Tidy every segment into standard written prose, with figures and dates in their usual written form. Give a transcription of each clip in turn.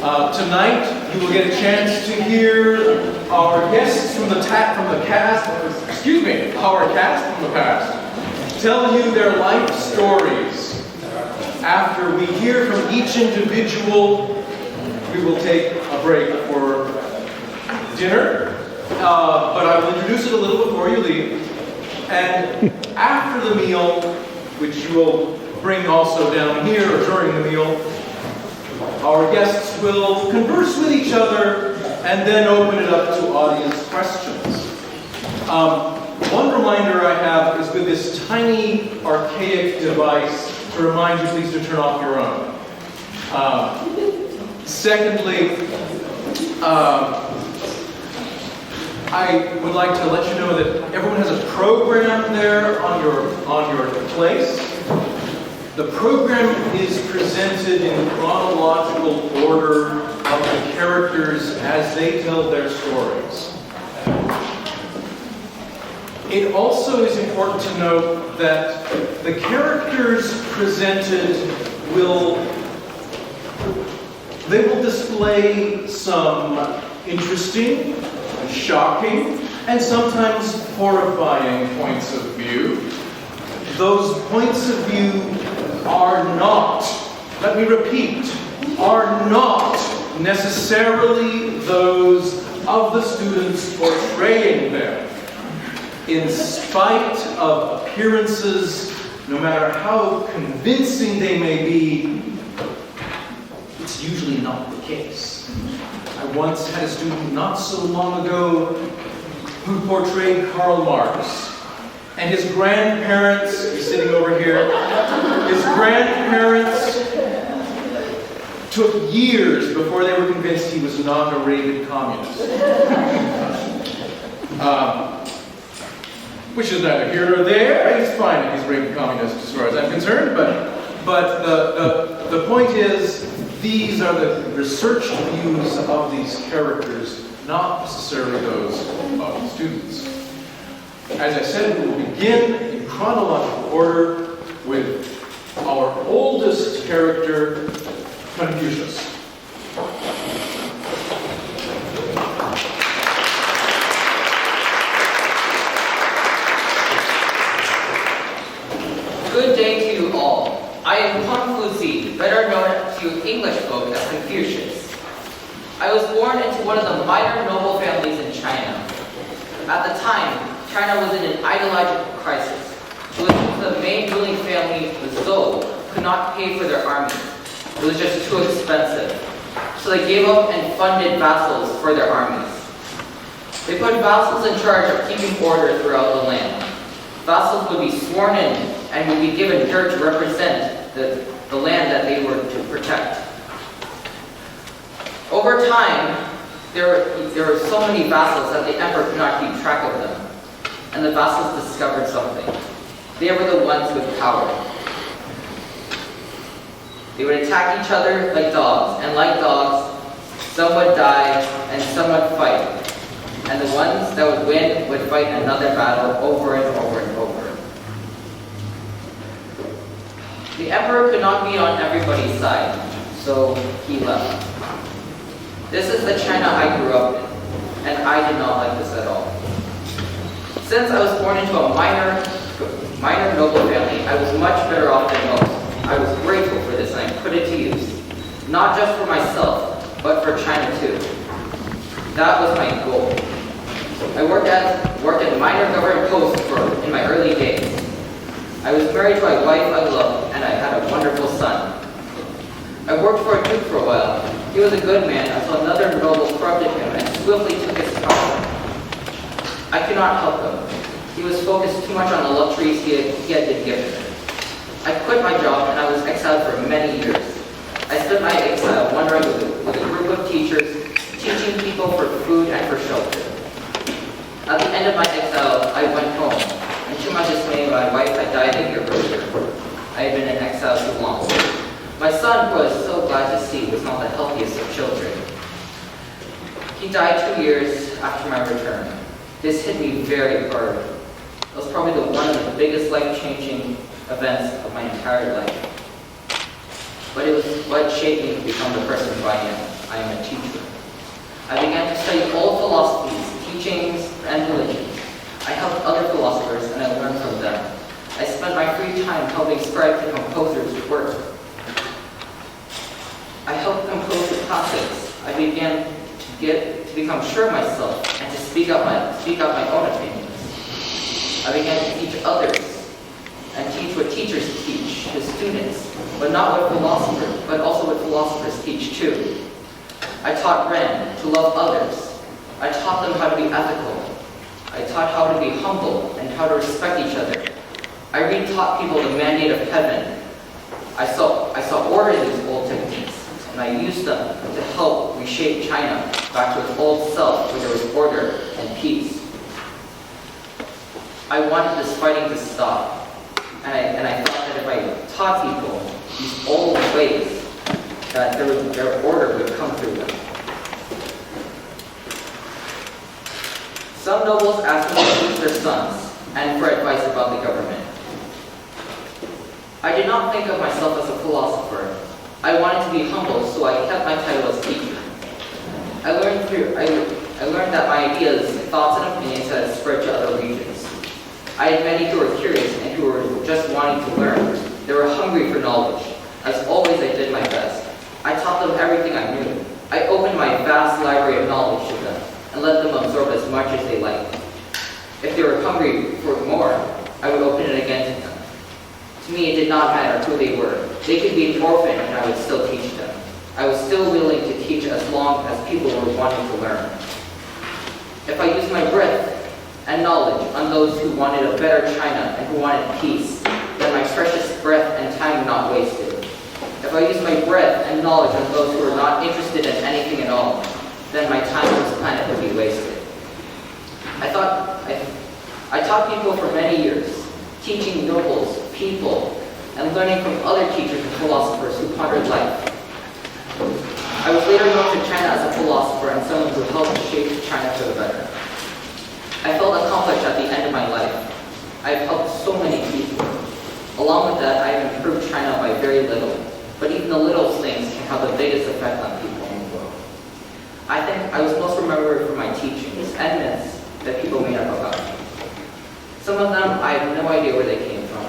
Tonight, you will get a chance to hear our guests from the cast from the past tell you their life stories. After we hear from each individual, we will take a break for dinner. But I will introduce it a little before you leave. And after the meal, which you will bring also down here or during the meal, our guests will converse with each other and then open it up to audience questions. One reminder I have is with this tiny archaic device to remind you please to turn off your own. Secondly, I would like to let you know that everyone has a program there on your place. The program is presented in chronological order of the characters as they tell their stories. It also is important to note that the characters presented will display some interesting, shocking, and sometimes horrifying points of view. Those points of view are not, let me repeat, are not necessarily those of the students portraying them. In spite of appearances, no matter how convincing they may be, it's usually not the case. I once had a student not so long ago who portrayed Karl Marx. And his grandparents, he's sitting over here, his grandparents took years before they were convinced he was not a rabid communist. Which is neither here nor there. He's fine if he's a rabid communist as far as I'm concerned, but the point is, these are the researched views of these characters, not necessarily those of the students. As I said, we will begin in chronological order with our oldest character, Confucius. Good day to you all. I am Confuci, better known to English folk as Confucius. I was born into one of the minor noble families in China. At the time, China was in an ideological crisis. The main ruling family, the Zhou, could not pay for their army. It was just too expensive. So they gave up and funded vassals for their armies. They put vassals in charge of keeping order throughout the land. Vassals would be sworn in and would be given dirt to represent the land that they were to protect. Over time, there were so many vassals that the emperor could not keep track of them. And the vassals discovered something. They were the ones with power. They would attack each other like dogs, and like dogs, some would die and some would fight. And the ones that would win would fight another battle over and over and over. The emperor could not be on everybody's side, so he left. This is the China I grew up in, and I did not like this at all. Since I was born into a minor noble family, I was much better off than most. I was grateful for this, and I put it to use. Not just for myself, but for China too. That was my goal. I worked at minor government posts in my early days. I was married to a wife I loved, and I had a wonderful son. I worked for a duke for a while. He was a good man until another noble corrupted him and swiftly took his power. I could not help him. He was focused too much on the luxuries he had been given. I quit my job and I was exiled for many years. I spent my exile wandering with a group of teachers, teaching people for food and for shelter. At the end of my exile, I went home, and to my dismay, my wife had died a year earlier. I had been in exile too long. My son, who I was so glad to see, was not the healthiest of children. He died 2 years after my return. This hit me very hard. It was probably one of the biggest life-changing events of my entire life. But it was what shaped me to become the person who I am. I am a teacher. I began to study all philosophies, teachings, and religions. I helped other philosophers and I learned from them. I spent my free time helping spread the composer's work. I helped compose the classics. I began to become sure of myself and to speak out my own opinions. I began to teach others and teach what teachers teach to students, but also what philosophers teach too. I taught Ren to love others. I taught them how to be ethical. I taught how to be humble and how to respect each other. I re-taught people the mandate of heaven. I saw order in these old techniques, and I used them to help reshape China back to its old self where there was order and peace. I wanted this fighting to stop, and I thought that if I taught people these old ways, that their order would come through them. Some nobles asked me to teach their sons and for advice about the government. I did not think of myself as a philosopher. I wanted to be humble, so I kept my title as teacher. I learned that my ideas, thoughts, and opinions had spread to other regions. I had many who were curious and who were just wanting to learn. They were hungry for knowledge. As always, I did my best. I taught them everything I knew. I opened my vast library of knowledge to them and let them absorb as much as they liked. If they were hungry for more, I would open it again to them. To me, it did not matter who they were. They could be an orphan and I would still teach them. I was still willing to teach as long as people were wanting to learn. If I used my breadth and knowledge on those who wanted a better China and who wanted peace, then my precious breath and time were not wasted. If I used my breadth and knowledge on those who were not interested in anything at all, then my time on this planet would be wasted. I taught people for many years, teaching nobles, people, and learning from other teachers and philosophers who pondered life. I was later known to China as a philosopher and someone who helped shape China for the better. I felt accomplished at the end of my life. I have helped so many people. Along with that, I have improved China by very little, but even the little things can have the biggest effect on people in the world. I think I was most remembered for my teachings and myths that people made up about me. Some of them, I have no idea where they came from.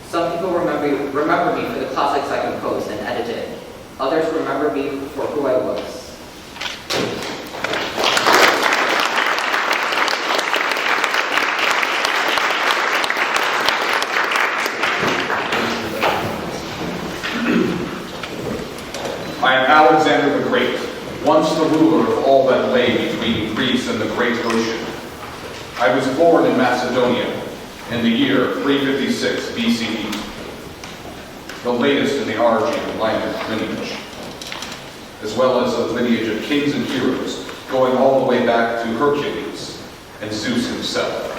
Some people remember me for the classics I composed and edited. Others remember me for who I was. I am Alexander the Great, once the ruler of all that lay between Greece and the great ocean. I was born in Macedonia in the year 356 BCE, the latest in the Argean lineage, as well as a lineage of kings and heroes going all the way back to Hercules and Zeus himself.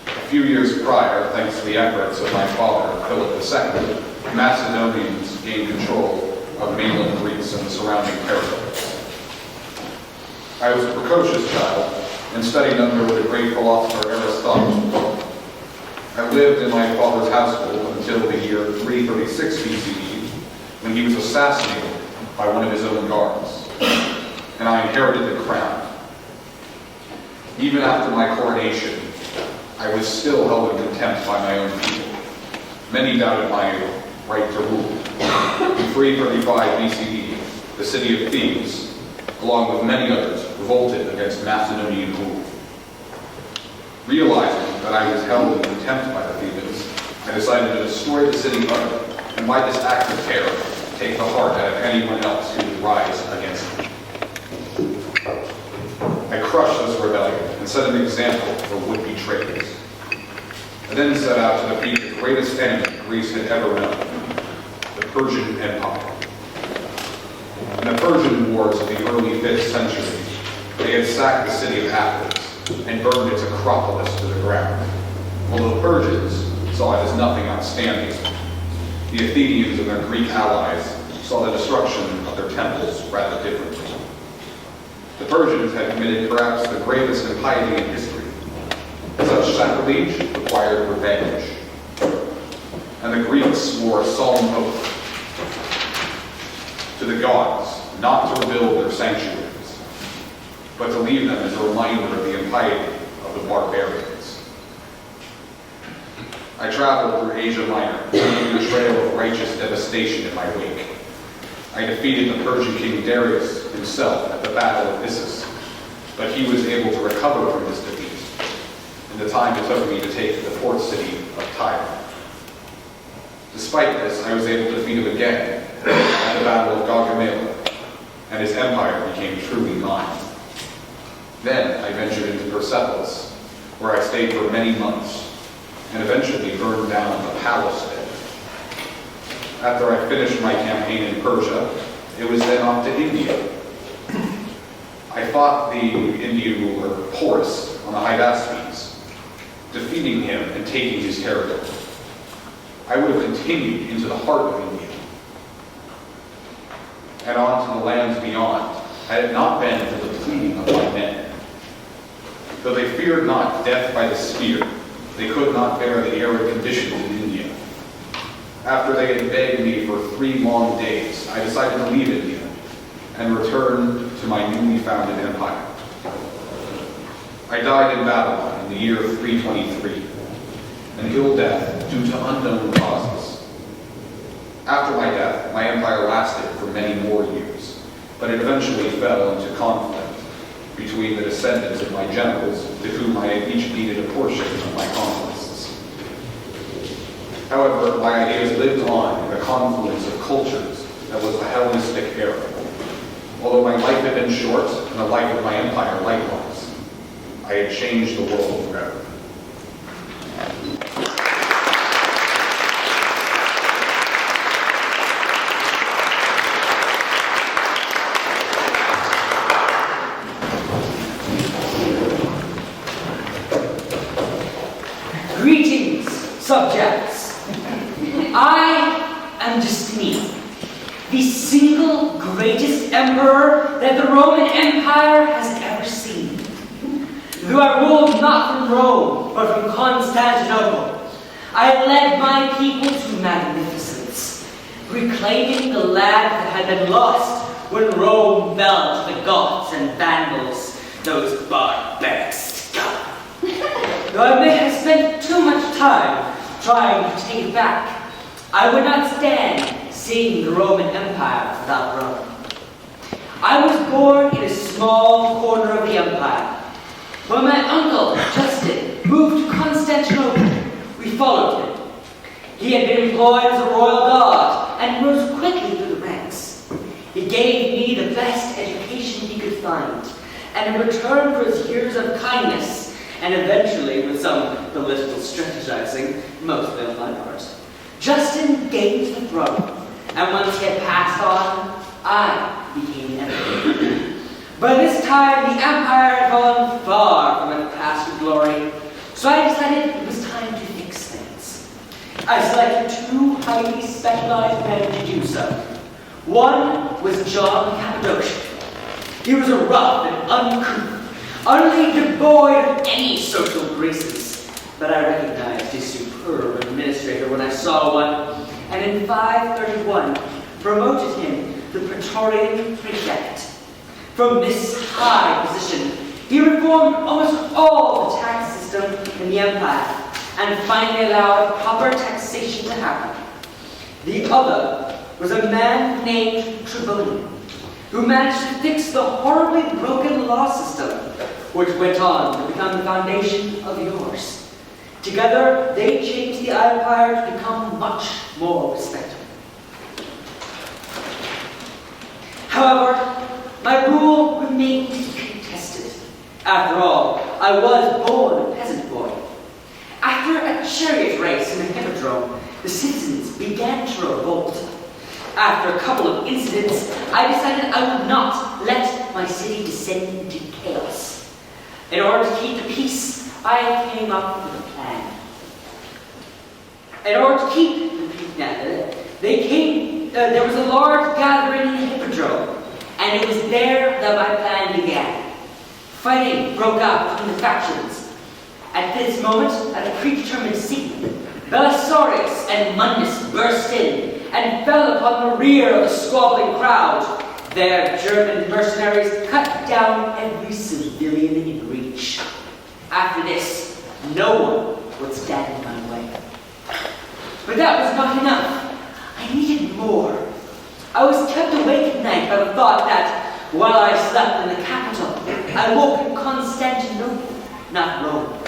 A few years prior, thanks to the efforts of my father, Philip II, Macedonians gained control of mainland Greece and the surrounding territories. I was a precocious child and studied under the great philosopher Aristotle. I lived in my father's household until the year 336 BCE, when he was assassinated by one of his own guards, and I inherited the crown. Even after my coronation, I was still held in contempt by my own people. Many doubted my right to rule. In 335 BCE, the city of Thebes, along with many others, revolted against Macedonian rule. Realizing that I was held in contempt by the Thebans, I decided to destroy the city utterly, and by this act of terror, take the heart out of anyone else who would rise against me. I crushed this rebellion and set an example for would-be traitors. I then set out to defeat the greatest enemy Greece had ever known, the Persian Empire. In the Persian wars of the early 5th century, they had sacked the city of Athens and burned its Acropolis to the ground, while the Persians saw it as nothing outstanding. The Athenians and their Greek allies saw the destruction of their temples rather differently. The Persians had committed perhaps the gravest impiety in history. Such sacrilege required revenge. And the Greeks swore a solemn oath to the gods not to rebuild their sanctuaries, but to leave them as a reminder of the impiety of the barbarians. I traveled through Asia Minor, leaving a trail of righteous devastation in my wake. I defeated the Persian king Darius himself at the Battle of Issus, but he was able to recover from his defeat in the time it took me to take the port city of Tyre. Despite this, I was able to defeat him again at the Battle of Gaugamela, and his empire became truly mine. Then I ventured into Persepolis, where I stayed for many months, and eventually burned down the palace there. After I finished my campaign in Persia, it was then off to India. I fought the Indian ruler Porus on the Hydaspes, defeating him and taking his territory. I would have continued into the heart of India and on to the lands beyond, had it not been for the pleading of my men. Though they feared not death by the spear, they could not bear the arid conditions in India. After they had begged me for 3 long days, I decided to leave India and return to my newly founded empire. I died in Babylon in the year 323, an ill death due to unknown causes. After my death, my empire lasted for many more years, but it eventually fell into conflict between the descendants of my generals, to whom I had each needed a portion of my conquests. However, my ideas lived on in a confluence of cultures that was the Hellenistic era. Although my life had been short, and the life of my empire likewise, I had changed the world forever. Greetings, subjects. I am Justinian, the single greatest emperor that the Roman Empire has ever seen. Though I ruled not from Rome, but from Constantinople, I led my people to magnificence, reclaiming the land that had been lost when Rome fell to the Goths and Vandals, those barbaric scum. Though I may have spent too much time trying to take it back, I would not stand seeing the Roman Empire without Rome. I was born in a small corner of the empire. When my uncle, Justin, moved to Constantinople, we followed him. He had been employed as a royal guard and rose quickly through the ranks. He gave me the best education he could find, and in return for his years of kindness, and eventually with some political strategizing, mostly on my part, Justin gained the throne, and once he had passed on, I became emperor. By this time, the empire had fallen far from its past glory, so I decided it was time to fix things. I selected 2 highly specialized men to do so. One was John Cappadocia. He was a rough and uncouth, utterly devoid of any social graces, but I recognized his superb administrator when I saw one, and in 531 promoted him to Praetorian Prefect. From this high position, he reformed almost all the tax system in the empire, and finally allowed proper taxation to happen. The other was a man named Tribonian, who managed to fix the horribly broken law system, which went on to become the foundation of yours. Together, they changed the empire to become much more respectable. However, my rule remained contested. After all, I was born a peasant boy. After a chariot race in the hippodrome, the citizens began to revolt. After a couple of incidents, I decided I would not let my city descend into chaos. In order to keep the peace, I came up with a plan. In order to keep the peace, there was a large gathering in the hippodrome, and it was there that my plan began. Fighting broke out between the factions. At this moment, at a predetermined signal, Belisarius and Mundus burst in and fell upon the rear of the squabbling crowd, Their German mercenaries cut down every civilian in reach. After this, no one would stand in my way. But that was not enough. I needed more. I was kept awake at night by the thought that, while I slept in the capital, I woke in Constantinople, not Rome.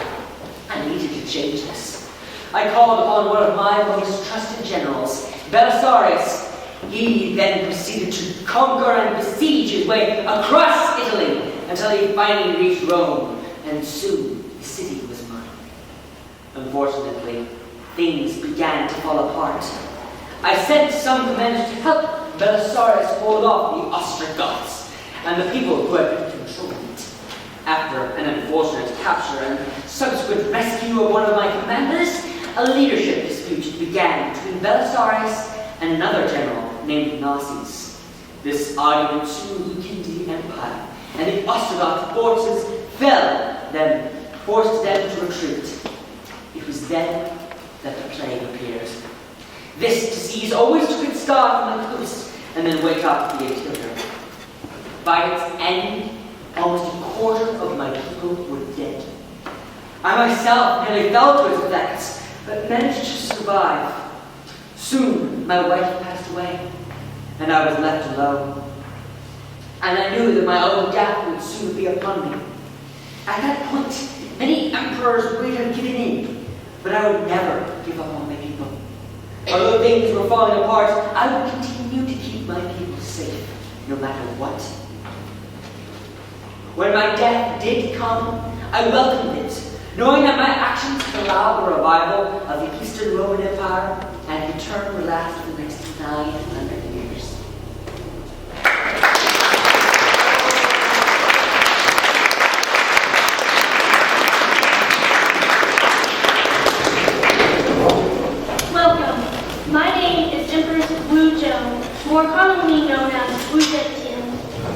I needed to change this. I called upon one of my most trusted generals, Belisarius. He then proceeded to conquer and besiege his way across Italy until he finally reached Rome, and soon the city was mine. Unfortunately, things began to fall apart. I sent some commanders to help Belisarius hold off the Ostrogoths and the people who had been controlling it. After an unfortunate capture and subsequent rescue of one of my commanders, a leadership dispute began between Belisarius and another general named Narses. This argument soon weakened the empire, and the Ostrogoth forces fell, then forced them to retreat. It was then that the plague appeared. This disease always took its start from the coast and then went up the interior. By its end, almost a quarter of my people were dead. I myself nearly fell to its effects, but managed to survive. Soon, my wife passed away, and I was left alone. And I knew that my own death would soon be upon me. At that point, many emperors would have given in, but I would never give up on my people. Although things were falling apart, I would continue to keep my people safe, no matter what. When my death did come, I welcomed it, knowing that my actions would allow the revival of the Eastern Roman Empire, and the term would last for the next 900 years. Welcome. My name is Empress Wu Zhou, more commonly known as Wu Zetian.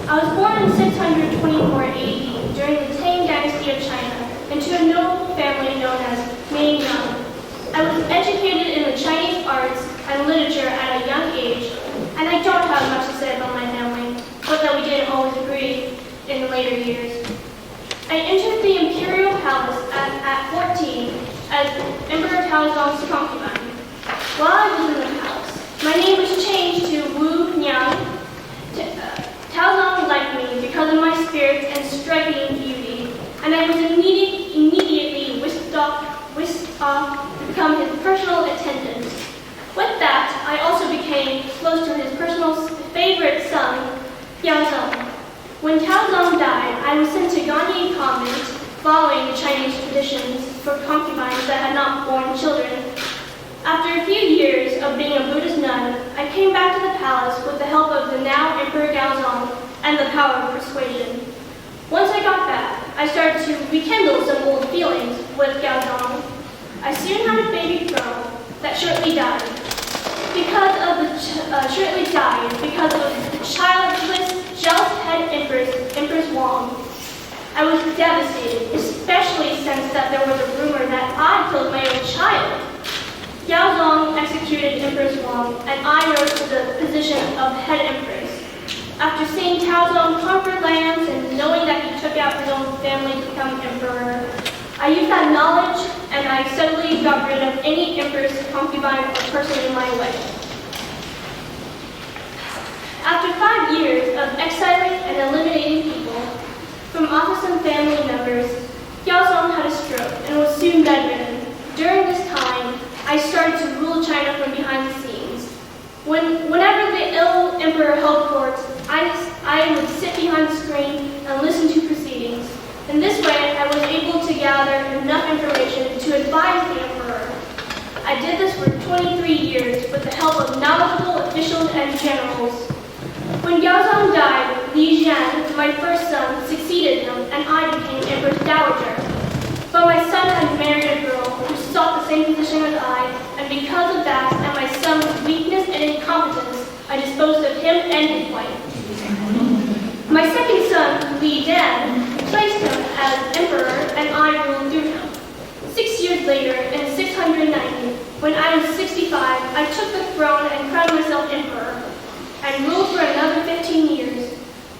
I was born in 624 AD during the Tang Dynasty of China into a noble family known as Ming Yang. I was educated in the Chinese arts and literature at a young age, and I don't have much to say about my family, but that we didn't always agree in the later years. I entered the imperial palace at 14 as Emperor Taozong's concubine. While I was in the palace, my name was changed to Wu Niang. Taozong liked me because of my spirit and striking beauty, and I was immediately whisked off to become his personal attendant. With that, I also became close to his personal favorite son, Yaozong. When Taozong died, I was sent to Ganyi Convent, following the Chinese traditions for concubines that had not borne children. After a few years of being a Buddhist nun, I came back to the palace with the help of the now Emperor Gaozong and the power of persuasion. Once I got back, I started to rekindle some old feelings with Gaozong. I soon had a baby girl that shortly died. Because of the childless, jealous head Empress Wang. I was devastated, especially since that there was a rumor that I killed my own child. Yaozong executed Empress Wang, and I rose to the position of head empress. After seeing Taozong conquer lands and knowing that he took out his own family to become emperor, I used that knowledge and I steadily got rid of any empress, concubine, or person in my way. After 5 years of exiling and eliminating people from office and family members, Yaozong had a stroke and was soon bedridden. During this time, I started to rule China from behind the scenes. Whenever the ill emperor held court, I would sit behind the screen and listen to proceedings. In this way, I was able to gather enough information to advise the emperor. I did this for 23 years with the help of knowledgeable officials and generals. When Gaozong died, Li Zhan, my first son, succeeded him, and I became Empress Dowager. But my son had married a girl who sought the same position as I, and because of that and my son's weakness and incompetence, I disposed of him and his wife. My second son, Li Dan, replaced him as emperor, and I ruled through him. 6 years later, in 690, when I was 65, I took the throne and crowned myself emperor. and ruled for another 15 years.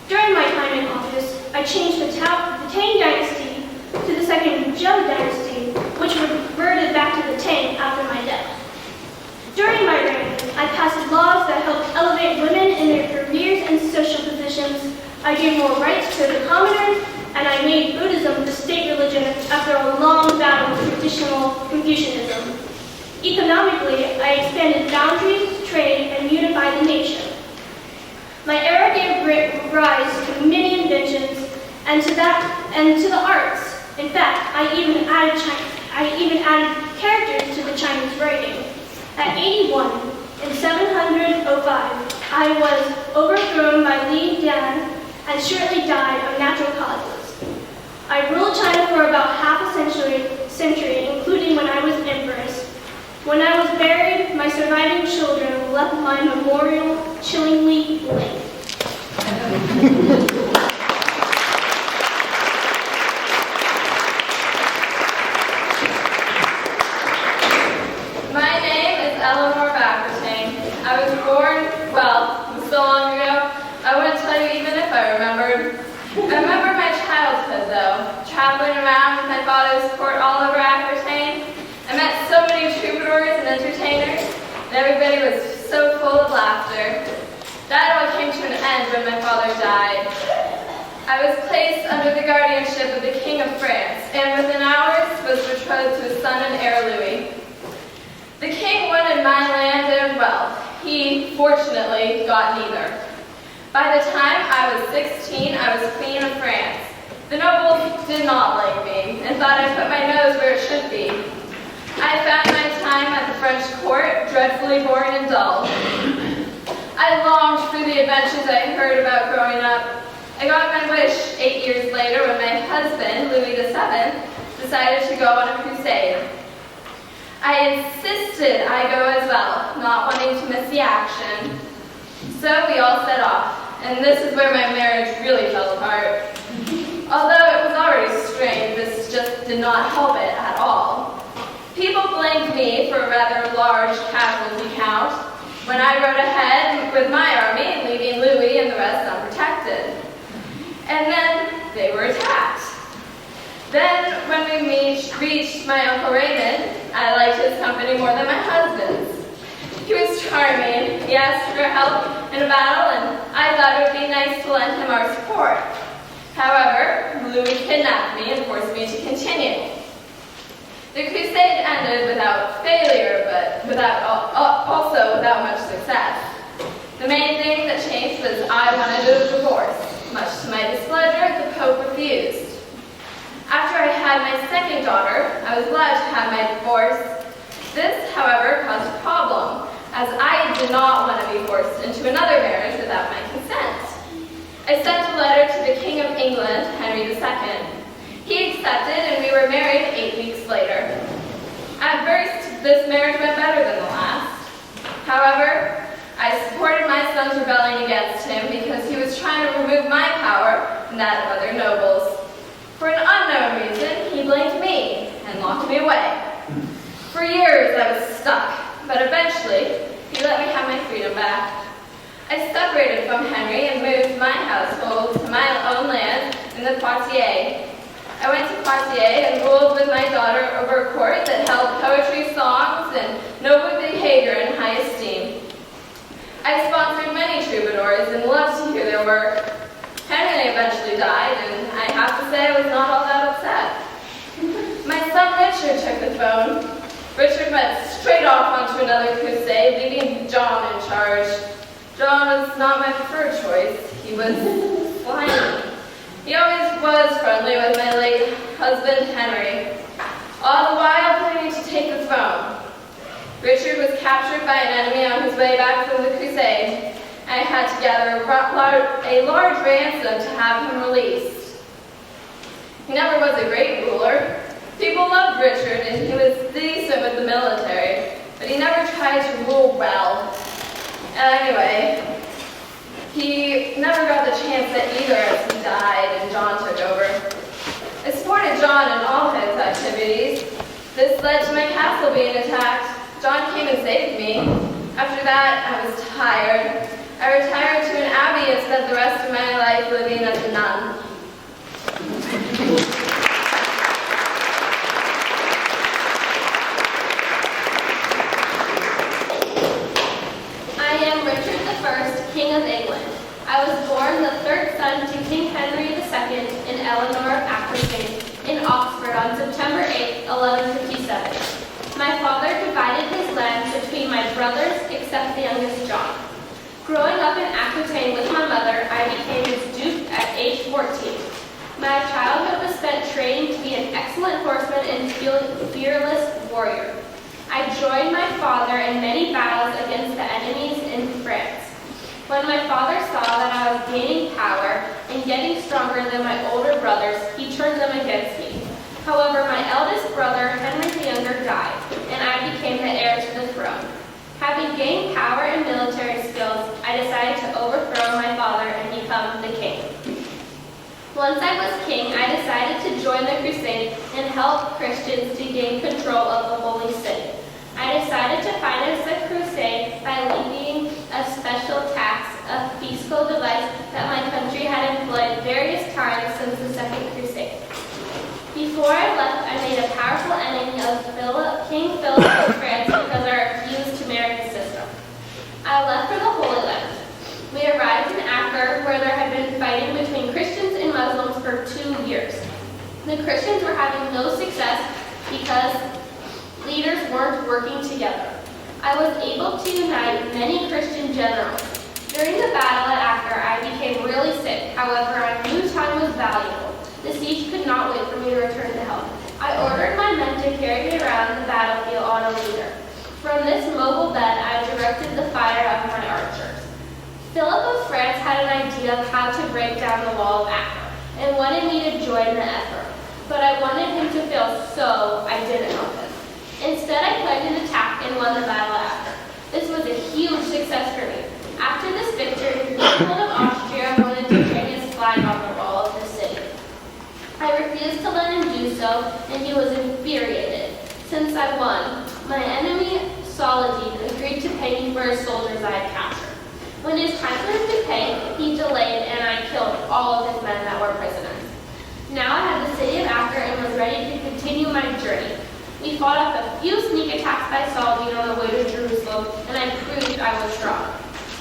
During my time in office, I changed the Tang Dynasty to the second Zhou Dynasty, which reverted back to the Tang after my death. During my reign, I passed laws that helped elevate women in their careers and social positions. I gave more rights to the commoners, and I made Buddhism the state religion after a long battle with traditional Confucianism. Economically, I expanded boundaries, trade, and unified the nation. My era gave rise to many inventions and to the arts. In fact, I even added characters to the Chinese writing. At 81, in 705, I was overthrown by Li Dan and shortly died of natural causes. I ruled China for about half a century, including when I was empress. When I was buried, my surviving children left my memorial chillingly blank. I was born, so long ago, I wouldn't tell you even if I remembered. I remember my childhood, though, traveling around with my father's court all over Aquitaine. I met so many troubadours and entertainers, and everybody was so full of laughter. That all came to an end when my father died. I was placed under the guardianship of the King of France, and within hours was betrothed to his son and heir Louis. The king wanted my land and wealth. He, fortunately, got neither. By the time I was 16, I was Queen of France. The nobles did not like me and thought I put my nose where it should be. I found my time at the French court dreadfully boring and dull. I longed for the adventures I heard about growing up. I got my wish 8 years later when my husband, Louis VII, decided to go on a crusade. I insisted I go as well, not wanting to miss the action. So we all set off, and this is where my marriage really fell apart. Although it was already strained, this just did not help it at all. People blamed me for a rather large casualty count when I rode ahead with my army, leaving Louis and the rest unprotected. And then they were attacked. Then, when we reached my Uncle Raymond, I liked his company more than my husband's. He was charming. He asked for help in a battle, and I thought it would be nice to lend him our support. However, Louis kidnapped me and forced me to continue. The crusade ended without failure, but also without much success. The main thing that changed was I wanted a divorce. Much to my displeasure, the Pope refused. After I had my second daughter, I was glad to have my divorce. This, however, caused a problem, as I did not want to be forced into another marriage without my consent. I sent a letter to the King of England, Henry II. He accepted, and we were married 8 weeks later. At first, this marriage went better than the last. However, I supported my son's rebelling against him because he was trying to remove my power and that of other nobles. For an unknown reason, he blamed me and locked me away. For years, I was stuck, but eventually, he let me have my freedom back. I separated from Henry and moved my household to my own land in the Poitiers. I went to Poitiers and ruled with my daughter over a court that held poetry, songs, and noble behavior in high esteem. I sponsored many troubadours and loved to hear their work. Henry eventually died, and I have to say I was not all that upset. My son Richard took the phone. Richard went straight off onto another crusade, leaving John in charge. John was not my preferred choice. He was slimy. He always was friendly with my late husband, Henry, all the while planning to take the throne. Richard was captured by an enemy on his way back from the crusade. I had to gather a large ransom to have him released. He never was a great ruler. People loved Richard, and he was decent with the military, but he never tried to rule well. Anyway, he never got the chance at either as he died and John took over. I supported John in all his activities. This led to my castle being attacked. John came and saved me. After that, I was tired. I retired to an abbey and spent the rest of my life living as a nun. I am Richard I, King of England. I was born the third son to King Henry II and Eleanor of Aquitaine in Oxford on September 8, 1157. My father divided his land between my brothers except the youngest John. Growing up in Aquitaine with my mother, I became its duke at age 14. My childhood was spent training to be an excellent horseman and fearless warrior. I joined my father in many battles against the enemies in France. When my father saw that I was gaining power and getting stronger than my older brothers, he turned them against me. However, my eldest brother, Henry the Younger, died, and I became the heir to the throne. Having gained power and military skills, I decided to overthrow my father and become the king. Once I was king, I decided to join the crusade and help Christians to gain control of the holy city. I decided to finance the crusade by levying a special tax, a fiscal device that my country had employed various times since the Second Crusade. Before I left, I made a powerful enemy of King Philip of France because I refused to marry the system. I left for the Holy Land. We arrived in Acre, where there had been fighting between Christians and Muslims for 2 years. The Christians were having no success because leaders weren't working together. I was able to unite many Christian generals. During the battle at Acre, I became really sick. However, I knew time was valuable. The siege could not wait for me to return to help. I ordered my men to carry me around the battlefield on a leader. From this mobile bed, I directed the fire of my archers. Philip of France had an idea of how to break down the wall of Acre and wanted me to join the effort. But I wanted him to fail, so I didn't help him. Instead, I planned an attack and won the battle at Acre. This was a huge success for me. After this victory, Leopold of Austria wanted to hang his flag on the wall of the city. I refused to let him do so, and he was infuriated. Since I won, my enemy, Saladin, agreed to pay me for his soldiers I had captured. When it was time for him to pay, he delayed, and I killed all of his men that were prisoners. Now I had the city of Acre and was ready to continue my journey. We fought off a few sneak attacks by Saladin on the way to Jerusalem, and I proved I was strong.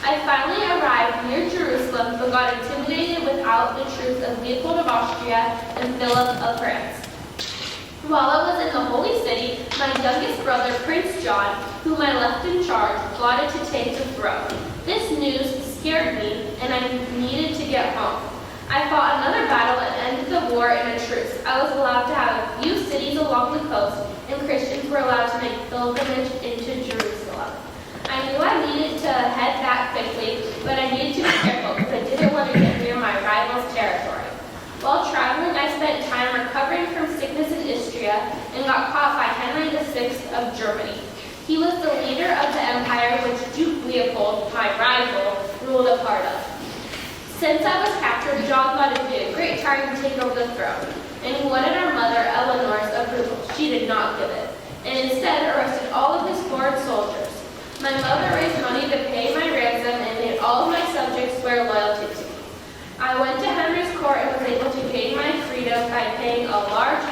I finally arrived near Jerusalem, but got intimidated without the troops of Leopold of Austria and Philip of France. While I was in the Holy City, my youngest brother, Prince John, whom I left in charge, plotted to take the throne. This news scared me, and I needed to get home. I fought another battle and ended the war in a truce. I was allowed to have a few cities along the coast, and Christians were allowed to make pilgrimage into Jerusalem. I knew I needed to head back quickly, but I needed to be careful because I didn't want to get near my rival's territory. While traveling, I spent time recovering from sickness in Istria and got caught by Henry VI of Germany. He was the leader of the empire which Duke Leopold, my rival, ruled a part of. Since I was captured, John thought it would be a great time to take over the throne, and he wanted our mother, Eleanor's approval. She did not give it, and instead arrested all of his foreign soldiers. My mother raised money to pay my ransom and made all of my subjects swear loyalty to me. I went to Henry's court and was able to gain my freedom by paying a large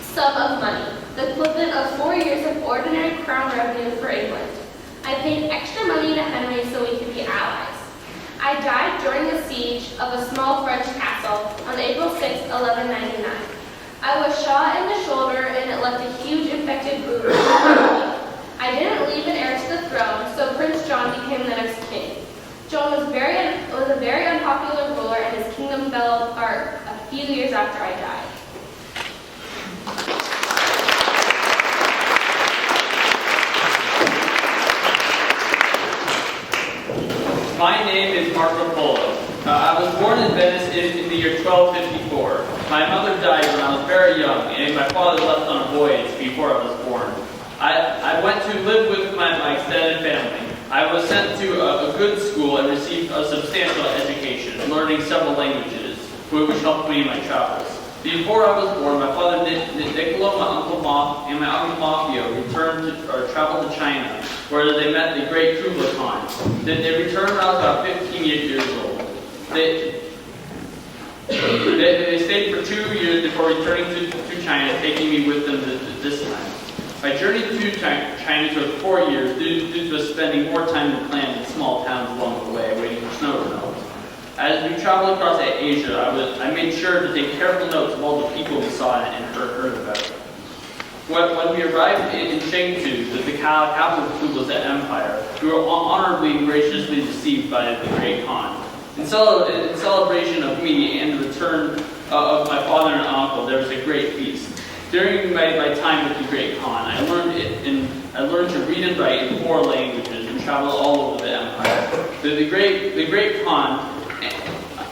sum of money, the equivalent of 4 years of ordinary crown revenue for England. I paid extra money to Henry so we could be allies. I died during the siege of a small French castle on April 6, 1199. I was shot in the shoulder and it left a huge infected wound on my knee. I didn't leave an heir to the throne, so Prince John became the next king. John was a very unpopular ruler, and his kingdom fell apart a few years after I died. My name is Marco Polo. I was born in Venice in the year 1254. My mother died when I was very young, and my father left on a voyage before I was born. I went to live with my extended family. I was sent to a good school and received a substantial education, learning several languages, which helped me in my travels. Before I was born, my father Niccolo, and my uncle Mafio traveled to China where they met the great Kublai Khan. They returned when I was about 15 years old. They stayed for 2 years before returning to China, taking me with them this time. My journey to China took 4 years due to us spending more time than planned in small towns along the way, waiting for snow to melt. As we traveled across Asia, I made sure to take careful notes of all the people we saw and heard about. When we arrived in Chengdu, the capital of Kublai's Empire, we were honorably and graciously received by the great Khan. In celebration of me and the return of my father and uncle, there was a great feast. During my time with the great Khan, I learned to read and write in 4 languages and traveled all over the empire. The great Khan,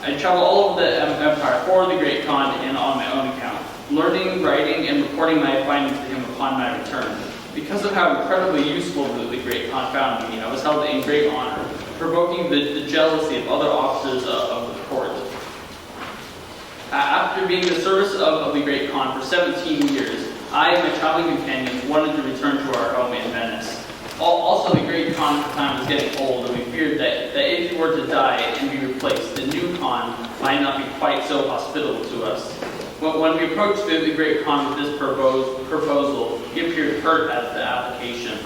I traveled all over the empire for the great Khan and on my own account, learning, writing, and reporting my findings to him upon my return. Because of how incredibly useful the great Khan found me, I was held in great honor, provoking the jealousy of other officers of the court. After being in the service of the great Khan for 17 years, I and my traveling companions wanted to return to our home in Venice. Also, the great Khan at the time was getting old, and we feared that if he were to die and be replaced, the new Khan might not be quite so hospitable to us. When we approached the great Khan with this proposal, he appeared hurt at the application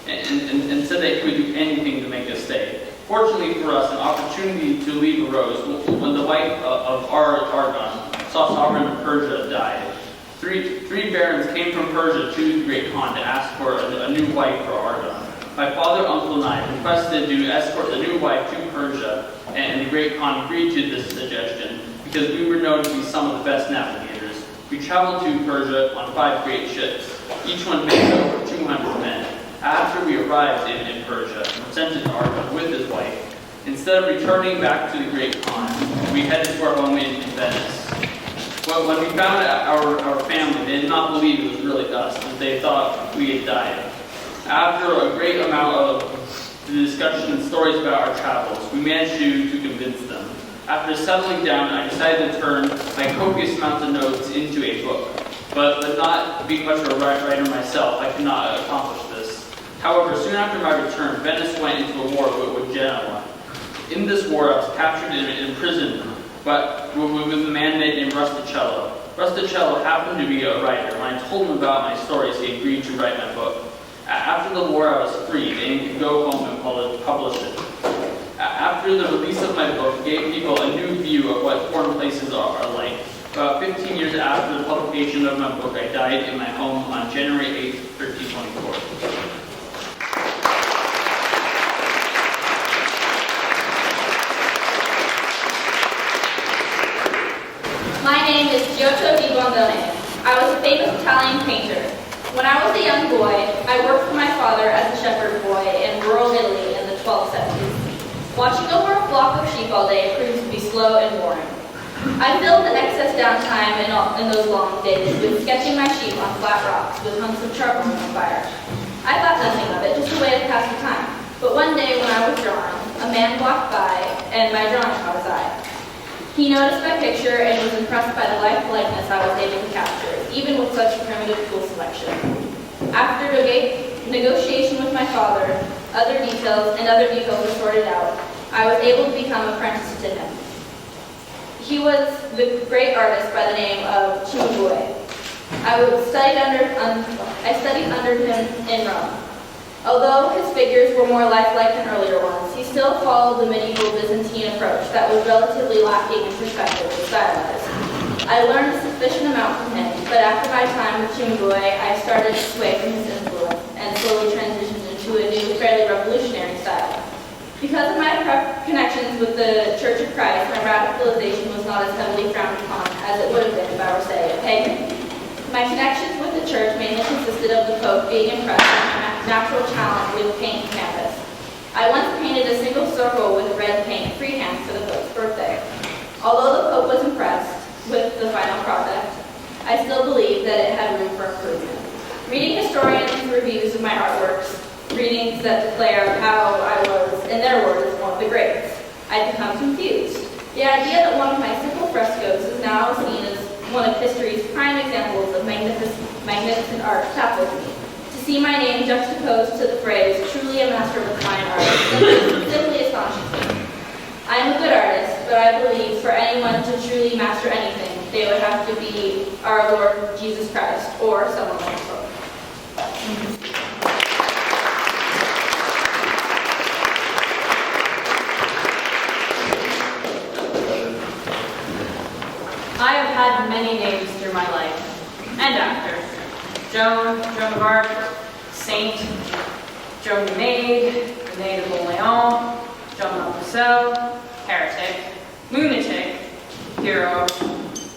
and said that he would do anything to make us stay. Fortunately for us, an opportunity to leave arose when the wife of Argon, sovereign of Persia, died. Three barons came from Persia to the great Khan to ask for a new wife for Argon. My father, uncle, and I requested to escort the new wife to Persia, and the great Khan agreed to this suggestion because we were known to be some of the best navigators. We traveled to Persia on 5 great ships, each one made over 200 men. After we arrived in Persia and presented Argon with his wife, instead of returning back to the great Khan, we headed to our home in Venice. Well, when we found our family, they did not believe it was really us, as they thought we had died. After a great amount of discussion and stories about our travels, we managed to convince them. After settling down, I decided to turn my copious amounts of notes into a book. But not being much of a writer myself, I could not accomplish this. However, soon after my return, Venice went into a war with Genoa. In this war, I was captured and imprisoned, but with a man named Rustichello. Rustichello happened to be a writer. When I told him about my stories, he agreed to write my book. After the war, I was freed and could go home and publish it. After the release of my book, gave people a new view of what foreign places are like. About 15 years after the publication of my book, I died in my home on January 8, 1324. My name is Giotto di Bondone. I was a famous Italian painter. When I was a young boy, I worked for my father as a shepherd boy in rural Italy in the 1270s. Watching over a flock of sheep all day proved to be slow and boring. I filled the excess downtime in those long days with sketching my sheep on flat rocks with hunks of charcoal on fire. I thought nothing of it, just a way to pass the time. But one day when I was drawing, a man walked by and my drawing caught his eye. He noticed my picture and was impressed by the likeness I was able to capture, even with such primitive tool selection. After negotiation with my father, other details were sorted out, I was able to become apprenticed to him. He was the great artist by the name of Chimboy. I studied under him in Rome. Although his figures were more lifelike than earlier ones, he still followed the medieval Byzantine approach that was relatively lacking in perspective and stylized. I learned a sufficient amount from him, but after my time with Chimboy, I started to sway from his influence and slowly transitioned into a new, fairly revolutionary style. Because of my connections with the Church of Christ, my radicalization was not as heavily frowned upon as it would have been if I were, say, a pagan. My connections with the church mainly consisted of the Pope being impressed with my natural talent with paint and canvas. I once painted a single circle with red paint freehand for the Pope's birthday. Although the Pope was impressed with the final product, I still believe that it had room for improvement. Reading historians' reviews of my artworks, readings that declare how I was, in their words, one of the greats, I'd become confused. The idea that one of my simple frescoes is now seen as one of history's prime examples of magnificent art tackled me. To see my name juxtaposed to the phrase, truly a master of fine art, simply astonishes me. I am a good artist, but I believe for anyone to truly master anything, they would have to be our Lord Jesus Christ, or someone like him. I have had many names through my life, and after. Joan, Joan of Arc, Saint, Joan the Maid, the Maid of Orleans, Joan of Rousseau, Heretic, Lunatic, Hero,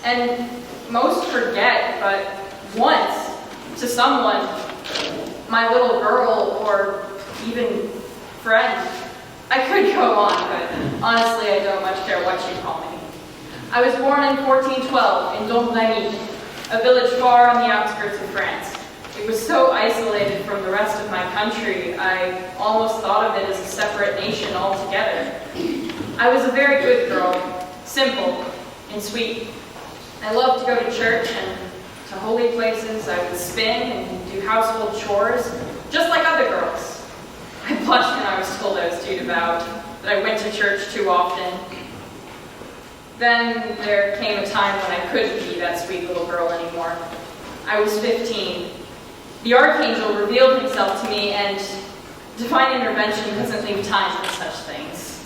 and most forget, but once, to someone, my little girl, or even friend. I could go on, but honestly I don't much care what you call me. I was born in 1412 in Domremy, a village far on the outskirts of France. It was so isolated from the rest of my country, I almost thought of it as a separate nation altogether. I was a very good girl, simple and sweet. I loved to go to church and to holy places. I would spin and do household chores, just like other girls. I blushed when I was told I was too devout, that I went to church too often. Then there came a time when I couldn't be that sweet little girl anymore. I was 15. The archangel revealed himself to me, and divine intervention doesn't leave time for such things.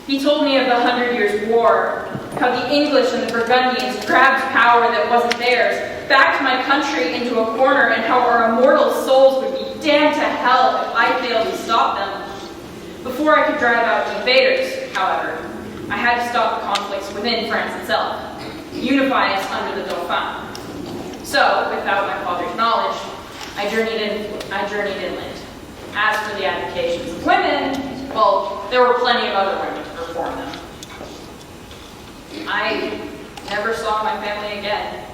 He told me of the 100 Years' War, how the English and the Burgundians grabbed power that wasn't theirs, backed my country into a corner, and how our immortal souls would be damned to hell if I failed to stop them. Before I could drive out invaders, however, I had to stop the conflicts within France itself, unify us under the Dauphin. So, without my father's knowledge, I journeyed inland. As for the avocations of women, well, there were plenty of other women to perform them. I never saw my family again.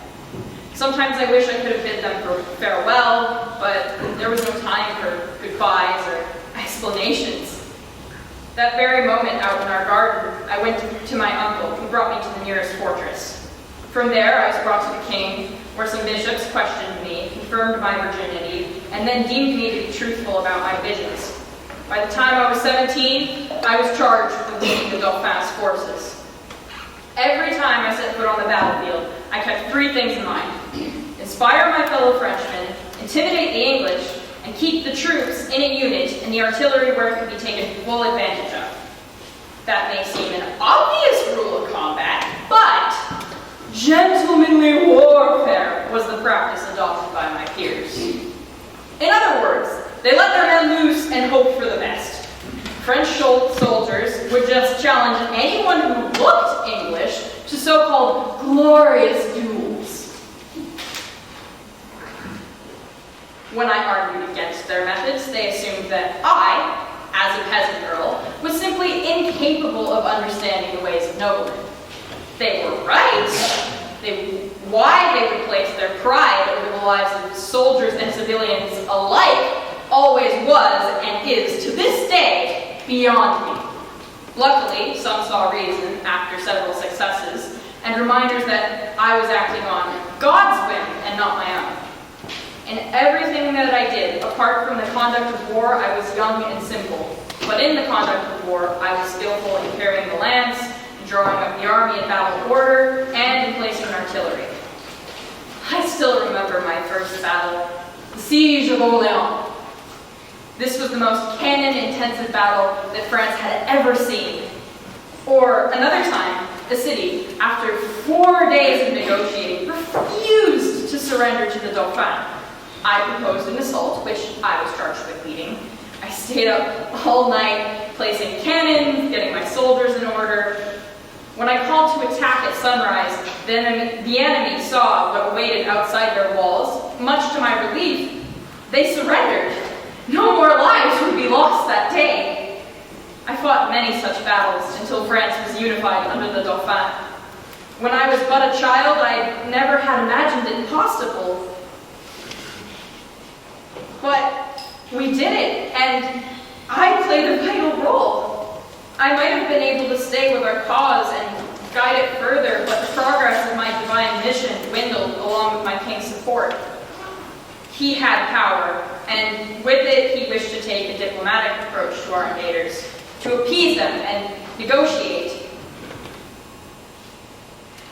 Sometimes I wish I could have bid them for farewell, but there was no time for goodbyes or explanations. That very moment out in our garden, I went to my uncle, who brought me to the nearest fortress. From there, I was brought to the king, where some bishops questioned me, confirmed my virginity, and then deemed me to be truthful about my visions. By the time I was 17, I was charged with leading the Dauphin's forces. Every time I set foot on the battlefield, I kept three things in mind: inspire my fellow Frenchmen, intimidate the English, and keep the troops in a unit and the artillery where it could be taken full advantage of. That may seem an obvious rule of combat, but gentlemanly warfare was the practice adopted by my peers. In other words, they let their men loose and hoped for the best. French soldiers would just challenge anyone who looked English to so-called glorious duels. When I argued against their methods, they assumed that I, as a peasant girl, was simply incapable of understanding the ways of noblemen. They were right. Why they would place their pride over the lives of soldiers and civilians alike always was and is, to this day, beyond me. Luckily, some saw reason after several successes, and reminders that I was acting on God's whim and not my own. In everything that I did, apart from the conduct of war, I was young and simple. But in the conduct of war, I was skillful in carrying the lance, in drawing up the army in battle order, and in placing artillery. I still remember my first battle, the Siege of Orleans. This was the most cannon-intensive battle that France had ever seen. Or another time, the city, after 4 days of negotiating, refused to surrender to the Dauphin. I proposed an assault, which I was charged with leading. I stayed up all night, placing cannons, getting my soldiers in order. When I called to attack at sunrise, then the enemy saw what awaited outside their walls. Much to my relief, they surrendered. No more lives would be lost that day. I fought many such battles until France was unified under the Dauphin. When I was but a child, I never had imagined it possible. But we did it, and I played a vital role. I might have been able to stay with our cause and guide it further, but the progress of my divine mission dwindled along with my king's support. He had power, and with it he wished to take a diplomatic approach to our invaders, to appease them and negotiate.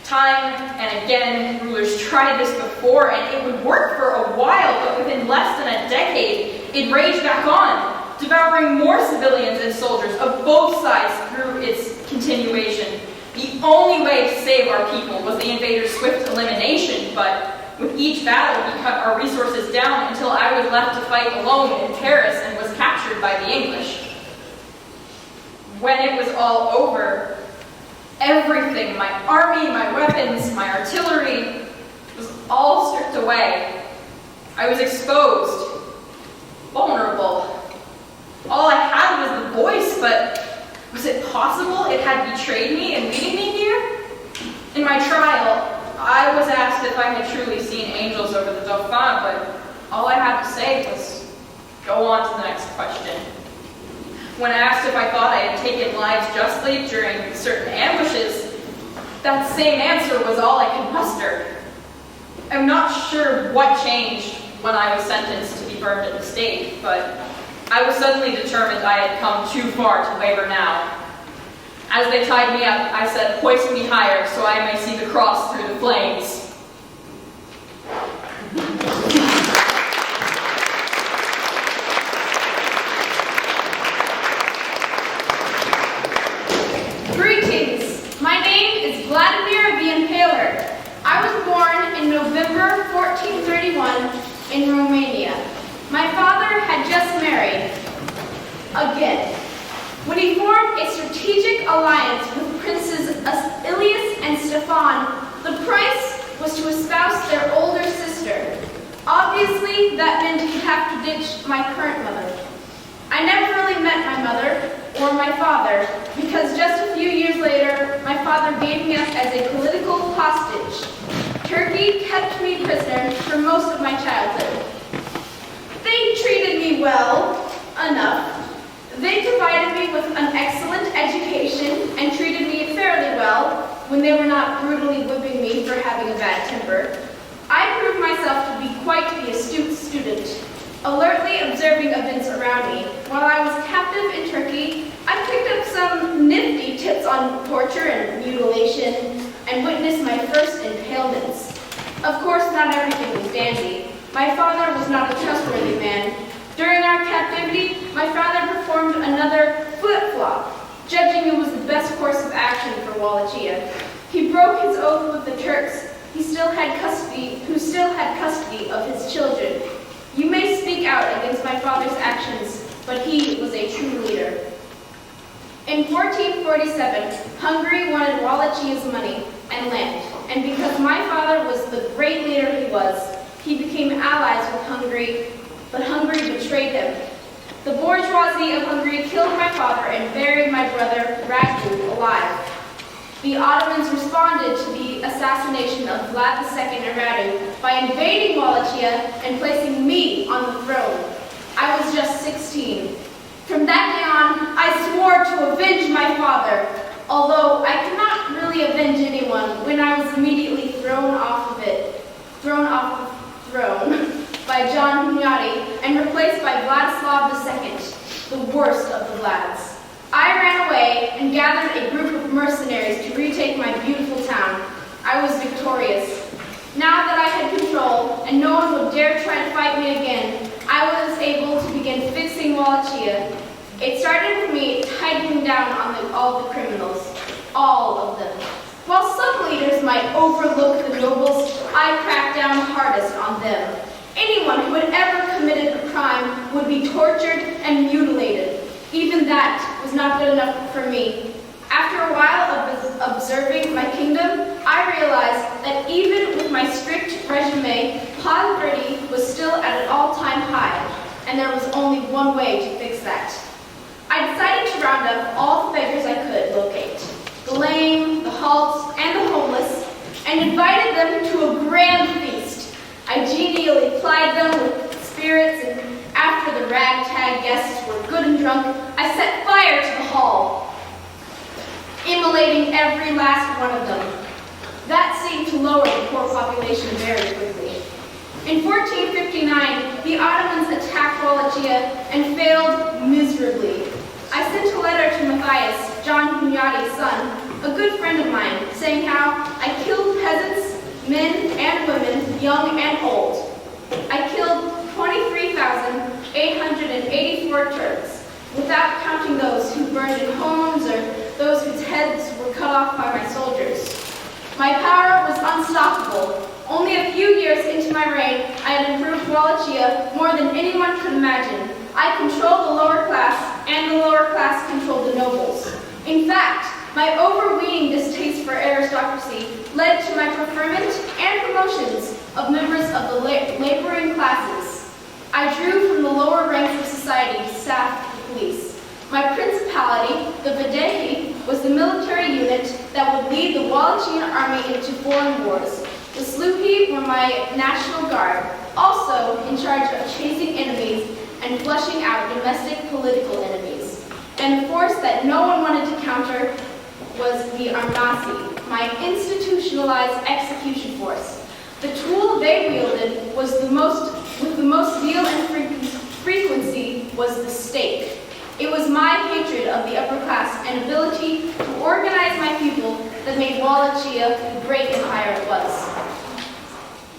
Time and again, rulers tried this before, and it would work for a while, but within less than a decade, it raged back on, devouring more civilians and soldiers of both sides through its continuation. The only way to save our people was the invaders' swift elimination, but with each battle, we cut our resources down until I was left to fight alone in Paris and was captured by the English. When it was all over, everything, my army, my weapons, my artillery, was all stripped away. I was exposed, vulnerable. All I had was the voice, but was it possible it had betrayed me and leading me here? In my trial, I was asked if I had truly seen angels over the Dauphin, but all I had to say was, go on to the next question. When asked if I thought I had taken lives justly during certain ambushes, that same answer was all I could muster. I'm not sure what changed when I was sentenced to be burned at the stake, but I was suddenly determined I had come too far to waver now. As they tied me up, I said, "Hoist me higher so I may see the cross through the flames." Greetings. My name is Vladimir the Impaler. I was born in November 1431 in Romania. My father had just married again. When he formed a strategic alliance with Princes Ilias and Stefan, the price was to espouse their older sister. Obviously, that meant he'd have to ditch my current mother. I never really met my mother or my father because just a few years later, my father gave me up as a political hostage. Turkey kept me prisoner for most of my childhood. They treated me well enough. They provided me with an excellent education and treated me fairly well when they were not brutally whipping me for having a bad temper. I proved myself to be quite the astute student, alertly observing events around me. While I was captive in Turkey, I picked up some nifty tips on torture and mutilation and witnessed my first impalements. Of course, not everything was dandy. My father was not a trustworthy man. During our captivity, my father performed another flip-flop, judging it was the best course of action for Wallachia. He broke his oath with the Turks, who still had custody of his children. You may speak out against my father's actions, but he was a true leader. In 1447, Hungary wanted Wallachia's money and land, and because my father was the great leader he was, he became allies with Hungary, but Hungary betrayed him. The bourgeoisie of Hungary killed my father and buried my brother Radu alive. The Ottomans responded to the assassination of Vlad II and Radu by invading Wallachia and placing me on the throne. I was just 16. From that day on, I swore to avenge my father, although I could not really avenge anyone when I was immediately thrown off the throne by John Hunyadi and replaced by Vladislav II, the worst of the Vlads. I ran away and gathered a group of mercenaries to retake my beautiful town. I was victorious. Now that I had control and no one would dare try to fight me again, I was able to begin fixing Wallachia. It started with me tightening down on all the criminals, all of them. While some leaders might overlook the nobles, I cracked down hardest on them. Anyone who had ever committed a crime would be tortured and mutilated. Even that was not good enough for me. After a while of observing my kingdom, I realized that even with my strict regime, poverty was still at an all-time high, and there was only one way to fix that. I decided to round up all the beggars I could locate, the lame, the halt, and the homeless, and invited them to a grand feast. I genially plied them with spirits, and after the ragtag guests were good and drunk, I set fire to the hall, immolating every last one of them. That seemed to lower the poor population very quickly. In 1459, the Ottomans attacked Wallachia and failed miserably. I sent a letter to Matthias, John Hunyadi's son, a good friend of mine, saying how I killed peasants, men and women, young and old. I killed 23,884 Turks, without counting those who burned in homes or those whose heads were cut off by my soldiers. My power was unstoppable. Only a few years into my reign, I had improved Wallachia more than anyone could imagine. I controlled the lower class, and the lower class controlled the nobles. In fact, my overweening distaste for aristocracy led to my preferment and promotions of members of the laboring classes. I drew from the lower ranks of society staff to the police. My principality, the Videhi, was the military unit that would lead the Wallachian army into foreign wars. The Sluhi were my national guard, also in charge of chasing enemies and flushing out domestic political enemies. And the force that no one wanted to counter was the Arnasi, my institutionalized execution force. The tool they wielded was with the most zeal and frequency was the stake. It was my hatred of the upper class and ability to organize my people that made Wallachia the great empire it was.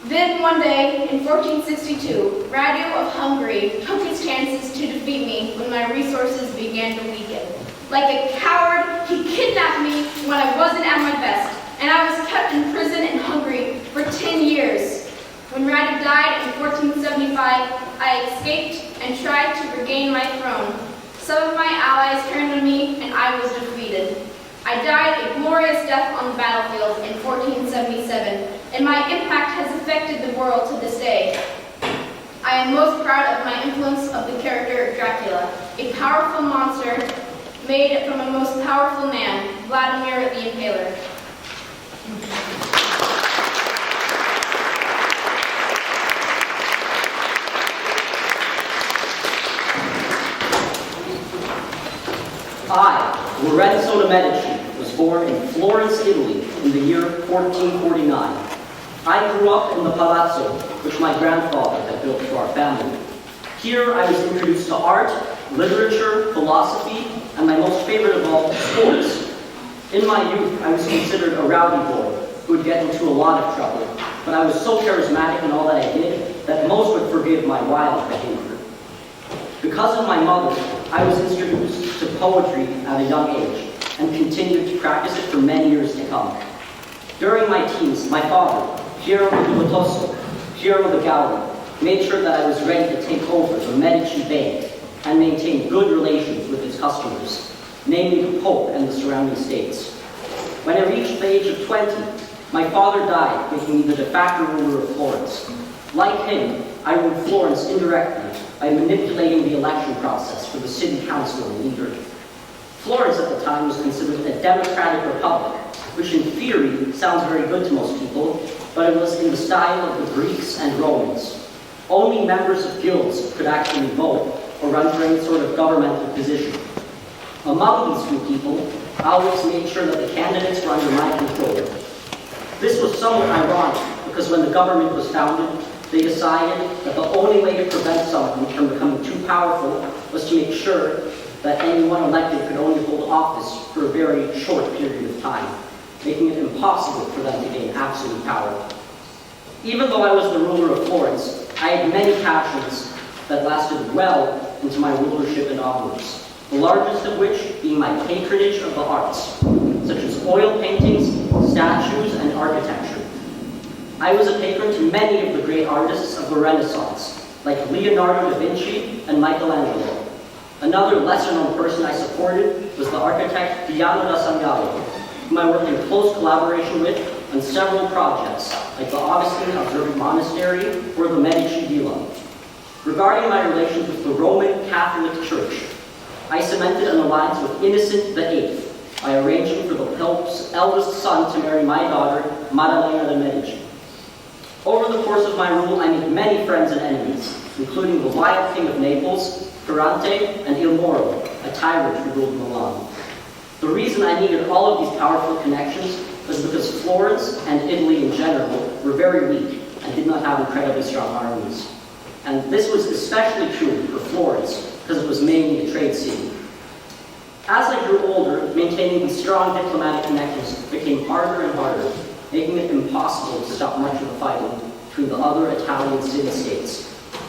Then one day, in 1462, Radu of Hungary took his chances to defeat me when my resources began to weaken. Like a coward, he kidnapped me when I wasn't at my best, and I was kept in prison in Hungary for 10 years. When Radu died in 1475, I escaped and tried to regain my throne. Some of my allies turned on me, and I was defeated. I died a glorious death on the battlefield in 1477, and my impact has affected the world to this day. I am most proud of my influence of the character Dracula, a powerful monster made from a most powerful man, Vladimir the Impaler. I, Lorenzo de' Medici, was born in Florence, Italy in the year 1449. I grew up in the palazzo, which my grandfather had built for our family. Here I was introduced to art, literature, philosophy, and my most favorite of all, sports. In my youth, I was considered a rowdy boy who would get into a lot of trouble, but I was so charismatic in all that I did that most would forgive my wild behavior. Because of my mother, I was introduced to poetry at a young age and continued to practice it for many years to come. During my teens, my father, Piero di Lotoso, Piero the Gaudy, made sure that I was ready to take over the Medici Bank and maintain good relations with its customers, namely the Pope and the surrounding states. When I reached the age of 20, my father died, making me the de facto ruler of Florence. Like him, I ruled Florence indirectly by manipulating the election process for the city council and leader. Florence at the time was considered a democratic republic, which in theory sounds very good to most people, but it was in the style of the Greeks and Romans. Only members of guilds could actually vote or run for any sort of governmental position. Among these few people, I always made sure that the candidates were under my control. This was somewhat ironic, because when the government was founded, they decided that the only way to prevent someone from becoming too powerful was to make sure that anyone elected could only hold office for a very short period of time, making it impossible for them to gain absolute power. Even though I was the ruler of Florence, I had many passions that lasted well into my rulership and onwards, the largest of which being my patronage of the arts, such as oil paintings, statues, and architecture. I was a patron to many of the great artists of the Renaissance, like Leonardo da Vinci and Michelangelo. Another lesser-known person I supported was the architect Giuliano da Sangallo, whom I worked in close collaboration with on several projects, like the Augustine Observant Monastery or the Medici Villa. Regarding my relations with the Roman Catholic Church, I cemented an alliance with Innocent VIII by arranging for the Pope's eldest son to marry my daughter, Maddalena de' Medici. Over the course of my rule, I made many friends and enemies, including the wild king of Naples, Ferrante, and Il Moro, a tyrant who ruled Milan. The reason I needed all of these powerful connections was because Florence and Italy in general were very weak and and did not have incredibly strong armies. And this was especially true for Florence, because it was mainly a trade city. As I grew older, maintaining these strong diplomatic connections became harder and harder, making it impossible to stop much of the fighting between the other Italian city-states.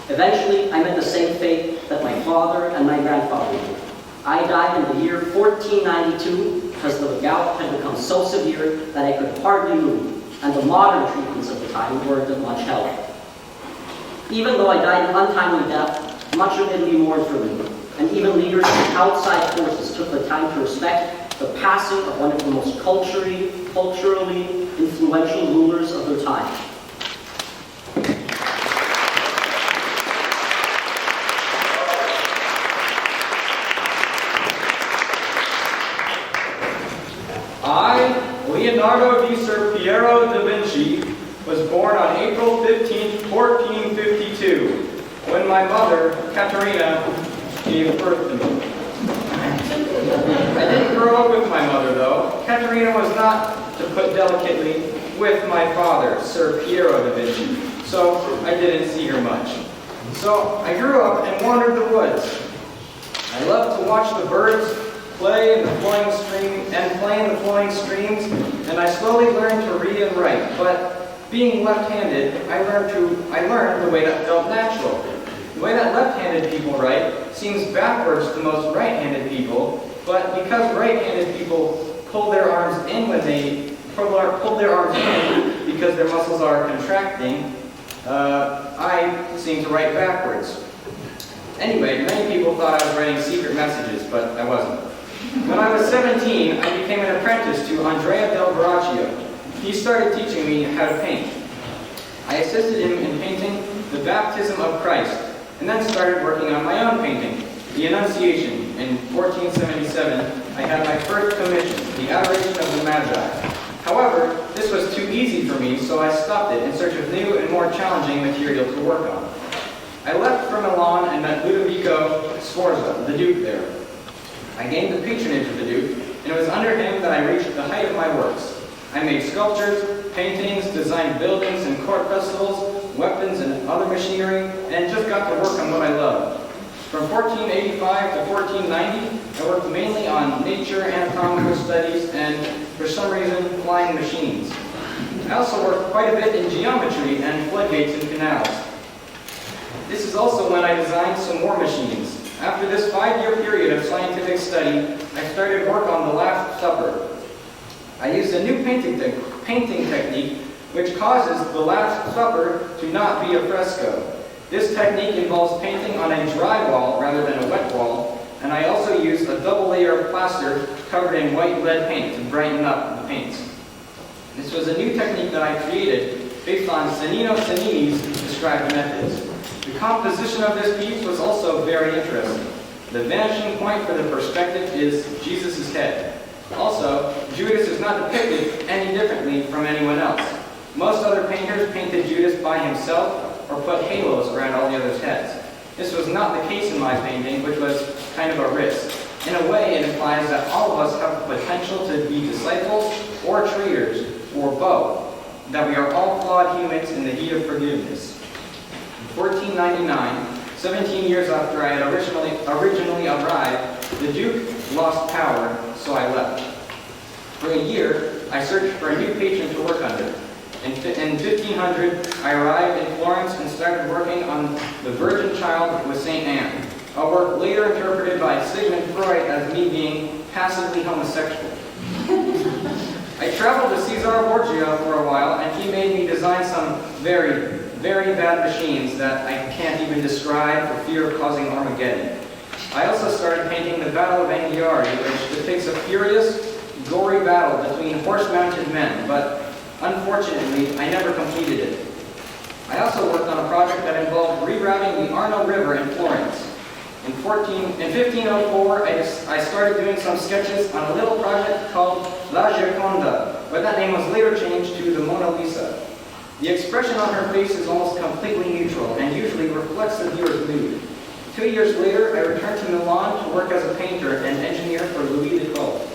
Eventually, I met the same fate that my father and my grandfather did. I died in the year 1492 because the gout had become so severe that I could hardly move, and the modern treatments of the time weren't of much help. Even though I died an untimely death, much of Italy mourned for me, and even leaders from outside forces took the time to respect the passing of one of the most culturally influential rulers of their time. I, Leonardo di Ser Piero da Vinci, was born on April 15, 1452, when my mother, Caterina, gave birth to me. I didn't grow up with my mother, though. Caterina was not, to put delicately, with my father, Ser Piero da Vinci, so I didn't see her much. So I grew up and wandered the woods. I loved to watch the birds play in the flowing streams, and I slowly learned to read and write. But being left-handed, I learned the way that felt natural. The way that left-handed people write seems backwards to most right-handed people, but because right-handed people pull their arms in when they pull their arms in because their muscles are contracting, I seem to write backwards. Anyway, many people thought I was writing secret messages, but I wasn't. When I was 17, I became an apprentice to Andrea del Verrocchio. He started teaching me how to paint. I assisted him in painting the Baptism of Christ, and then started working on my own painting, the Annunciation. In 1477, I had my first commission, the Adoration of the Magi. However, this was too easy for me, so I stopped it in search of new and more challenging material to work on. I left for Milan and met Ludovico Sforza, the Duke there. I gained the patronage of the Duke, and it was under him that I reached the height of my works. I made sculptures, paintings, designed buildings and court festivals, weapons and other machinery, and just got to work on what I loved. From 1485 to 1490, I worked mainly on nature, anatomical studies, and, for some reason, flying machines. I also worked quite a bit in geometry and floodgates and canals. This is also when I designed some war machines. After this 5-year period of scientific study, I started work on the Last Supper. I used a new painting technique which causes the Last Supper to not be a fresco. This technique involves painting on a dry wall rather than a wet wall, and I also used a double layer of plaster covered in white lead paint to brighten up the paints. This was a new technique that I created based on Cennino Cennini's described methods. The composition of this piece was also very interesting. The vanishing point for the perspective is Jesus' head. Also, Judas is not depicted any differently from anyone else. Most other painters painted Judas by himself or put halos around all the others' heads. This was not the case in my painting, which was kind of a risk. In a way, it implies that all of us have the potential to be disciples or traitors, or both, that we are all flawed humans in the heat of forgiveness. In 1499, 17 years after I had originally arrived, the Duke lost power, so I left. For a year, I searched for a new patron to work under. In 1500, I arrived in Florence and started working on the Virgin Child with St. Anne, a work later interpreted by Sigmund Freud as me being passively homosexual. I traveled to Cesare Borgia for a while, and he made me design some very, very bad machines that I can't even describe for fear of causing Armageddon. I also started painting the Battle of Anghiari, which depicts a furious, gory battle between horse-mounted men, but unfortunately, I never completed it. I also worked on a project that involved rerouting the Arno River in Florence. In 1504, I started doing some sketches on a little project called La Gioconda, but that name was later changed to the Mona Lisa. The expression on her face is almost completely neutral and usually reflects the viewer's mood. 2 years later, I returned to Milan to work as a painter and engineer for Louis XII.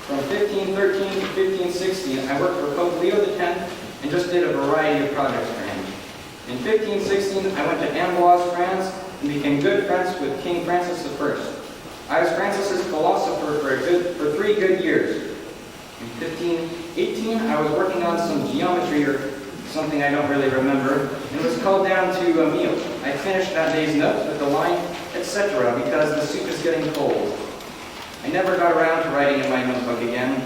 From 1513 to 1516, I worked for Pope Leo X and just did a variety of projects for him. In 1516, I went to Amboise, France, and became good friends with King Francis I. I was Francis's philosopher for 3 good years. In 1518, I was working on some geometry or something I don't really remember, and was called down to a meal. I finished that day's note with the line, etc., because the soup is getting cold. I never got around to writing in my notebook again.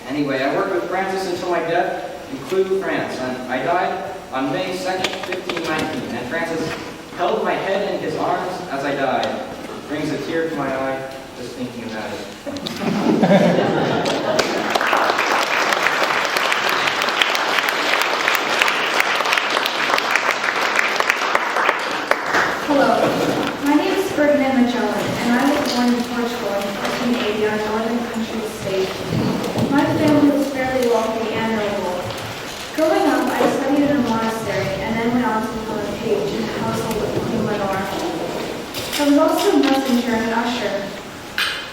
Anyway, I worked with Francis until my death in Clou, France, and I died on May 2nd, 1519, and Francis held my head in his arms as I died. It brings a tear to my eye just thinking about it. Hello, my name is Ferdinand Magellan, and I was born in Portugal in 1480 on a northern country estate. My family was fairly wealthy and noble. Growing up, I studied in a monastery and then went on to become a page in the household of Queen Lenore. I was also a messenger and an usher.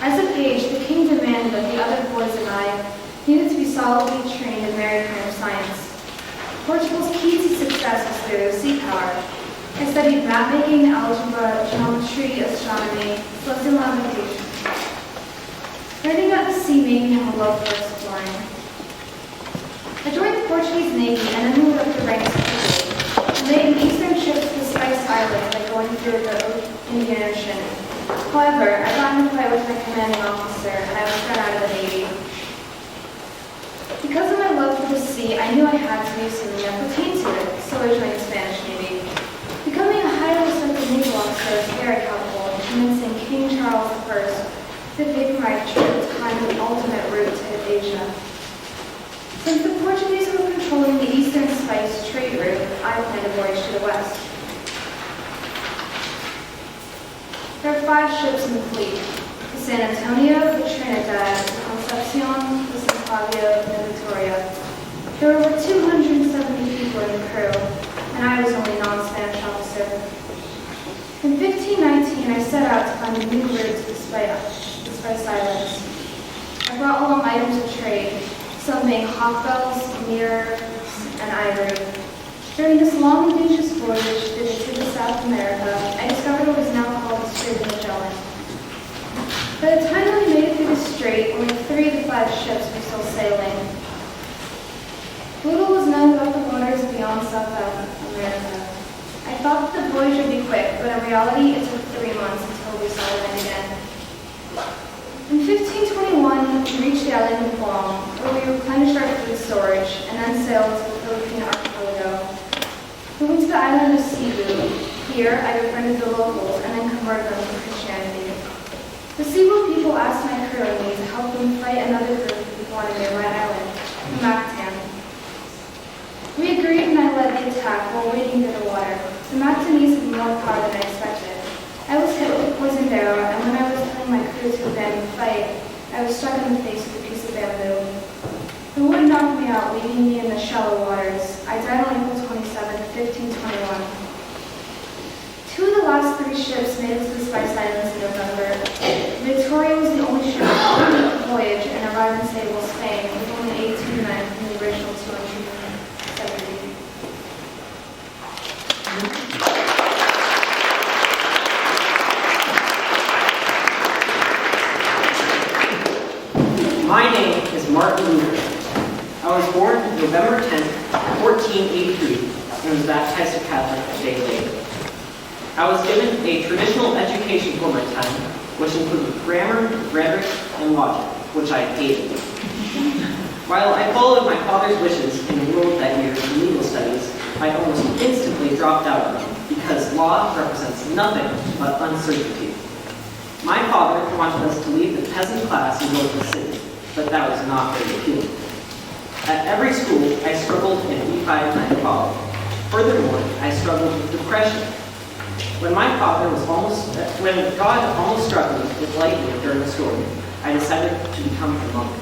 As a page, the king demanded that the other boys and I needed to be solidly trained in every kind of science. Portugal's key to success was through sea power. I studied map-making, algebra, geometry, astronomy, plus navigation. Learning about the sea made me have a love for exploring. I joined the Portuguese Navy and then moved up the ranks quickly. I made an eastern trip to the Spice Islands by going through the Indian Ocean. However, I got in a fight with my commanding officer and I was thrown out of the Navy. Because of my love for the sea, I knew I had to do something that pertained to it, so I joined the Spanish Navy. Becoming a highly respected naval officer was very helpful in convincing King Charles I to pay for my trip to find the ultimate route to Asia. Since the Portuguese were controlling the eastern spice trade route, I planned a voyage to the west. There are 5 ships in the fleet: the San Antonio, the Trinidad, the Concepcion, the San Fabio, and the Victoria. There were over 270 people in the crew, and I was only a non-Spanish officer. In 1519, I set out to find a new route to the Spice Islands. I brought along items of trade, some being hawkbells, mirrors, and ivory. During this long and dangerous voyage to South America, I discovered what is now called the Strait of Magellan. By the time that we made it through the strait, only 3 of the 5 ships were still sailing. Little was known about the waters beyond South America. I thought that the voyage would be quick, but in reality it took 3 months until we saw land again. In 1521, we reached the island of Guam, where we replenished our food storage, and then sailed to the Philippine archipelago. We went to the island of Cebu. Here, I befriended the locals and then converted them to Christianity. The Cebu people asked my crew and me to help them fight another group of people on a nearby island, the Mactan. We agreed and I led the attack while wading through the water. The Mactanese had more power than I expected. I was hit with a poisoned arrow, and when I was telling my crew to abandon the fight, I was struck in the face with a piece of bamboo. The wood knocked me out, leaving me in the shallow waters. I died on April 27, 1521. 2 of the last 3 ships made it to the Spice Islands in November. Victoria was the only ship to complete the voyage and arrive in stable Spain with only 82 men from the original 270. My name is Martin Luther. I was born November 10, 1483, and was baptized a Catholic a day later. I was given a traditional education for my time, which included grammar, rhetoric, and logic, which I hated. While I followed my father's wishes in a world that year in legal studies, I almost instantly dropped out of them because law represents nothing but uncertainty. My father wanted us to leave the peasant class and go to the city, but that was not very appealing. At every school, I struggled in E5 and I. Furthermore, I struggled with depression. When God almost struck me with lightning during a storm, I decided to become a monk.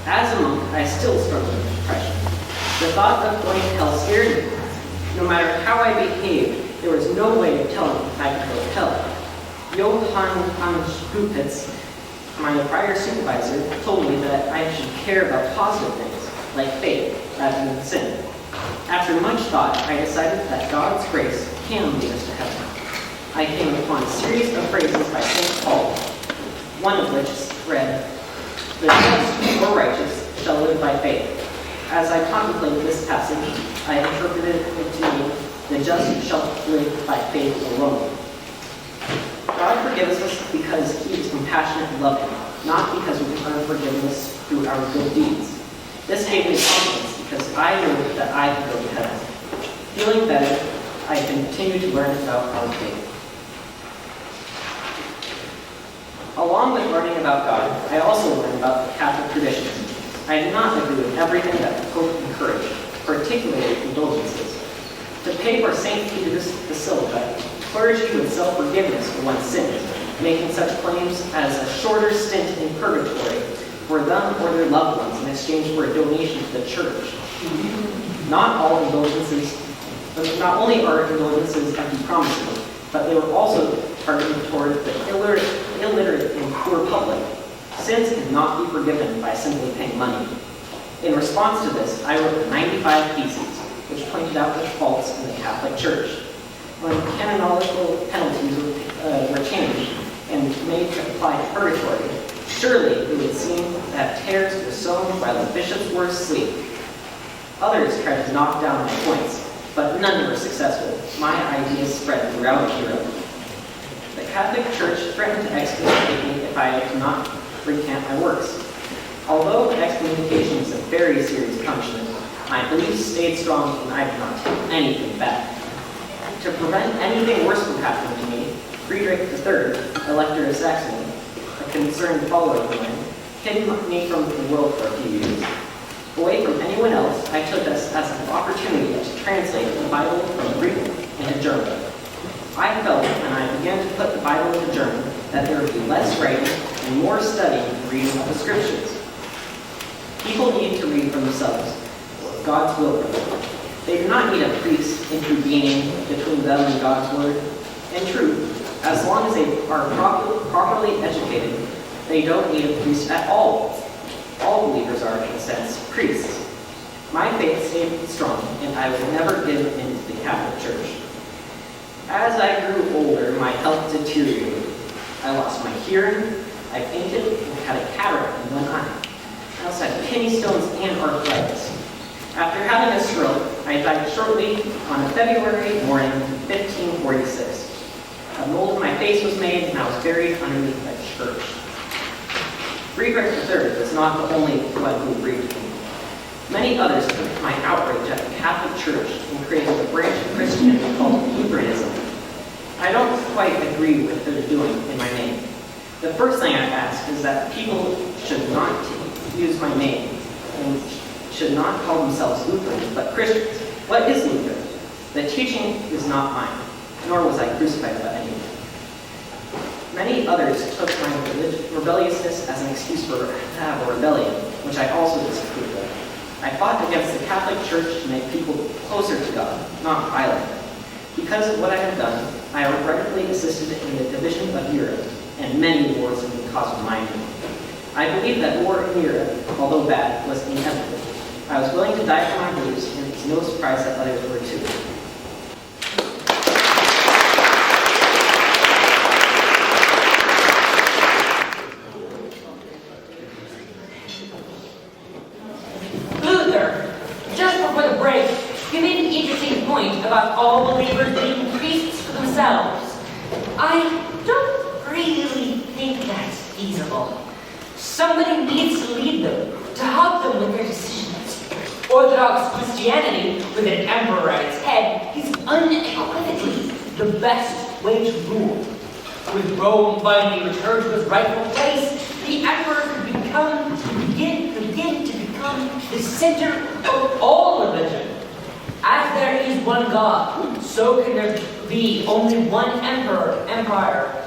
As a monk, I still struggled with depression. The thought of going to hell scared me. No matter how I behaved, there was no way of telling if I could go to hell. Johann Stupitz, my prior supervisor, told me that I should care about positive things, like faith, rather than sin. After much thought, I decided that God's grace can lead us to heaven. I came upon a series of phrases by St. Paul, one of which read, "The just or righteous shall live by faith." As I contemplated this passage, I interpreted it to mean, "The just shall live by faith alone." God forgives us because He is compassionate and loving, not because we earn forgiveness through our good deeds. This gave me confidence because I knew that I could go to heaven. Feeling better, I continued to learn about our faith. Along with learning about God, I also learned about the Catholic traditions. I did not agree with everything that the Pope encouraged, particularly indulgences. To pay for St. Peter's Basilica, clergy would sell forgiveness for one's sins, making such claims as a shorter stint in purgatory for them or their loved ones in exchange for a donation to the church. Not only are indulgences empty promises, but they were also targeted toward the illiterate and poor public. Sins cannot be forgiven by simply paying money. In response to this, I wrote 95 theses, which pointed out the faults in the Catholic Church. When canonical penalties were changed and made to apply to purgatory, surely it would seem that tares were sown while the bishops were asleep. Others tried to knock down my points, but none were successful. My ideas spread throughout Europe. The Catholic Church threatened to excommunicate me if I did not recant my works. Although excommunication is a very serious punishment, my beliefs stayed strong and I did not take anything back. To prevent anything worse from happening to me, Friedrich III, Elector of Saxony, a concerned follower of mine, hid me from the world for a few years. Away from anyone else, I took this as an opportunity to translate the Bible from Greek into German. I felt when I began to put the Bible into German that there would be less writing and more studying and reading of the scriptures. People need to read for themselves God's will for them. They do not need a priest intervening between them and God's word. In truth, as long as they are properly educated, they don't need a priest at all. All believers are, in a sense, priests. My faith stayed strong, and I would never give in to the Catholic Church. As I grew older, my health deteriorated. I lost my hearing, I fainted, and had a cataract in one eye. I also had kidney stones and arthritis. After having a stroke, I died shortly on a February morning in 1546. A mold of my face was made, and I was buried underneath a church. Friedrich III was not the only one who grieved me. Many others took my outrage at the Catholic Church and created a branch of Christianity called Lutheranism. I don't quite agree with what they're doing in my name. The first thing I ask is that people should not use my name and should not call themselves Lutherans, but Christians. What is Luther? The teaching is not mine, nor was I crucified by anyone. Many others took my rebelliousness as an excuse for a rebellion, which I also disapproved of. I fought against the Catholic Church to make people closer to God, not violent. Because of what I had done, I regrettably assisted in the division of Europe and many wars in the cause of my name. I believe that war in Europe, although bad, was inevitable. I was willing to die for my beliefs, and it's no surprise that others were too. Luther, just before the break, you made an interesting point about all believers being priests for themselves. I don't really think that's feasible. Somebody needs to lead them, to help them with their decisions. Orthodox Christianity, with an emperor at its head, is unequivocally the best way to rule. With Rome finally returned to its rightful place, the emperor could begin to become the center of all religion. As there is one God, so can there be only one empire,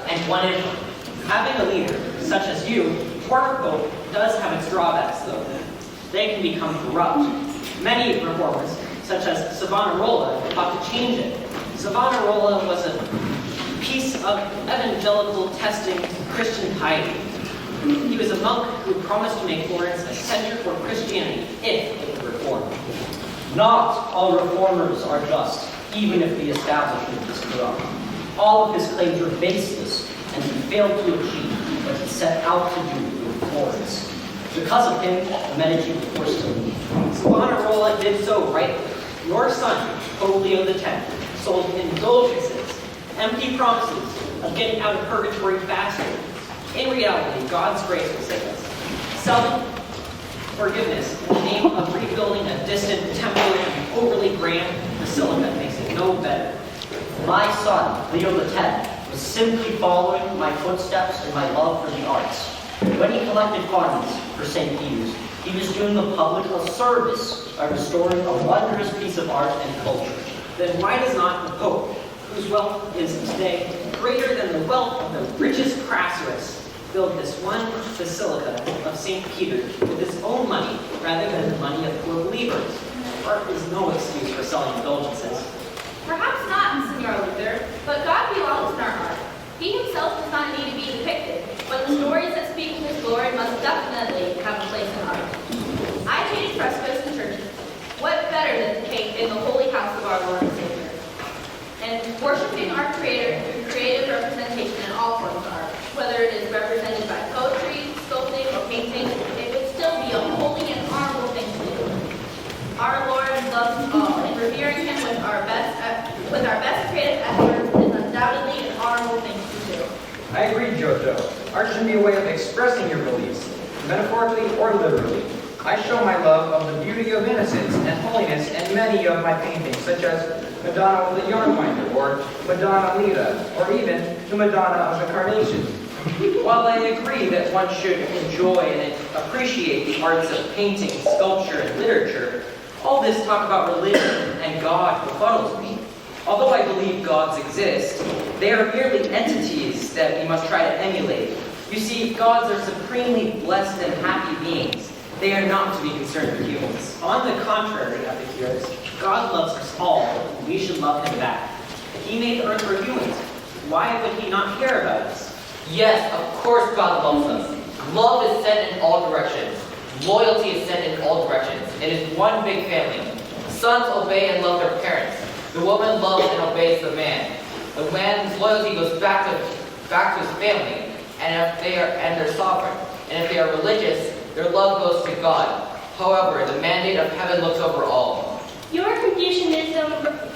and one emperor. Having a leader, such as you, Marco, does have its drawbacks, though. They can become corrupt. Many reformers, such as Savonarola, thought to change it. Savonarola was a piece of evangelical testing Christian piety. He was a monk who promised to make Florence a center for Christianity if it would reform. Not all reformers are just, even if the establishment is corrupt. All of his claims are baseless, and he failed to achieve what he set out to do with Florence. Because of him, the Medici were forced to leave. Savonarola did so rightly. Your son, Pope Leo X, sold indulgences, empty promises of getting out of purgatory faster. In reality, God's grace will save us. Selling forgiveness in the name of rebuilding a distant temple and overly grand basilica makes it no better. My son, Leo X, was simply following my footsteps in my love for the arts. When he collected funds for St. Peter's, he was doing the public a service by restoring a wondrous piece of art and culture. Then why does not the Pope, whose wealth is today greater than the wealth of the richest craftsman, build this one basilica of St. Peter with his own money rather than the money of poor believers? Art is no excuse for selling indulgences. Perhaps not, Senor Luther, but God belongs in our art. He himself does not need to be depicted, but the stories that speak of his glory must definitely have a place in art. I painted frescoes in churches. What better than to paint in the holy house of our Lord and Savior? And worshiping our Creator through creative representation in all forms of art, whether it is represented by poetry, sculpting, or painting, it would still be a holy and honorable thing to do. Our Lord loves us all, and revering Him with our best creative efforts is undoubtedly an honorable thing to do. I agree, Jojo. Art should be a way of expressing your beliefs, metaphorically or literally. I show my love of the beauty of innocence and holiness in many of my paintings, such as Madonna with the Yarnwinder, or Madonna Lita, or even the Madonna of the Carnation. While I agree that one should enjoy and appreciate the arts of painting, sculpture, and literature, all this talk about religion and God befuddles me. Although I believe gods exist, they are merely entities that we must try to emulate. You see, gods are supremely blessed and happy beings. They are not to be concerned with humans. On the contrary, Epicurus, God loves us all, and we should love him back. He made the earth for humans. Why would he not care about us? Yes, of course God loves us. Love is sent in all directions. Loyalty is sent in all directions. It is one big family. Sons obey and love their parents. The woman loves and obeys the man. The man's loyalty goes back to his family and their sovereign. And if they are religious, their love goes to God. However, the mandate of heaven looks over all. Your Confucianism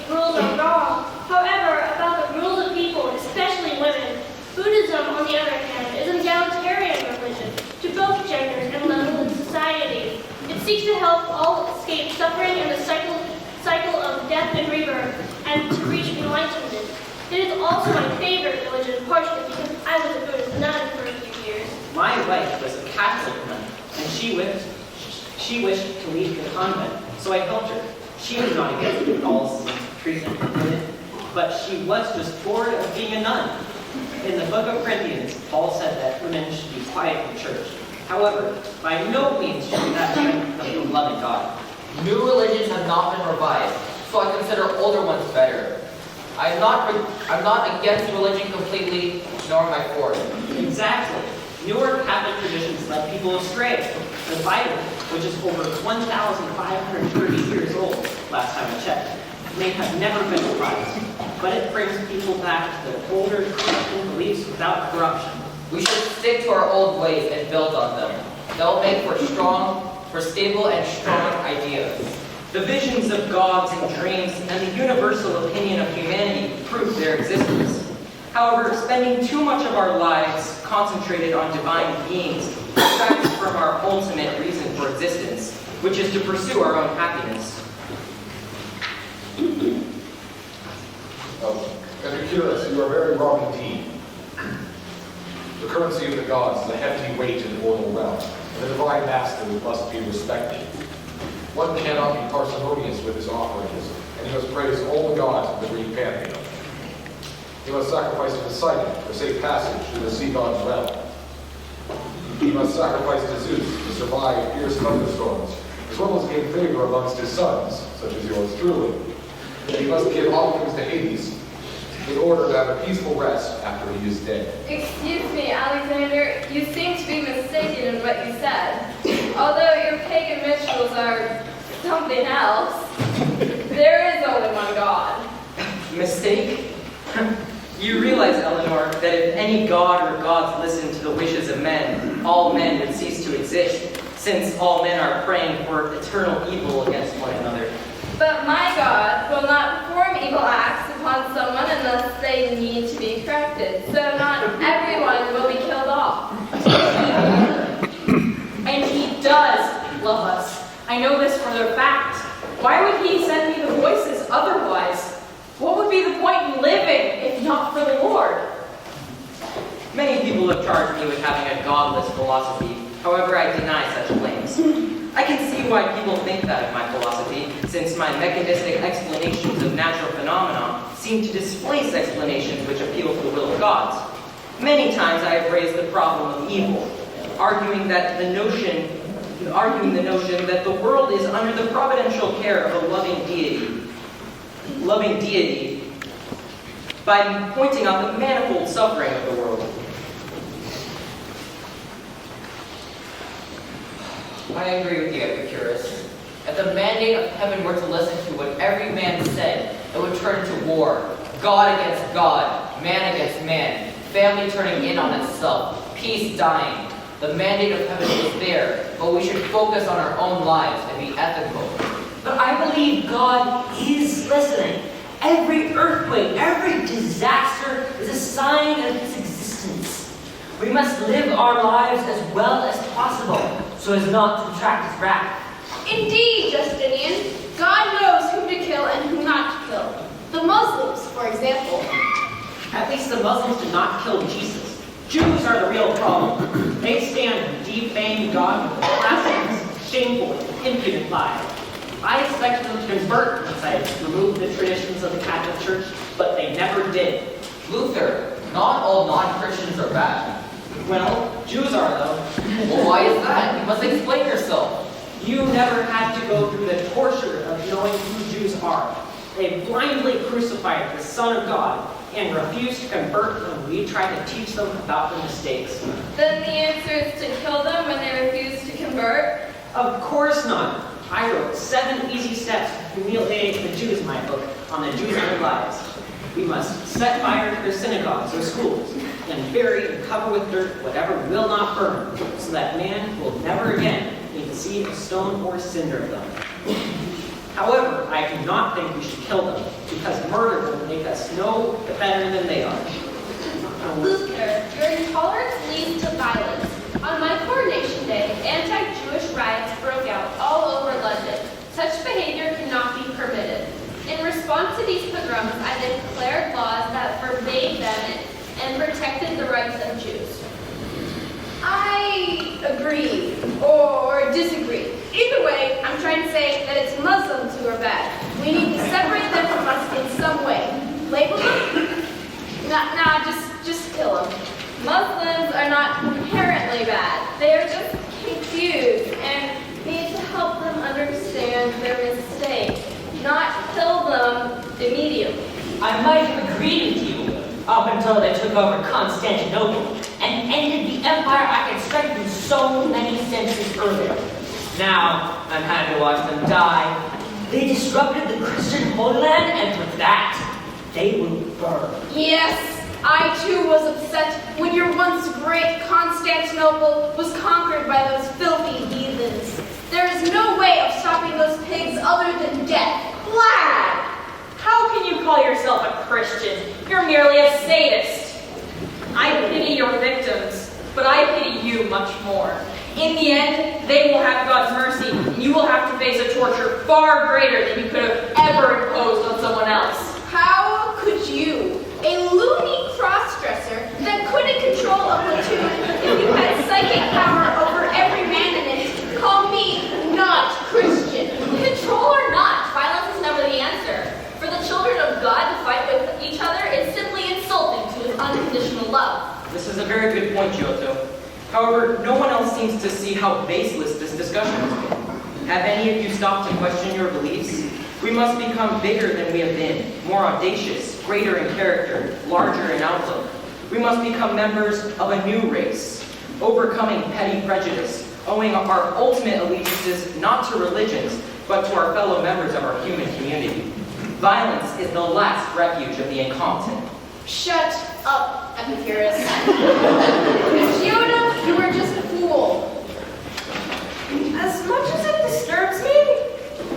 rules are wrong. However, about the rules of people, especially women, Buddhism, on the other hand, is an egalitarian religion to both genders and levels in society. It seeks to help all escape suffering and the cycle of death and rebirth, and to reach enlightenment. It is also my favorite religion, partially because I was a Buddhist nun for a few years. My wife was a Catholic nun, and she wished to leave the convent, so I helped her. She was not against Catholicism, treason, but she was just bored of being a nun. In the book of Corinthians, Paul said that women should be quiet in church. However, by no means should that be the loving God. New religions have not been revised, so I consider older ones better. I'm not against religion completely, nor am I for it. Exactly. Newer Catholic traditions led people astray. The Bible, which is over 1,530 years old, last time I checked, may have never been revised, but it brings people back to their older Christian beliefs without corruption. We should stick to our old ways and build on them. They'll make for stable and strong ideas. The visions of gods and dreams and the universal opinion of humanity prove their existence. However, spending too much of our lives concentrated on divine beings distracts from our ultimate reason for existence, which is to pursue our own happiness. Epicurus, you are very wrong indeed. The currency of the gods is a hefty weight in the mortal realm, and the divine master must be respected. One cannot be parsimonious with his offerings, and he must praise all the gods of the Greek pantheon. He must sacrifice to Poseidon for safe passage through the sea god's realm. He must sacrifice to Zeus to survive fierce thunderstorms, as well as gain favor amongst his sons, such as yours truly. And he must give offerings to Hades in order to have a peaceful rest after he is dead. Excuse me, Alexander, you seem to be mistaken in what you said. Although your pagan rituals are something else, There is only one God. Mistake? You realize, Eleanor, that if any god or gods listened to the wishes of men, all men would cease to exist, since all men are praying for eternal evil against one another. But my God will not perform evil acts upon someone unless they need to be corrected. So not everyone will be killed off. And he does love us. I know this for a fact. Why would he send me the voices otherwise? What would be the point in living if not for the Lord? Many people have charged me with having a godless philosophy. However, I deny such claims. I can see why people think that of my philosophy, since my mechanistic explanations of natural phenomena seem to displace explanations which appeal to the will of gods. Many times I have raised the problem of evil, arguing the notion that the world is under the providential care of a loving deity, by pointing out the manifold suffering of the world. I agree with you, Epicurus. If the mandate of heaven were to listen to what every man said, it would turn to war. God against God, man against man, family turning in on itself, peace dying. The mandate of heaven is there, but we should focus on our own lives and be ethical. But I believe God is listening. Every earthquake, every disaster is a sign of his existence. We must live our lives as well as possible, so as not to attract his wrath. Indeed, Justinian, God knows whom to kill and whom not to kill. The Muslims, for example. At least the Muslims did not kill Jesus. Jews are the real problem. They stand to defame God with blasphemous, shameful, impudent lies. I expected them to convert once I removed the traditions of the Catholic Church, but they never did. Luther, not all non-Christians are bad. Well, Jews are, though. Well, why is that? You must explain yourself. You never had to go through the torture of knowing who Jews are. They blindly crucified the Son of God and refused to convert when we tried to teach them about the mistakes. Then the answer is to kill them when they refuse to convert? Of course not. I wrote 7 easy steps to humiliate the Jews in my book on the Jews' own lives. We must set fire to their synagogues or schools, and bury and cover with dirt whatever will not burn, so that man will never again need to see a stone or cinder of them. However, I do not think we should kill them, because murder will make us no better than they are. Luther, your intolerance leads to violence. On my coronation day, anti-Jewish riots broke out all over London. Such behavior cannot be permitted. In response to these pogroms, I declared laws that forbade them and protected the rights of Jews. I agree or disagree. Either way, I'm trying to say that it's Muslims who are bad. We need to separate them from us in some way. Label them? Nah, just kill them. Muslims are not inherently bad. They are just confused and need to help them understand their mistake, not kill them immediately. I might have agreed with you up until they took over Constantinople and ended the empire I constructed so many centuries earlier. Now, I'm happy to watch them die. They disrupted the Christian Holy Land, and for that, they will burn. Yes, I too was upset when your once great Constantinople was conquered by those filthy heathens. There is no way of stopping those pigs other than death. Lad! How can you call yourself a Christian? You're merely a sadist. I pity your victims, but I pity you much more. In the end, they will have God's mercy, and you will have to face a torture far greater than you could have ever imposed on someone else. How could you, a loony cross-dresser that couldn't control a platoon if you had psychic power over every man in it, call me not Christian? Control or not, violence is never the answer. For the children of God to fight with each other is simply insulting to his unconditional love. This is a very good point, Giotto. However, no one else seems to see how baseless this discussion has been. Have any of you stopped to question your beliefs? We must become bigger than we have been, more audacious, greater in character, larger in outlook. We must become members of a new race, overcoming petty prejudice, owing our ultimate allegiances not to religions, but to our fellow members of our human community. Violence is the last refuge of the incompetent. Shut up, Epicurus. Fiona, you are just a fool. As much as it disturbs me,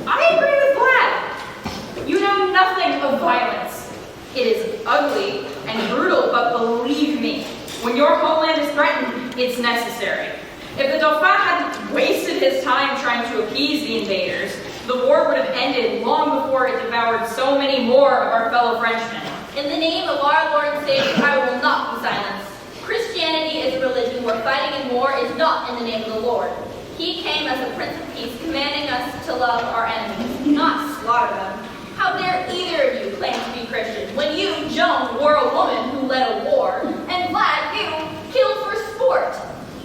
I agree with Vlad. You know nothing of violence. It is ugly and brutal, but believe me, when your homeland is threatened, it's necessary. If the Dauphin hadn't wasted his time trying to appease the invaders, the war would have ended long before it devoured so many more of our fellow Frenchmen. In the name of our Lord and Savior, I will not be silenced. Christianity is a religion where fighting in war is not in the name of the Lord. He came as a Prince of Peace, commanding us to love our enemies, not slaughter them. How dare either of you claim to be Christian when you, Joan, were a woman who led a war, and Vlad, you, killed for sport?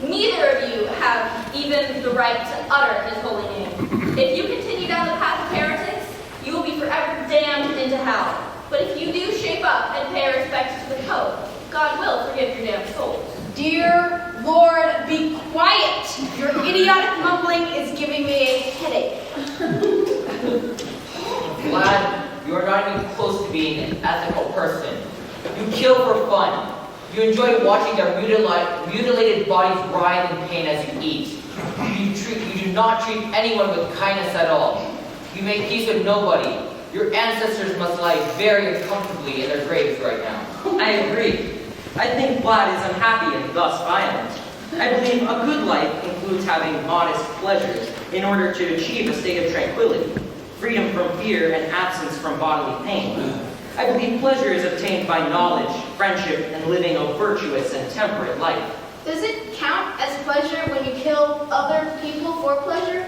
Neither of you have even the right to utter his holy name. If you continue down the path of heretics, you will be forever damned into hell. But if you do shape up and pay respect to the Pope, God will forgive your damned souls. Dear Lord, be quiet. Your idiotic mumbling is giving me a headache. Vlad, you are not even close to being an ethical person. You kill for fun. You enjoy watching their mutilated bodies writhe in pain as you eat. You do not treat anyone with kindness at all. You make peace with nobody. Your ancestors must lie very uncomfortably in their graves right now. I agree. I think Vlad is unhappy and thus violent. I believe a good life includes having modest pleasures in order to achieve a state of tranquility, freedom from fear, and absence from bodily pain. I believe pleasure is obtained by knowledge, friendship, and living a virtuous and temperate life. Does it count as pleasure when you kill other people for pleasure?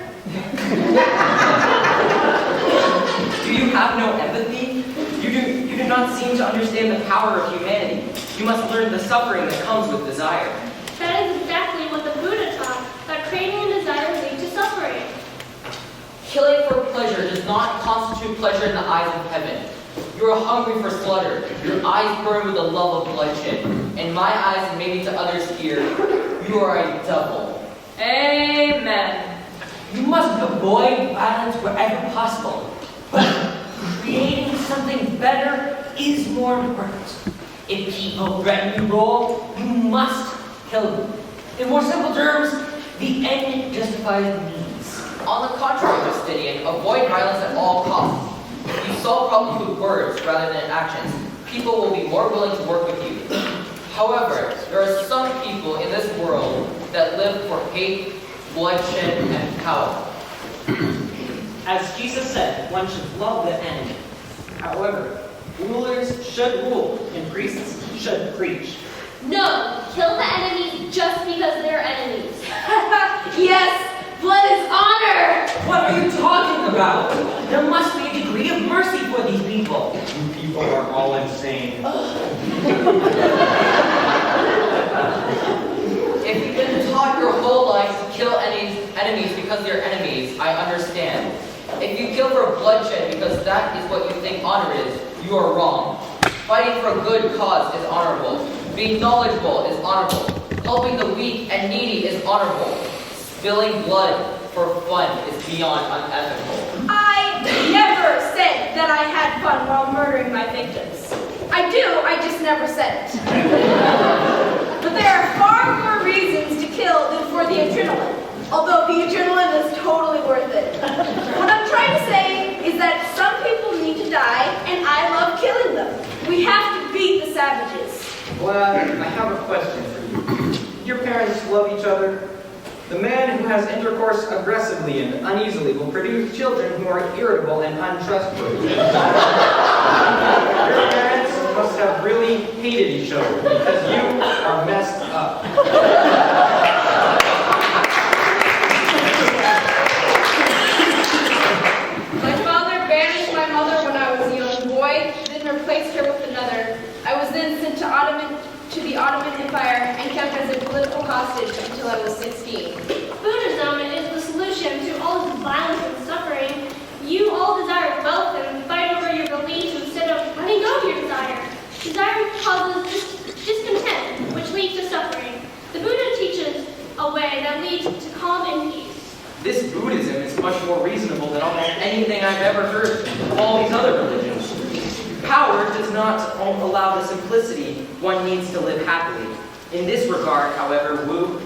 Do you have no empathy? You do not seem to understand the power of humanity. You must learn the suffering that comes with desire. That is exactly what the Buddha taught, that craving and desire lead to suffering. Killing for pleasure does not constitute pleasure in the eyes of heaven. You are hungry for slaughter. Your eyes burn with the love of bloodshed. In my eyes, and maybe to others here, you are a devil. Amen. You must avoid violence wherever possible. But creating something better is more important. If people threaten you wrong, you must kill them. In more simple terms, the end justifies the means. On the contrary, Justinian, avoid violence at all costs. If you solve problems with words rather than actions, people will be more willing to work with you. However, there are some people in this world that live for hate, bloodshed, and power. As Jesus said, one should love the enemy. However, rulers should rule and priests should preach. No, kill the enemies just because they're enemies. Yes, blood is honor. What are you talking about? There must be a degree of mercy for these people. You people are all insane. If you've been taught your whole life to kill enemies because they're enemies, I understand. If you kill for bloodshed because that is what you think honor is, you are wrong. Fighting for a good cause is honorable. Being knowledgeable is honorable. Helping the weak and needy is honorable. Spilling blood for fun is beyond unethical. I never said that I had fun while murdering my victims. I do, I just never said it. But there are far more reasons to kill than for the adrenaline. Although the adrenaline is totally worth it. What I'm trying to say is that some people need to die, and I love killing them. We have to beat the savages. Well, I have a question for you. Your parents love each other? The man who has intercourse aggressively and uneasily will produce children who are irritable and untrustworthy. Your parents must have really hated each other because you are messed up. My father banished my mother when I was a young boy, then replaced her with another. I was then sent to the Ottoman Empire and kept as a political hostage until I was 16. Buddhism is the solution to all of the violence and suffering. You all desire wealth and fight over your beliefs instead of letting go of your desire. Desire causes discontent, which leads to suffering. The Buddha teaches anything I've ever heard of all these other religions. Power does not allow the simplicity one needs to live happily. In this regard, however, Wu,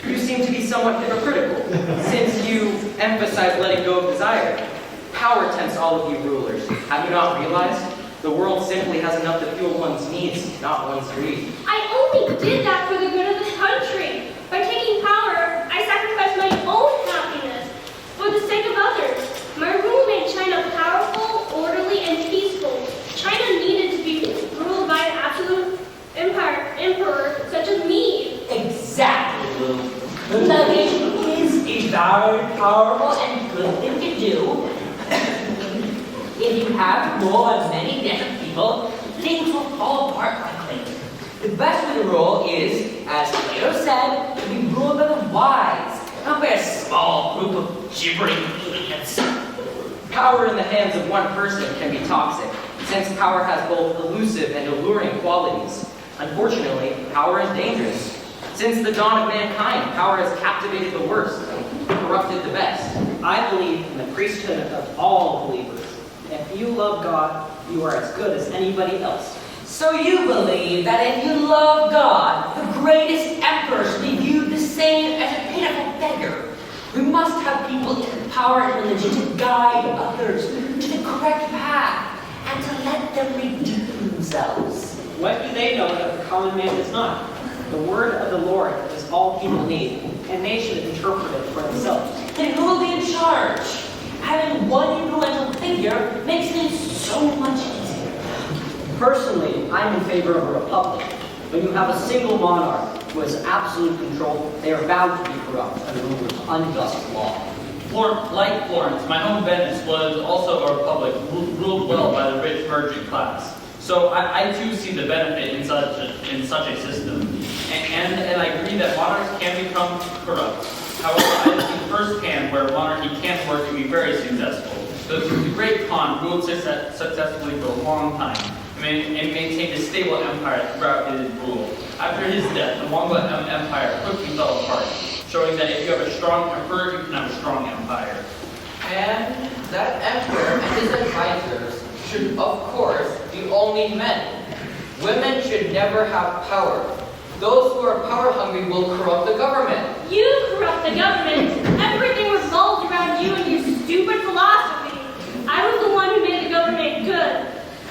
you seem to be somewhat hypocritical, since you emphasize letting go of desire. Power tempts all of you rulers. Have you not realized? The world simply has enough to fuel one's needs, not one's greed. I only did that for the good of the country. By taking power, I sacrificed my own happiness for the sake of others. My rule made China powerful, orderly, and peaceful. China needed to be ruled by an absolute emperor such as me. Exactly, Wu. Loving is a very powerful and good thing to do. If you have more than many different people, things will fall apart quickly. The best way to rule is, as Plato said, to be ruled by the wise, not by a small group of gibbering idiots. Power in the hands of one person can be toxic, since power has both elusive and alluring qualities. Unfortunately, power is dangerous. Since the dawn of mankind, power has captivated the worst and corrupted the best. I believe in the priesthood of all believers. If you love God, you are as good as anybody else. So you believe that if you love God, the greatest emperor should be viewed the same as a pitiful beggar. We must have people in power and religion to guide others to the correct path and to let them redeem themselves. What do they know that the common man does not? The word of the Lord is all people need, and they should interpret it for themselves. Then who will be in charge? Having one influential figure makes things so much easier. Personally, I'm in favor of a republic. When you have a single monarch who has absolute control, they are bound to be corrupt and ruled with unjust law. Like Florence, my home Venice was also a republic ruled well by the rich merchant class. So I too see the benefit in such a system. And I agree that monarchs can become corrupt. However, I see firsthand where monarchy can work to be very successful. The great Khan ruled successfully for a long time and maintained a stable empire throughout his rule. After his death, the Mongol Empire quickly fell apart, showing that if you have a strong emperor, you can have a strong empire. And that emperor and his advisors should, of course, be only men. Women should never have power. Those who are power hungry will corrupt the government. You corrupt the government. Everything revolves around you and your stupid philosophy. I was the one who made the government good.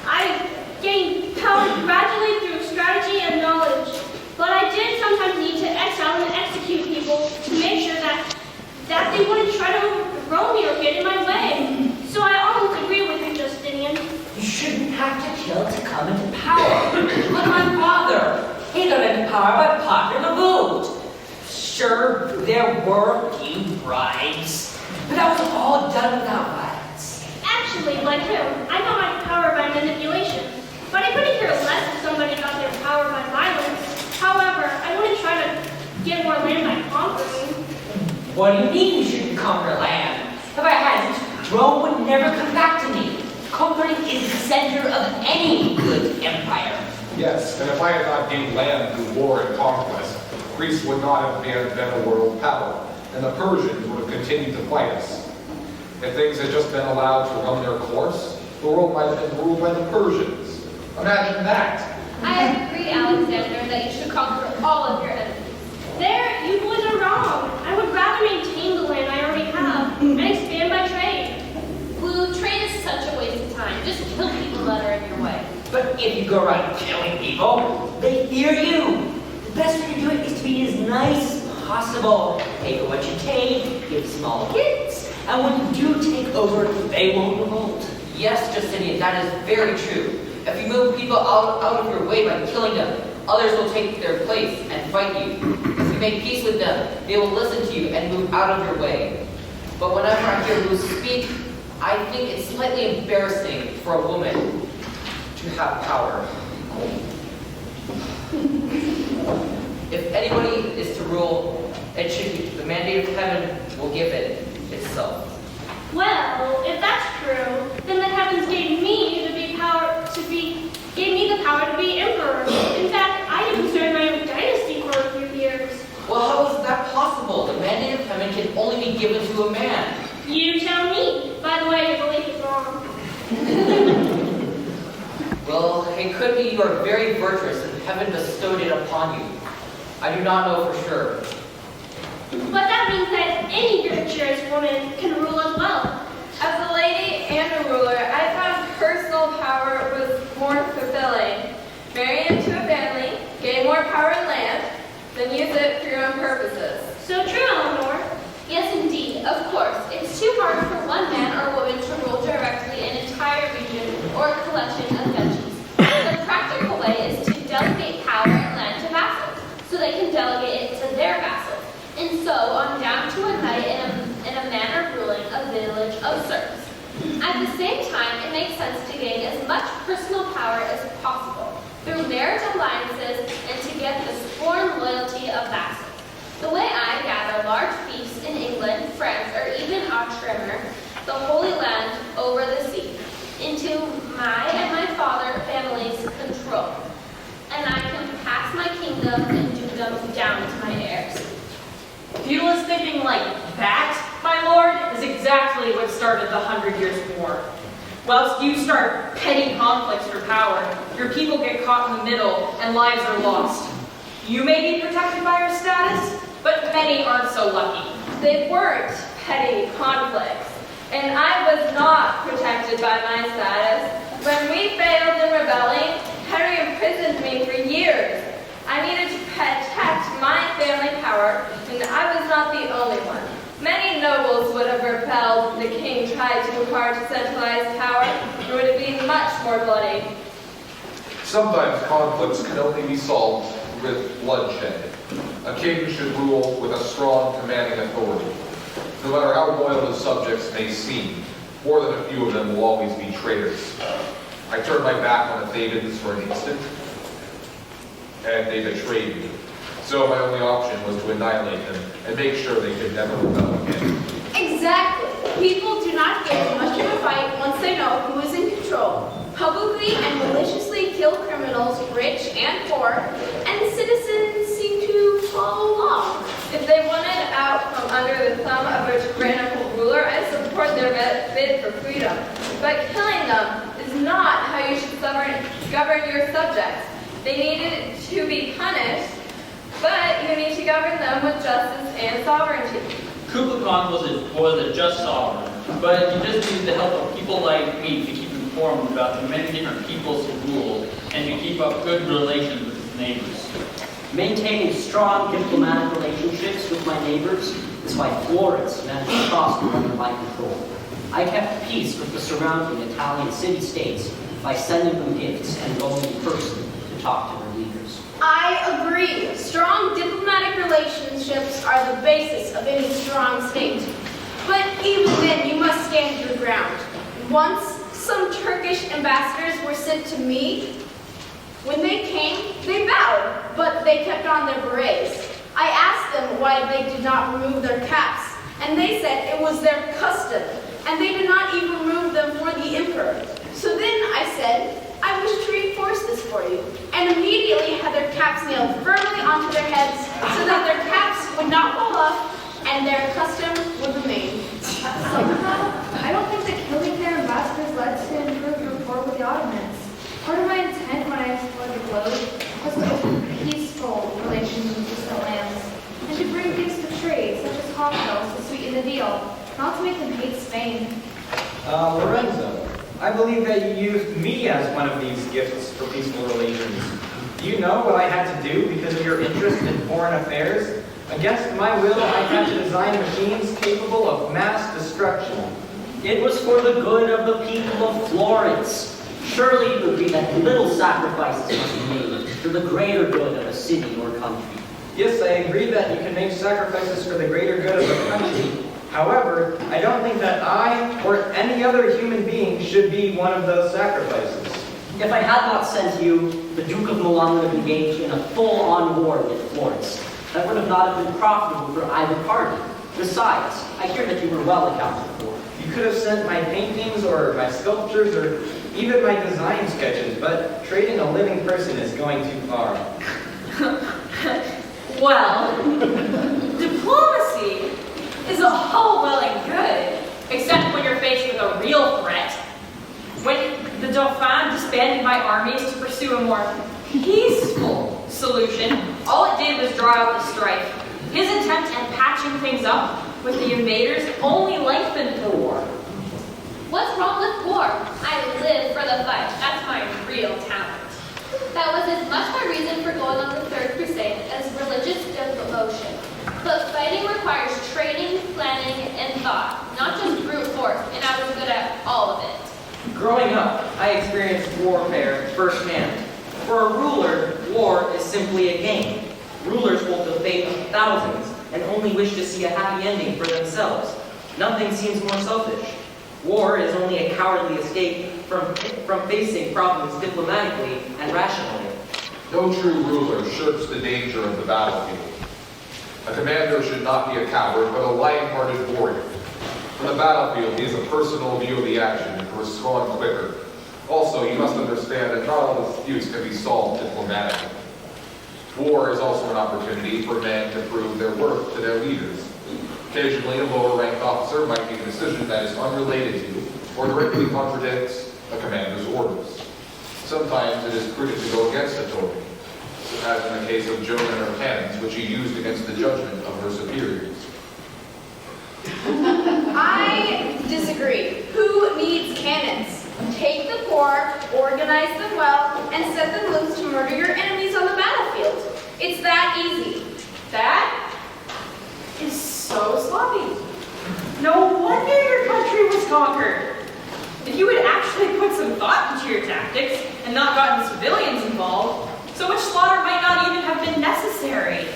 I gained power gradually through strategy and knowledge. But I did sometimes need to exile and execute people to make sure that they wouldn't try to overthrow me or get in my way. So I almost agree with you, Justinian. You shouldn't have to kill to come into power. Look at my father. He got into power by popular vote. Sure, there were a few bribes, but that was all done without violence. Actually, like him, I got my power by manipulation. But I couldn't care less if somebody got their power by violence. However, I wouldn't try to get more land by conquering. What do you mean you shouldn't conquer land? If I hadn't, Rome would never come back to me. Conquering is the center of any good empire. Yes, and if I had not gained land through war and conquest, Greece would not have been a world power, and the Persians would have continued to fight us. If things had just been allowed to run their course, the world might have been ruled by the Persians. Imagine that. I agree, Alexander, that you should conquer all of your enemies. There, you boys are wrong. I would rather maintain the land I already have and expand my trade. Blue, trade is such a waste of time. Just kill people that are in your way. But if you go around killing people, they fear you. The best way to do it is to be as nice as possible. Pay for what you take, give small hints, and when you do take over, they won't revolt. Yes, Justinian, that is very true. If you move people out of your way by killing them, others will take their place and fight you. If you make peace with them, they will listen to you and move out of your way. But whenever I hear Wu speak, I think it's slightly embarrassing for a woman to have power. If anybody is to rule, it should be the mandate of heaven will give it itself. Well, if that's true, then the heavens gave me the power to be emperor. In fact, I even started my own dynasty for a few years. Well, how is that possible? The mandate of heaven can only be given to a man. You tell me. By the way, your belief is wrong. Well, it could be you are very virtuous and heaven bestowed it upon you. I do not know for sure. But that means that any virtuous woman can rule as well. As a lady and a ruler, I found personal power was more fulfilling. Marry into a family, gain more power and land, then use it for your own purposes. So true, Eleanor. Yes, indeed. Of course, it's too hard for one man or woman to rule directly an entire region or a collection of duchies. The practical way is to delegate power and land to vassals, so they can delegate it to their vassals, and so on down to a knight in a manner ruling a village of serfs. At the same time, it makes sense to gain as much personal power as possible through marriage alliances and to get the sworn loyalty of vassals. The way I gather large fiefs in England, France, or even Outremer, the Holy Land over the sea, into my and my father family's control. And I can pass my kingdom and do them down to my heirs. Feudalist thinking like that, my lord, is exactly what started the 100 Years' War. Whilst you start petty conflicts for power, your people get caught in the middle and lives are lost. You may be protected by your status, but many aren't so lucky. They weren't petty conflicts, and I was not protected by my status. When we failed in rebelling, Henry imprisoned me for years. I needed to protect my family power, and I was not the only one. Many nobles would have repelled the king tried too hard to centralize power. It would have been much more bloody. Sometimes conflicts can only be solved with bloodshed. A king should rule with a strong, commanding authority. No matter how loyal his subjects may seem, more than a few of them will always be traitors. I turned my back on the Thebans for an instant, and they betrayed me. So my only option was to annihilate them and make sure they could never rebel again. Exactly. People do not get much of a fight once they know who is in control. Publicly and maliciously kill criminals, rich and poor, and citizens seem to follow along. If they wanted out from under the thumb of a tyrannical ruler, I support their bid for freedom. But killing them is not how you should govern your subjects. They needed to be punished, but you need to govern them with justice and sovereignty. Kublai Khan was a just sovereign, but he just needed the help of people like me to keep informed about the many different peoples he ruled and to keep up good relations with his neighbors. Maintaining strong diplomatic relationships with my neighbors is why Florence managed to prosper under my control. I kept peace with the surrounding Italian city-states by sending them gifts and going in person to talk to their leaders. I agree. Strong diplomatic relationships are the basis of any strong state. But even then, you must stand your ground. Once, some Turkish ambassadors were sent to me. When they came, they bowed, but they kept on their berets. I asked them why they did not remove their caps, and they said it was their custom, and they did not even remove them for the emperor. So then I said, I wish to reinforce this for you, and immediately had their caps nailed firmly onto their heads so that their caps would not fall off and their custom would remain. Somehow, I don't think that killing their ambassadors led to improved rapport with the Ottomans. Part of my intent when I explored the globe was to open peaceful relations with distant lands, and to bring gifts of trade, such as cocktails, to sweeten the deal, not to make them hate Spain. Lorenzo, I believe that you used me as one of these gifts for peaceful relations. Do you know what I had to do because of your interest in foreign affairs? Against my will, I had to design machines capable of mass destruction. It was for the good of the people of Florence. Surely you agree that little sacrifices must be made for the greater good of a city or country. Yes, I agree that you can make sacrifices for the greater good of the country. However, I don't think that I or any other human being should be one of those sacrifices. If I had not sent you, the Duke of Milan would have engaged in a full-on war with Florence. That would have not have been profitable for either party. Besides, I hear that you were well accounted for. You could have sent my paintings or my sculptures or even my design sketches, but trading a living person is going too far. Well, diplomacy is a whole well and good, real threat. When the Dauphin disbanded my armies to pursue a more peaceful solution, all it did was draw out the strife. His attempt at patching things up with the invaders only lengthened the war. What's wrong with war? I live for the fight. That's my real talent. That was as much my reason for going on the Third Crusade as religious devotion. But fighting requires training, planning, and thought, not just brute force, and I was good at all of it. Growing up, I experienced warfare firsthand. For a ruler, war is simply a game. Rulers hold the fate of thousands and only wish to see a happy ending for themselves. Nothing seems more selfish. War is only a cowardly escape from facing problems diplomatically and rationally. No true ruler shirks the danger of the battlefield. A commander should not be a coward, but a lion-hearted warrior. From the battlefield, he has a personal view of the action and can respond quicker. Also, you must understand that not all disputes can be solved diplomatically. War is also an opportunity for men to prove their worth to their leaders. Occasionally, a lower-ranked officer might make a decision that is unrelated to or directly contradicts a commander's orders. Sometimes it is prudent to go against authority, as in the case of Joan and her cannons, which she used against the judgment of her superiors. I disagree. Who needs cannons? Take the poor, organize them well, and set them loose to murder your enemies on the battlefield. It's that easy. That is so sloppy. No wonder your country was conquered. If you had actually put some thought into your tactics and not gotten civilians involved, so much slaughter might not even have been necessary.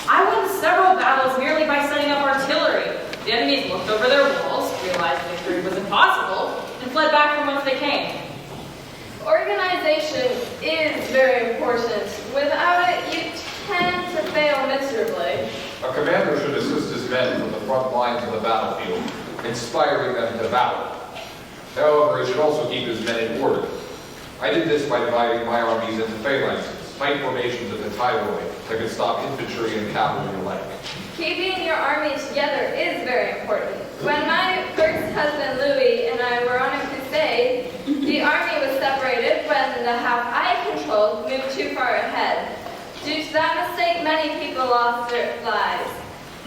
I won several battles merely by setting up artillery. The enemies looked over their walls, realized victory was impossible, and fled back from whence they came. Organization is very important. Without it, you tend to fail miserably. A commander should assist his men from the front lines of the battlefield, inspiring them to battle. However, he should also keep his men in order. I did this by dividing my armies into phalanxes, tight formations of the thyroid that could stop infantry and cavalry alike. Keeping your army together is very important. When my first husband Louis and I were on a crusade, the army was separated when the half I controlled moved too far ahead. Due to that mistake, many people lost their lives.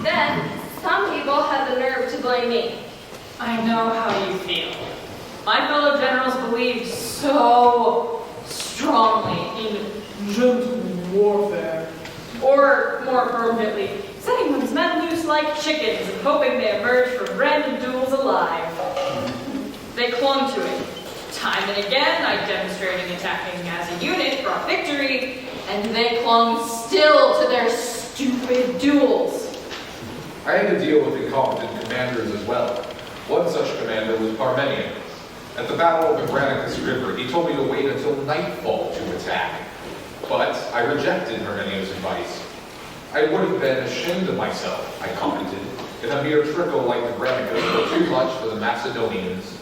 Then, some people had the nerve to blame me. I know how you feel. My fellow generals believed so strongly in gentle warfare. Or, more appropriately, setting one's men loose like chickens and hoping they emerge from random duels alive. They clung to it. Time and again, I demonstrated attacking as a unit brought victory, and they clung still to their stupid duels. I had to deal with incompetent commanders as well. One such commander was Parmenion. At the Battle of the Granicus River, he told me to wait until nightfall to attack. But I rejected Parmenion's advice. I would have been ashamed of myself, I commented, if a mere trickle like the Granicus were too much for the Macedonians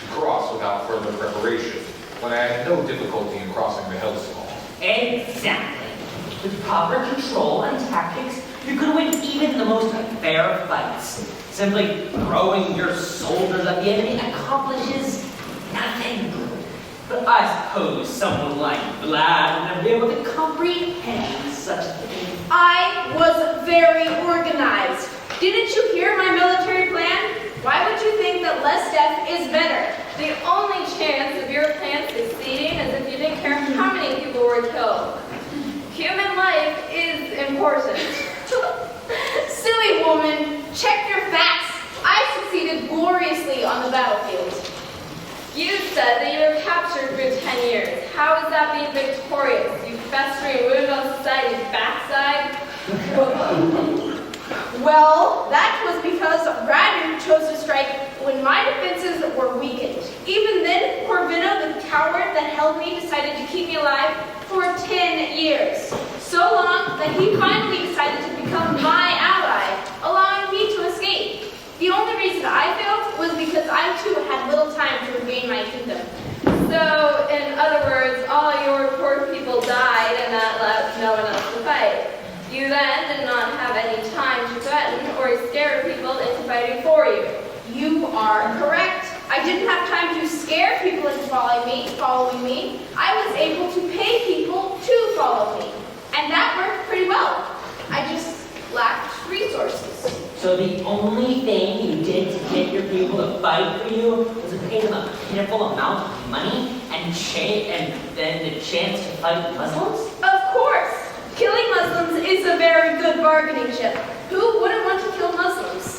to cross without further preparation, when I had no difficulty in crossing the Hellespont. Exactly. With proper control and tactics, you could win even the most fair fights. Simply throwing your soldiers at the enemy accomplishes nothing. But I suppose someone like Vlad would be able to comprehend such a thing. I was very organized. Didn't you hear my military plan? Why would you think that less death is better? The only chance of your plan succeeding is if you didn't care how many people were killed. Human life is important. Silly woman, check your facts. I succeeded gloriously on the battlefield. You said that you were captured for 10 years. How is that being victorious? You festering wound on society's backside? Well, that was because Radu chose to strike when my defenses were weakened. Even then, Corvino, the coward that held me, decided to keep me alive for 10 years. So long that he finally decided to become my ally, allowing me to escape. The only reason I failed was because I too had little time to regain my kingdom. So, in other words, all your poor people died and that left no one else to fight. You then did not have any time to threaten or scare people into fighting for you. You are correct. I didn't have time to scare people into following me. I was able to pay people to follow me. And that worked pretty well. I just lacked resources. So the only thing you did to get your people to fight for you was to pay them a pitiful amount of money and then the chance to fight Muslims? Of course! Killing Muslims is a very good bargaining chip. Who wouldn't want to kill Muslims?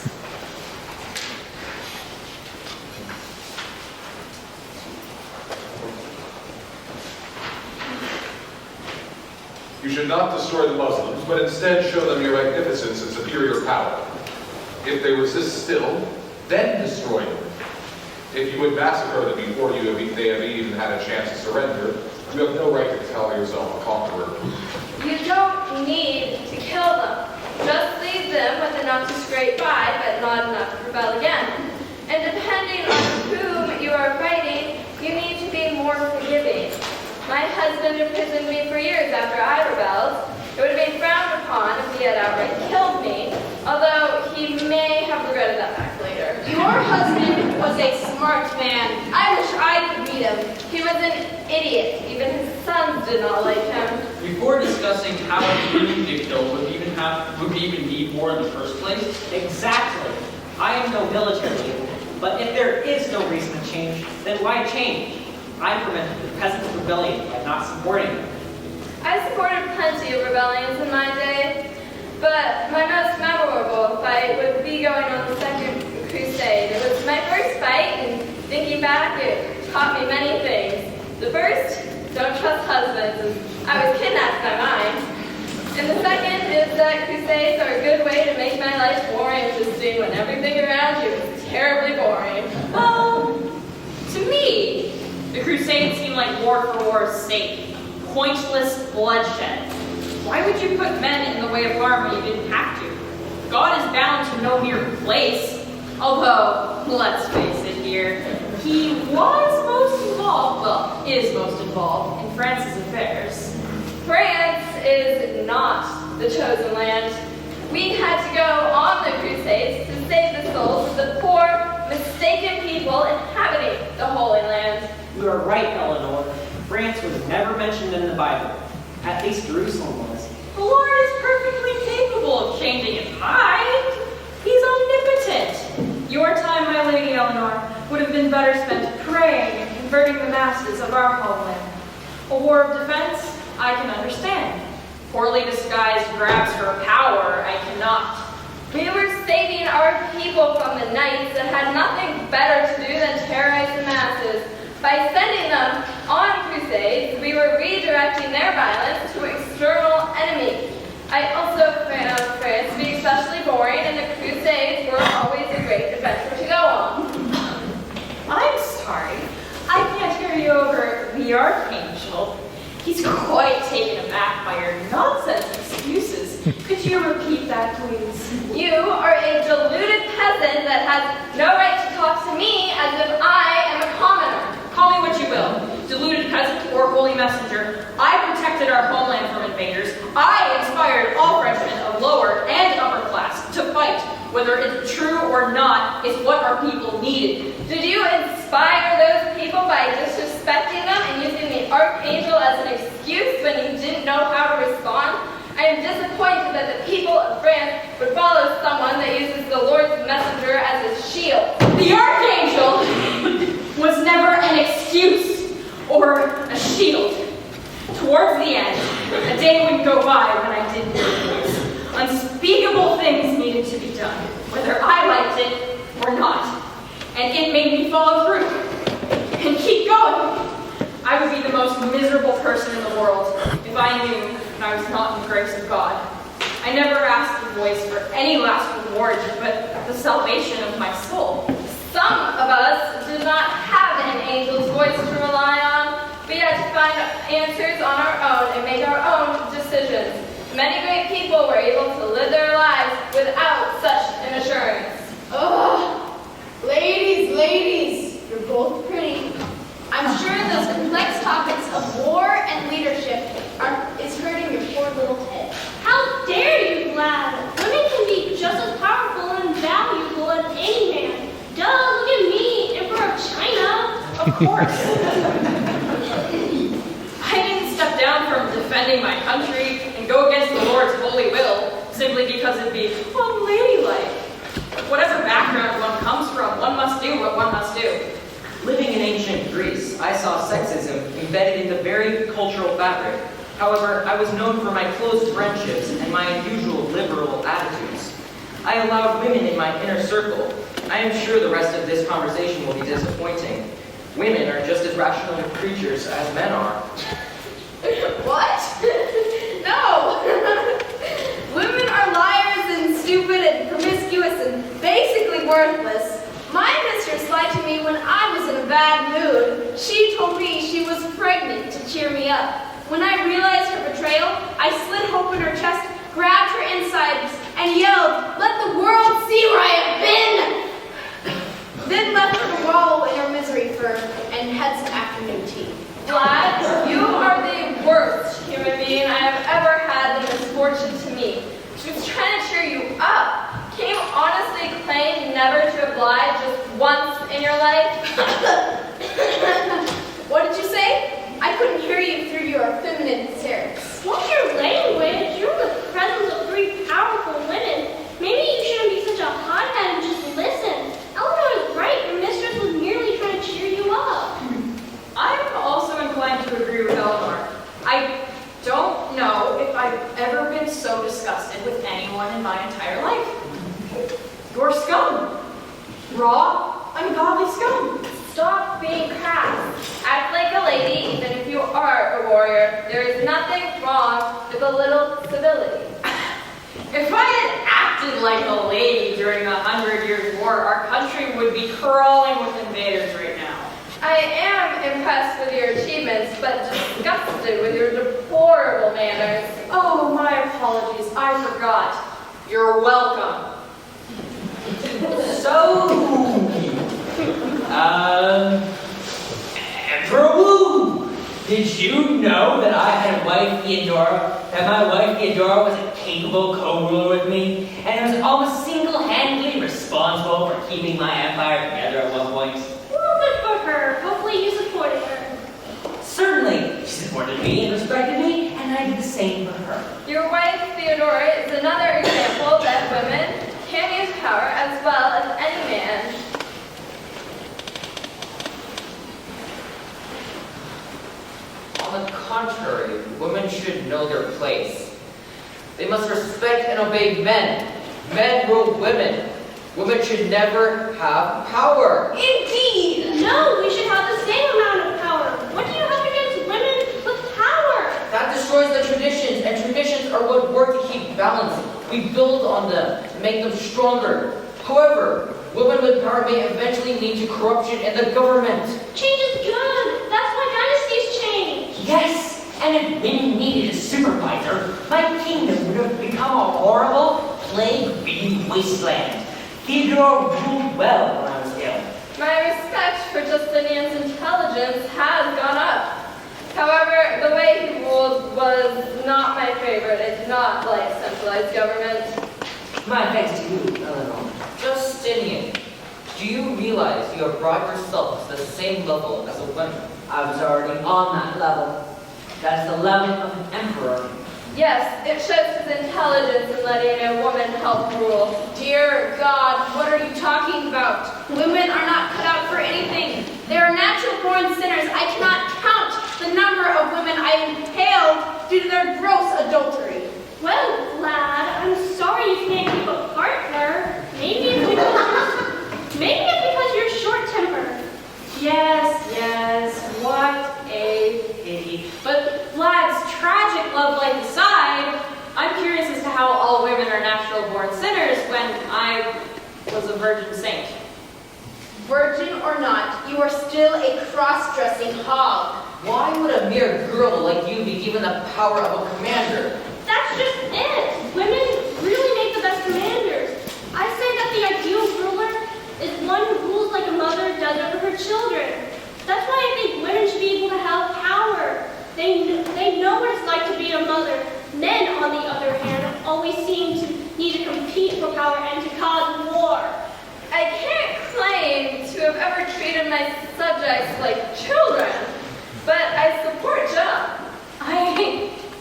You should not destroy the Muslims, but instead show them your magnificence and superior power. If they resist still, then destroy them. If you would massacre them before they have even had a chance to surrender, you have no right to call yourself a conqueror. You don't need to kill them. Just leave them with enough to scrape by, but not enough to rebel again. And depending on whom you are fighting, you need to be more forgiving. My husband imprisoned me for years after I rebelled. It would have been frowned upon if he had outright killed me, although he may have regretted that fact later. Your husband was a smart man. I wish I could meet him. He was an idiot. Even his sons did not like him. Before discussing how you get killed would we even need war in the first place? Exactly. I am no military leader, but if there is no reason to change, then why change? I prevented the peasants' rebellion by not supporting them. I supported plenty of rebellions in my day, but my most memorable fight would be going on the Second Crusade. It was my first fight, and thinking back, it taught me many things. The first, don't trust husbands, and I was kidnapped by mine. And the second is that crusades are a good way to make my life more interesting when everything around you is terribly boring. Well, to me, the Crusades seem like war for war's sake. Pointless bloodshed. Why would you put men in the way of harm when you didn't have to? God is bound to know your place. Although, let's face it here, he was most involved, well, is most involved in France's affairs. France is not the chosen land. We had to go on the Crusades to save the souls of the poor, mistaken people inhabiting the Holy Land. You are right, Eleanor. France was never mentioned in the Bible. At least Jerusalem was. The Lord is perfectly capable of changing his mind. He's omnipotent. Your time, my Lady Eleanor, would have been better spent praying and converting the masses of our homeland. A war of defense, I can understand. Poorly disguised grabs for power, I cannot. We were saving our people from the knights that had nothing better to do than terrorize the masses. By sending them on crusades, we were redirecting their violence to external enemies. I also found France to be especially boring, and the crusades were always a great adventure to go on. I'm sorry. I can't hear you over the Archangel. He's quite taken aback by your nonsense excuses. Could you repeat that, please? You are a deluded peasant that has no right to talk to me as if I am a commoner. Call me what you will, deluded peasant or holy messenger. I protected our homeland from invaders. I inspired all Frenchmen of lower and upper class to fight. Whether it's true or not is what our people needed. Did you inspire those people by disrespecting them and using the Archangel as an excuse when you didn't know how to respond? I am disappointed that the people of France would follow someone that uses the Lord's messenger as his shield. The Archangel was never an excuse or a shield. Towards the end, a day would go by when I didn't hear a voice. Unspeakable things needed to be done, whether I liked it or not. And it made me follow through and keep going. I would be the most miserable person in the world if I knew that I was not in the grace of God. I never asked the voice for any last reward but the salvation of my soul. Some of us did not have an angel's voice to rely on. We had to find answers on our own and make our own decisions. Many great people were able to live their lives without such an assurance. Ugh! Ladies, you're both pretty. I'm sure those complex topics of war and leadership is hurting your poor little head. How dare you, lad? Women can be just as powerful and valuable as any man. Duh, look at me, Emperor of China. Of course. I didn't step down from defending my country and go against the Lord's holy will simply because it'd be unladylike. Whatever background one comes from, one must do what one must do. Living in ancient Greece, I saw sexism embedded in the very cultural fabric. However, I was known for my close friendships and my unusual liberal attitudes. I allowed women in my inner circle. I am sure the rest of this conversation will be disappointing. Women are just as rational creatures as men are. What? No! Women are liars and stupid and promiscuous and basically worthless. My mistress lied to me when I was in a bad mood. She told me she was pregnant to cheer me up. When I realized her betrayal, I slit open her chest, grabbed her insides, and yelled, "Let the world see where I have been!" Then left her to wallow in her misery and had some afternoon tea. Vlad, you are the worst human being I have ever had the misfortune to meet. She was trying to cheer you up. Can you honestly claim never to have lied just once in your life? What did you say? I couldn't hear you through your feminine hysterics. What's your language? You're in the presence of three powerful women. Maybe you shouldn't be such a hothead and just listen. Eleanor is right. Your mistress was merely trying to cheer you up. I'm also inclined to agree with Eleanor. I don't know if I've ever been so disgusted with anyone in my entire life. You're scum. Raw, ungodly scum. Stop being crass. Act like a lady, even if you are a warrior. There is nothing wrong with a little civility. If I had acted like a lady during the 100 Years' War, our country would be crawling with invaders right now. I am impressed with your achievements, but disgusted with your deplorable manners. Oh, my apologies. I forgot. You're welcome. So, Emperor Wu, did you know that I had a wife, Theodora, that my wife, Theodora, was a capable co-ruler with me, and was almost single-handedly responsible for keeping my empire together at one point? Well, good for her. Hopefully you supported her. Certainly, she supported me and respected me, and I did the same for her. Your wife, Theodora, is another example that women can use power as well as any man. On the contrary, women should know their place. They must respect and obey men. Men rule women. Women should never have power. Indeed! No, we should have the same amount of power. What do you have against women with power? That destroys the traditions, and traditions are what work to keep balance. We build on them to make them stronger. However, women with power may eventually lead to corruption in the government. Change is good. That's why dynasties change. Yes, and if women needed a supervisor, my kingdom would have become a horrible, plague-ridden wasteland. Theodore ruled well when I was ill. My respect for Justinian's intelligence has gone up. However, the way he ruled was not my favorite. I did not like centralized government. My thanks to you, Eleanor. Justinian, do you realize you have brought yourself to the same level as a woman? I was already on that level. That's the level of an emperor. Yes, it shows his intelligence in letting a woman help rule. Dear God, what are you talking about? Women are not cut out for anything. They are natural-born sinners. I cannot count the number of women I impaled due to their gross adultery. Well, lad, I'm sorry you can't keep a partner. Maybe it's because you're short-tempered. Yes, what a pity. But Vlad's tragic love life aside, I'm curious as to how all women are natural-born sinners when I was a virgin saint. Virgin or not, you are still a cross-dressing hog. Why would a mere girl like you be given the power of a commander? That's just it. Women really make the best commanders. I say that the ideal ruler is one who rules like a mother does over her children. That's why I think women should be able to have power. They know what it's like to be a mother. Men, on the other hand, always seem to need to compete for power and to cause war. I can't claim to have ever treated treated my subjects like children, but I support Joe.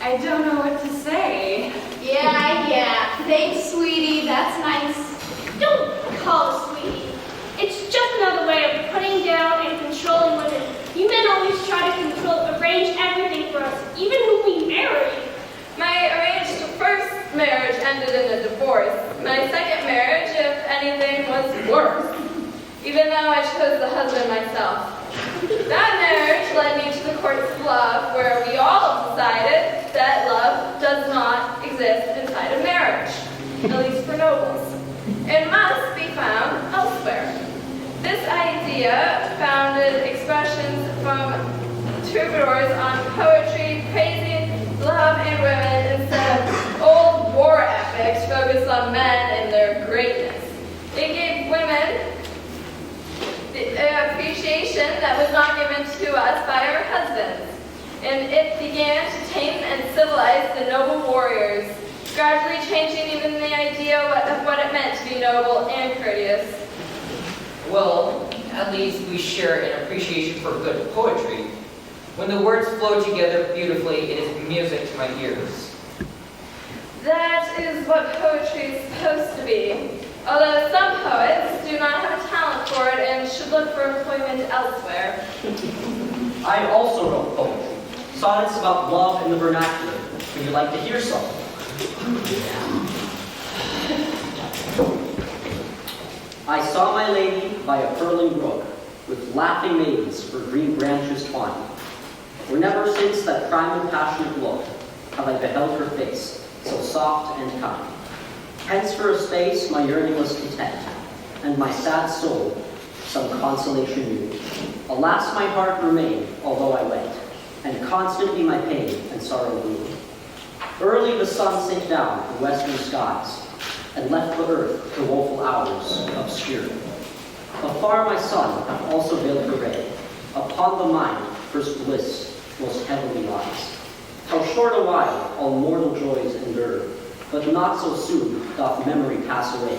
I don't know what to say. Yeah. Thanks, sweetie. That's nice. Don't call us sweetie. It's just another way of putting down and controlling women. You men always try to arrange everything for us, even who we marry. My arranged first marriage ended in a divorce. My second marriage, if anything, was worse, even though I chose the husband myself. That marriage led me to the courts of love, where we all decided that love does not exist inside of marriage, at least for nobles. It must be found elsewhere. This idea founded expressions from troubadours on poetry praising love and women instead of old war epics focused on men and their greatness. It gave women the appreciation that was not given to us by our husbands, and it began to tame and civilize the noble warriors, gradually changing even the idea of what it meant to be noble and courteous. Well, at least we share an appreciation for good poetry. When the words flow together beautifully, it is music to my ears. That is what poetry is supposed to be. Although some poets do not have a talent for it and should look for employment elsewhere. I also wrote poetry, sonnets about love in the vernacular. Would you like to hear some? I saw my lady by a purling brook, with laughing maidens for green branches twined. For never since that primal passionate look have I beheld her face, so soft and kind. Hence for a space my yearning was content, and my sad soul some consolation knew. Alas, my heart remained, although I went, and constantly my pain and sorrow grew. Early the sun sank down from western skies, and left the earth to woeful hours obscure. Afar my sun hath also veiled her ray, upon the mind first bliss most heavily lies. How short a while all mortal joys endure, but not so soon doth memory pass away.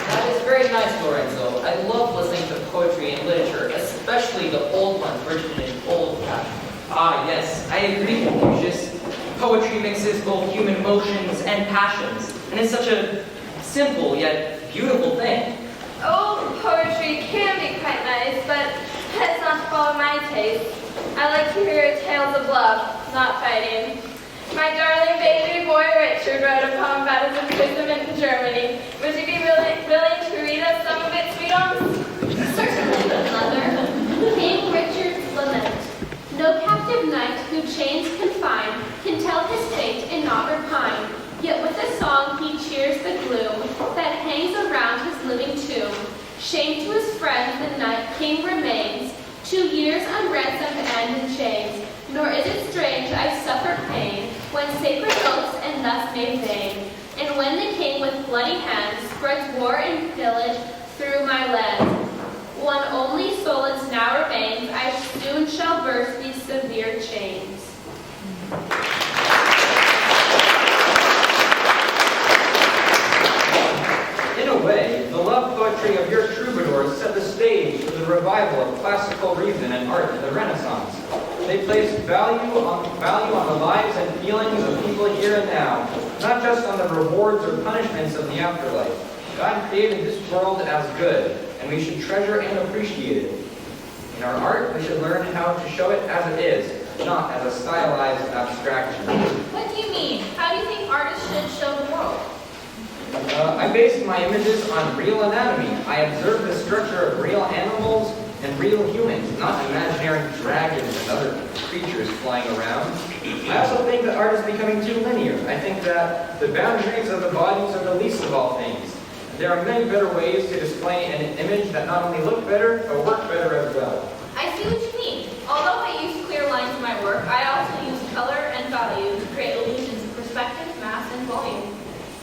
That is very nice, Lorenzo. I love listening to poetry and literature, especially the old ones written in old fashion. Ah, yes, I agree with you. Just poetry mixes both human emotions and passions, and it's such a simple yet beautiful thing. Old poetry can be quite nice, but that's not to follow my taste. I like to hear tales of love, not fighting. My darling baby boy Richard wrote a poem about his imprisonment in Germany. Would you be willing to read us some of it, sweetheart? Certainly, Mother. King Richard's Lament. No captive knight who chains confine can tell his fate and not repine. Yet with a song he cheers the gloom that hangs around his living tomb. Shame to his friend the night king remains, 2 years unransomed and in chains. Nor is it strange I suffer pain when sacred oaths and thus made vain, and when the king with bloody hands spreads war and pillage through my land. One only solace now remains, I soon shall burst these severe chains. In a way, the love poetry of your troubadours set the stage for the revival of classical reason and art in the Renaissance. They placed value on the lives and feelings of people here and now, not just on the rewards or punishments of the afterlife. God created this world as good, and we should treasure and appreciate it. In our art, we should learn how to show it as it is, not as a stylized abstraction. What do you mean? How do you think artists should show the world? I based my images on real anatomy. I observed the structure of real animals and real humans, not imaginary dragons and other creatures flying around. I also think that art is becoming too linear. I think that the boundaries of the bodies are the least of all things. There are many better ways to display an image that not only look better, but work better as well. I see what you mean. Although I use clear lines in my work, I also use color and value to create illusions of perspective, mass, and volume.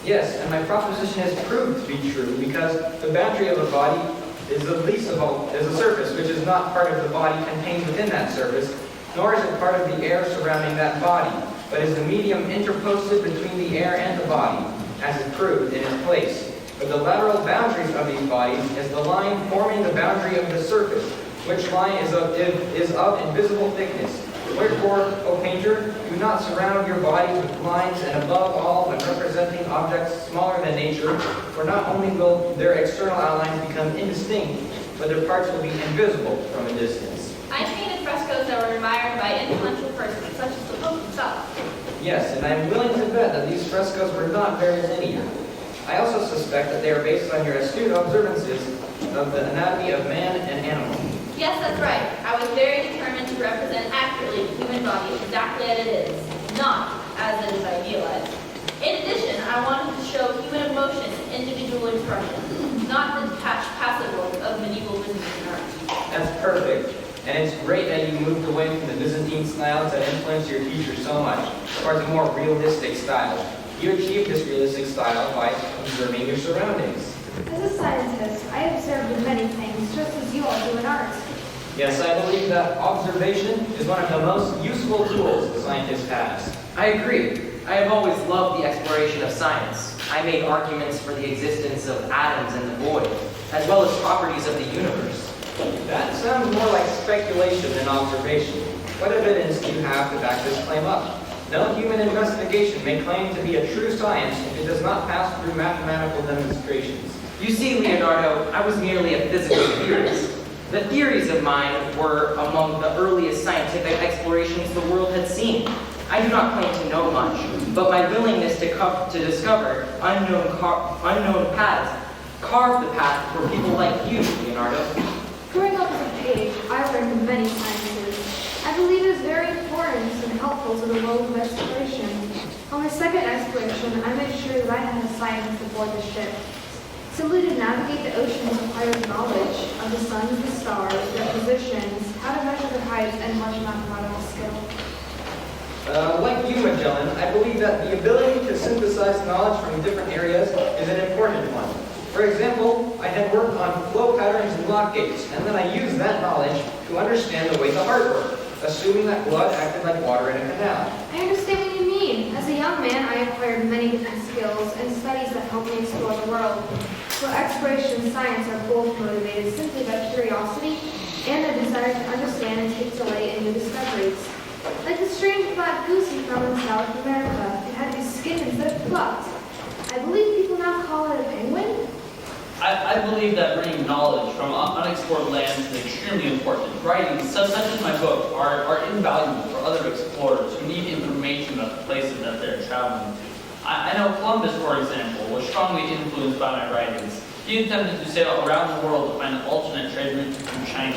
Yes, and my proposition has proved to be true because the boundary of a body is the least of all, is a surface which is not part of the body contained within that surface, nor is it part of the air surrounding that body. but is the medium interposted between the air and the body, as is proved in its place. But the lateral boundaries of these bodies is the line forming the boundary of the surface, which line is of invisible thickness. Wherefore, O painter, do not surround your bodies with lines, and above all, when representing objects smaller than nature, for not only will their external outlines become indistinct, but their parts will be invisible from a distance. I painted frescoes that were admired by influential persons, such as the Pope himself. Yes, and I am willing to bet that these frescoes were not very linear. I also suspect that they are based on your astute observances of the anatomy of man and animal. Yes, that's right. I was very determined to represent accurately the human body exactly as it is, not as it is idealized. In addition, I wanted to show human emotion and individual expression, not the detached passive world of medieval Byzantine art. That's perfect. And it's great that you moved away from the Byzantine styles that influenced your teacher so much, towards a more realistic style. You achieved this realistic style by observing your surroundings. As a scientist, I observed many things, just as you all do in art. Yes, I believe that observation is one of the most useful tools a scientist has. I agree. I have always loved the exploration of science. I made arguments for the existence of atoms and the void, as well as properties of the universe. That sounds more like speculation than observation. What evidence do you have to back this claim up? No human investigation may claim to be a true science if it does not pass through mathematical demonstrations. You see, Leonardo, I was merely a physical theorist. The theories of mine were among the earliest scientific explorations the world had seen. I do not claim to know much, but my willingness to discover unknown paths carved the path for people like you, Leonardo. Growing up as a page, I learned many sciences. I believe it is very important and helpful to the world of exploration. On my second exploration, I made sure that I had a scientist aboard the ship. Simply to navigate the oceans requires knowledge of the sun, the stars, their positions, how to measure their heights, and much mathematical skill. Like you, Magellan, I believe that the ability to synthesize knowledge from different areas is an important one. For example, I had worked on flow patterns and lock gates, and then I used that knowledge to understand the way the heart worked, assuming that blood acted like water in a canal. I understand what you mean. As a young man, I acquired many different skills and studies that helped me explore the world. So exploration and science are both motivated simply by curiosity and a desire to understand and take delight in new discoveries. Like the strange black goose you found in South America. It had to be skinned instead of plucked. I believe people now call it a penguin. I believe that bringing knowledge from unexplored lands is extremely important. Writings such as my book are invaluable for other explorers who need information about the places that they're traveling to. I know Columbus, for example, was strongly influenced by my writings. He attempted to sail around the world to find an alternate trade route from China.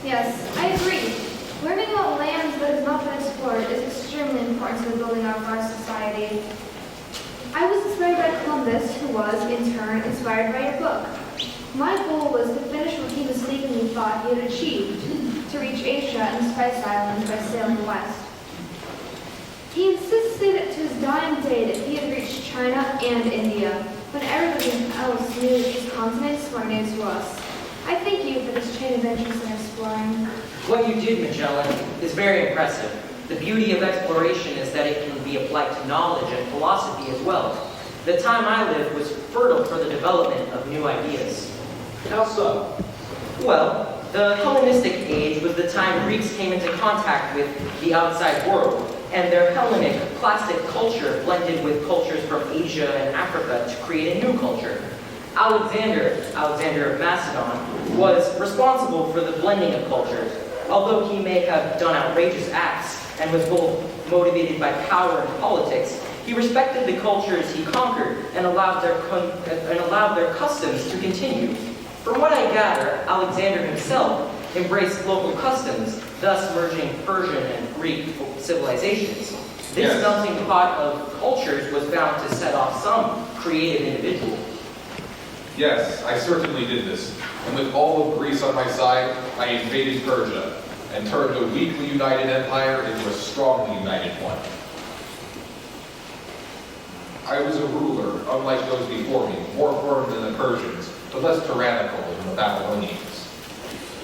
Yes, I agree. Learning about lands that has not been explored is extremely important to the building of our society. I was inspired by Columbus, who was, in turn, inspired by your book. My goal was to finish what he mistakenly thought he had achieved, to reach Asia and the Spice Islands by sailing west. He insisted to his dying day that he had reached China and India, when everybody else knew these continents were new to us. I thank you for this chain of interest in exploring. What you did, Magellan, is very impressive. The beauty of exploration is that it can be applied to knowledge and philosophy as well. The time I lived was fertile for the development of new ideas. How so? Well, the Hellenistic age was the time Greeks came into contact with the outside world, and their Hellenic classic culture blended with cultures from Asia and Africa to create a new culture. Alexander of Macedon, was responsible for the blending of cultures. Although he may have done outrageous acts and was both motivated by power and politics, he respected the cultures he conquered and allowed their customs to continue. From what I gather, Alexander himself embraced local customs, thus merging Persian and Greek civilizations. This Yes. melting pot of cultures was bound to set off some creative individual. Yes, I certainly did this. And with all of Greece on my side, I invaded Persia and turned a weakly united empire into a strongly united one. I was a ruler, unlike those before me, more firm than the Persians, but less tyrannical than the Babylonians.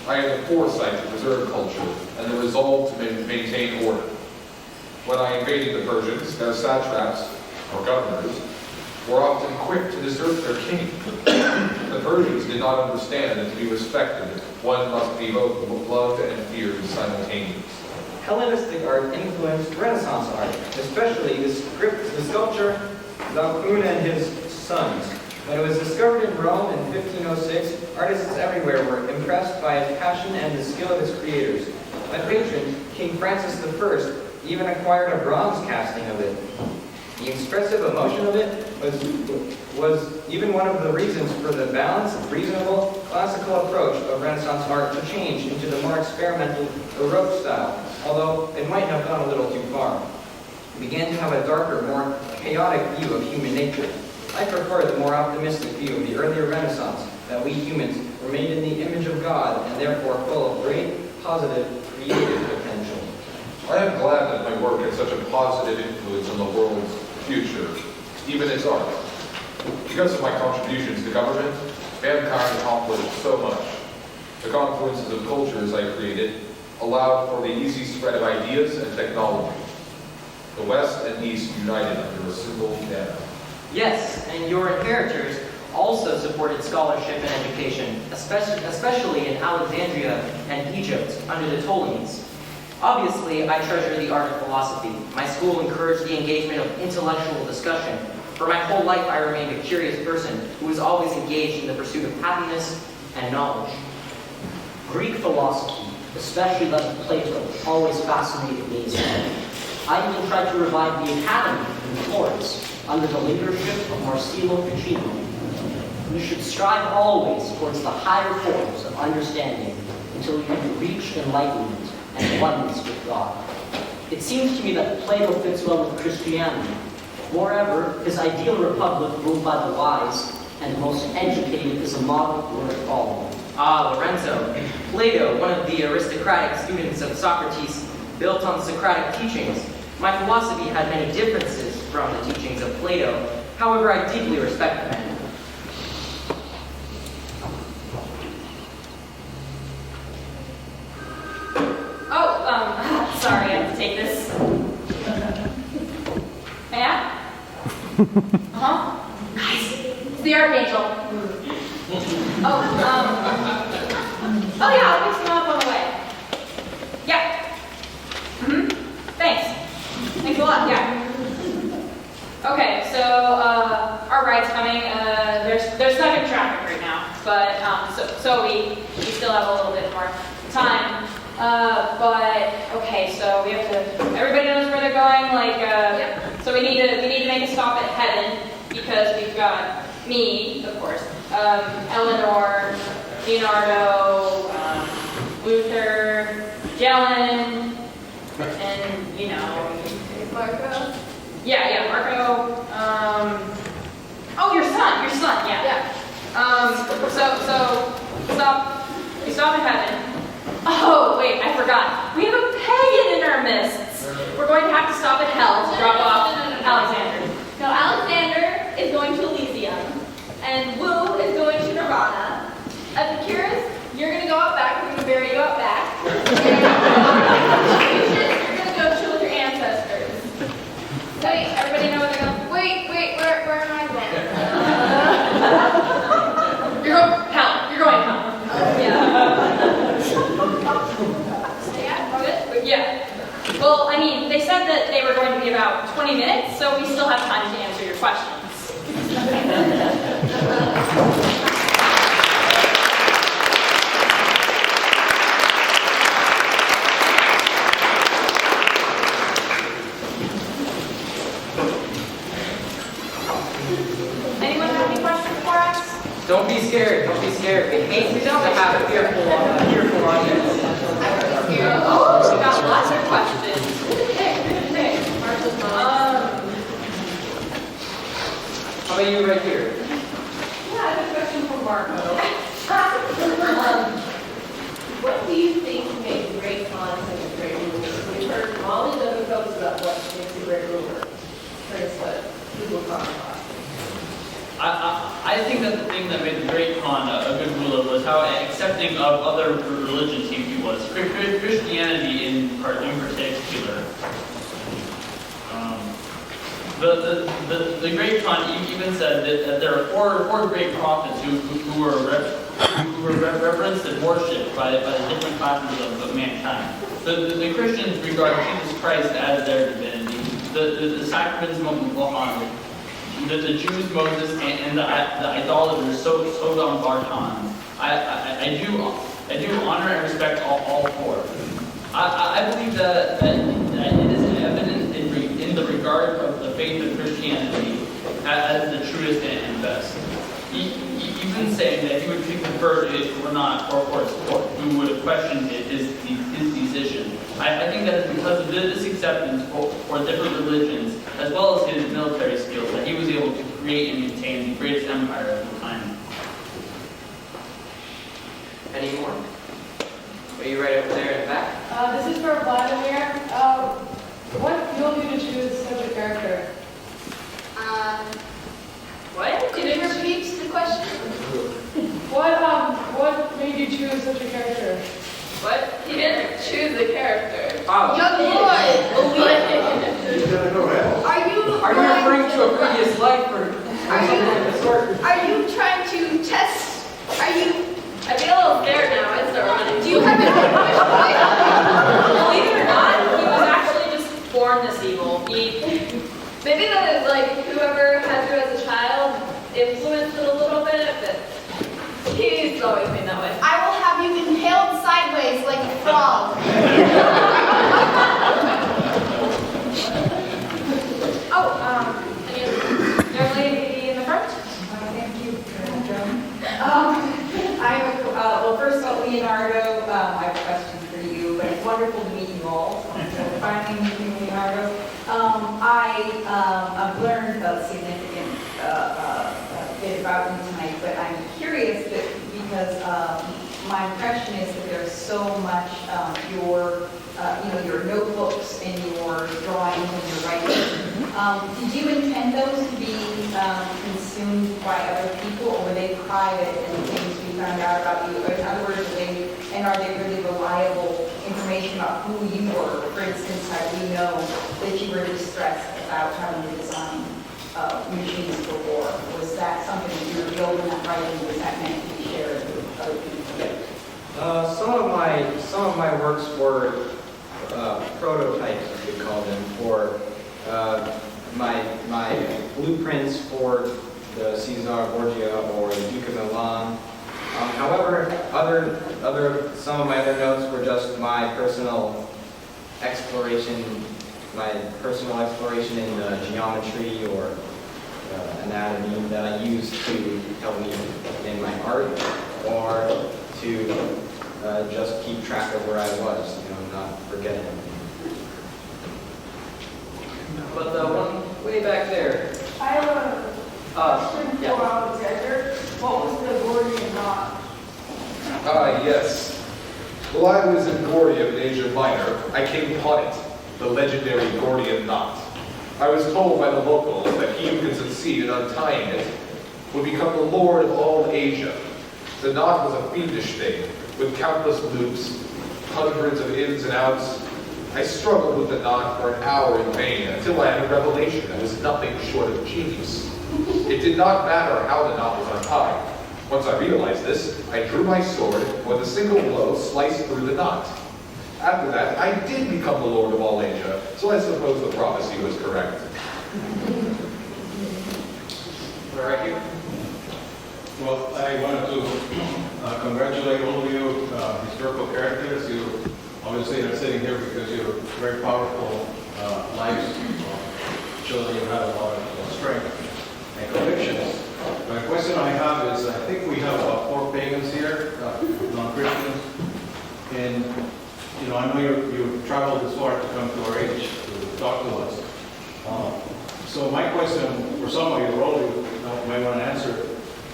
I had the foresight to preserve culture and the resolve to maintain order. When I invaded the Persians, their satraps, or governors, were often quick to desert their king. The Persians did not understand that to be respected, one must be both loved and feared simultaneously. Hellenistic art influenced Renaissance art, especially the sculpture Laocoon and his sons. When it was discovered in Rome in 1506, artists everywhere were impressed by its passion and the skill of its creators. My patron, King Francis I, even acquired a bronze casting of it. The expressive emotion of it was even one of the reasons for the balanced, reasonable, classical approach of Renaissance art to change into the more experimental Baroque style, although it might have gone a little too far. It began to have a darker, more chaotic view of human nature. I prefer the more optimistic view of the earlier Renaissance, that we humans were made in the image of God and therefore full of great, positive, creative potential. I am glad that my work has such a positive influence on the world's future, even its art. Because of my contributions to government, mankind accomplished so much. The confluences of cultures I created allowed for the easy spread of ideas and technology. The West and East united under a single banner. Yes, and your inheritors also supported scholarship and education, especially in Alexandria and Egypt under the Ptolemies. Obviously, I treasure the art of philosophy. My school encouraged the engagement of intellectual discussion. For my whole life, I remained a curious person who was always engaged in the pursuit of happiness and knowledge. Greek philosophy, especially that of Plato, always fascinated me as well. I even tried to revive the Academy in Florence under the leadership of Marsilio Ficino. You should strive always towards the higher forms of understanding until you reach enlightenment and oneness with God. It seems to me that Plato fits well with Christianity. Moreover, his ideal republic ruled by the wise and the most educated is a model worth following. Ah, Lorenzo. Plato, one of the aristocratic students of Socrates, built on Socratic teachings. My philosophy had many differences from the teachings of Plato. However, I deeply respect the man. Sorry, I have to take this. May I? Nice. It's the Archangel. Oh yeah, I'll fix them up on the way. Yeah. Thanks. Thanks a lot, yeah. Okay, so, our ride's coming. There's stuck in traffic right now, but, so we still have a little bit more time. But okay, so we have to. Everybody knows where they're going. Like, yep. So we need to make a stop at Heaven because we've got me, of course, Eleanor, Leonardo, Luther, Jelen, and Marco? Yeah, Marco. Oh, your son, yeah. So we stop at Heaven. Oh, wait, I forgot. We have a pagan in our midst. We're going to have to stop at Hell to drop off Alexander. No, Alexander is going to Elysium, and Wu is going to Nirvana. Epicurus, you're going to go out back. We're going to bury you out back. Confucius, you're going to go chill with your ancestors. Wait, everybody know where they're going? Wait, where am I going? You're going Hell. You're going Hell. Yeah. Well, I mean, they said that they were going to be about 20 minutes, so we still have time to answer your questions. Anyone have any questions for us? Don't be scared. We hate to have a fearful audience. Oh, we got lots of questions. How about you right here? Yeah, I have a question for Marco. What do you think makes a great con such a great ruler? We've heard from all these other folks about what makes a great ruler. Here's what Google Con thought. I think that the thing that made the great Khan a good ruler was how accepting of other religions he was. Christianity in particular. The great Khan even said that there are four great prophets who were reverenced and worshipped by the different classes of mankind. The Christians regard Jesus Christ as their divinity. The sacraments Muhammad. The Jews Moses and the idolaters Sodom Bartan. I do honor and respect all four. I believe that it is evident in the regard of the faith of Christianity as the truest and best. Even saying that he would prefer it or not, or who would have questioned his decision. I think that it's because of this acceptance for different religions, as well as his military skills, that he was able to create and maintain the greatest empire of the time. Any more? Are you right over there in the back? This is for Vladimir. What fueled you to choose such a character? What? Could you repeat the question? What made you choose such a character? What? He didn't choose a character. Oh. Young boy! Are you referring to a previous life or something of the sort? Are you trying to test? Are you? I feel a little scared now. I start running. Do you have any question? Believe it or not, he was actually just born this evil. Maybe that is like whoever had you as a child influenced it a little bit, but he's always been that way. I will have you impaled sideways like a frog. Any other young lady in the front? Thank you, well, first of all, Leonardo, I have a question for you, but it's wonderful to meet you all. So finally meeting Leonardo. I've learned a significant bit about you tonight, but I'm curious because my impression is that there's so much your notebooks and your drawings and your writing. Did you intend those to be consumed by other people, or were they private and things we found out about you? In other words, are they really reliable information about who you were? For instance, how do we know that you were distressed about having to design machines for war? Was that something that you revealed in that writing? Was that meant to be shared with other people? Some of my works were prototypes, you could call them, for my blueprints for the Caesar Borgia or the Duke of Milan. However, some of my other notes were just my personal exploration in geometry or anatomy that I used to help me in my art, or to just keep track of where I was, not forgetting. But the one way back there. I have a question for Alexander. What was the Gordian knot? Yes. While I was in Gordium in Asia Minor, I came upon it, the legendary Gordian knot. I was told by the locals that he who could succeed in untying it would become the lord of all Asia. The knot was a fiendish thing, with countless loops, hundreds of ins and outs. I struggled with the knot for an hour in vain until I had a revelation that was nothing short of genius. It did not matter how the knot was untied. Once I realized this, I drew my sword and with a single blow sliced through the knot. After that, I did become the lord of all Asia, so I suppose the prophecy was correct. Where are you? Well, I wanted to congratulate all of you historical characters. You obviously are sitting here because you have very powerful lives. Show that you have a lot of strength and convictions. The question I have is, I think we have about 4 pagans here, non-Christians, and I know you traveled this far to come to our age to talk to us. So my question for some of you, or all of you, might want to answer,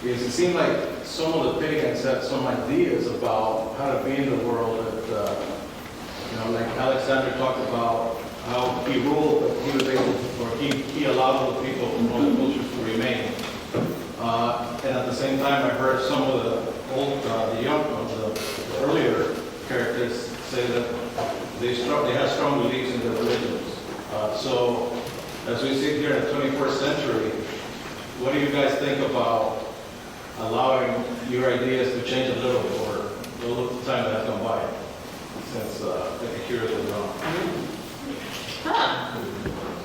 is it seemed like some of the pagans had some ideas about how to be in the world that, like Alexander talked about how he ruled, but he was able, or he allowed the people from other cultures to remain. And at the same time, I heard some of the earlier characters say that they had strong beliefs in their religions. So as we sit here in the 21st century, what do you guys think about allowing your ideas to change a little for the little time that has gone by since the cures was wrong?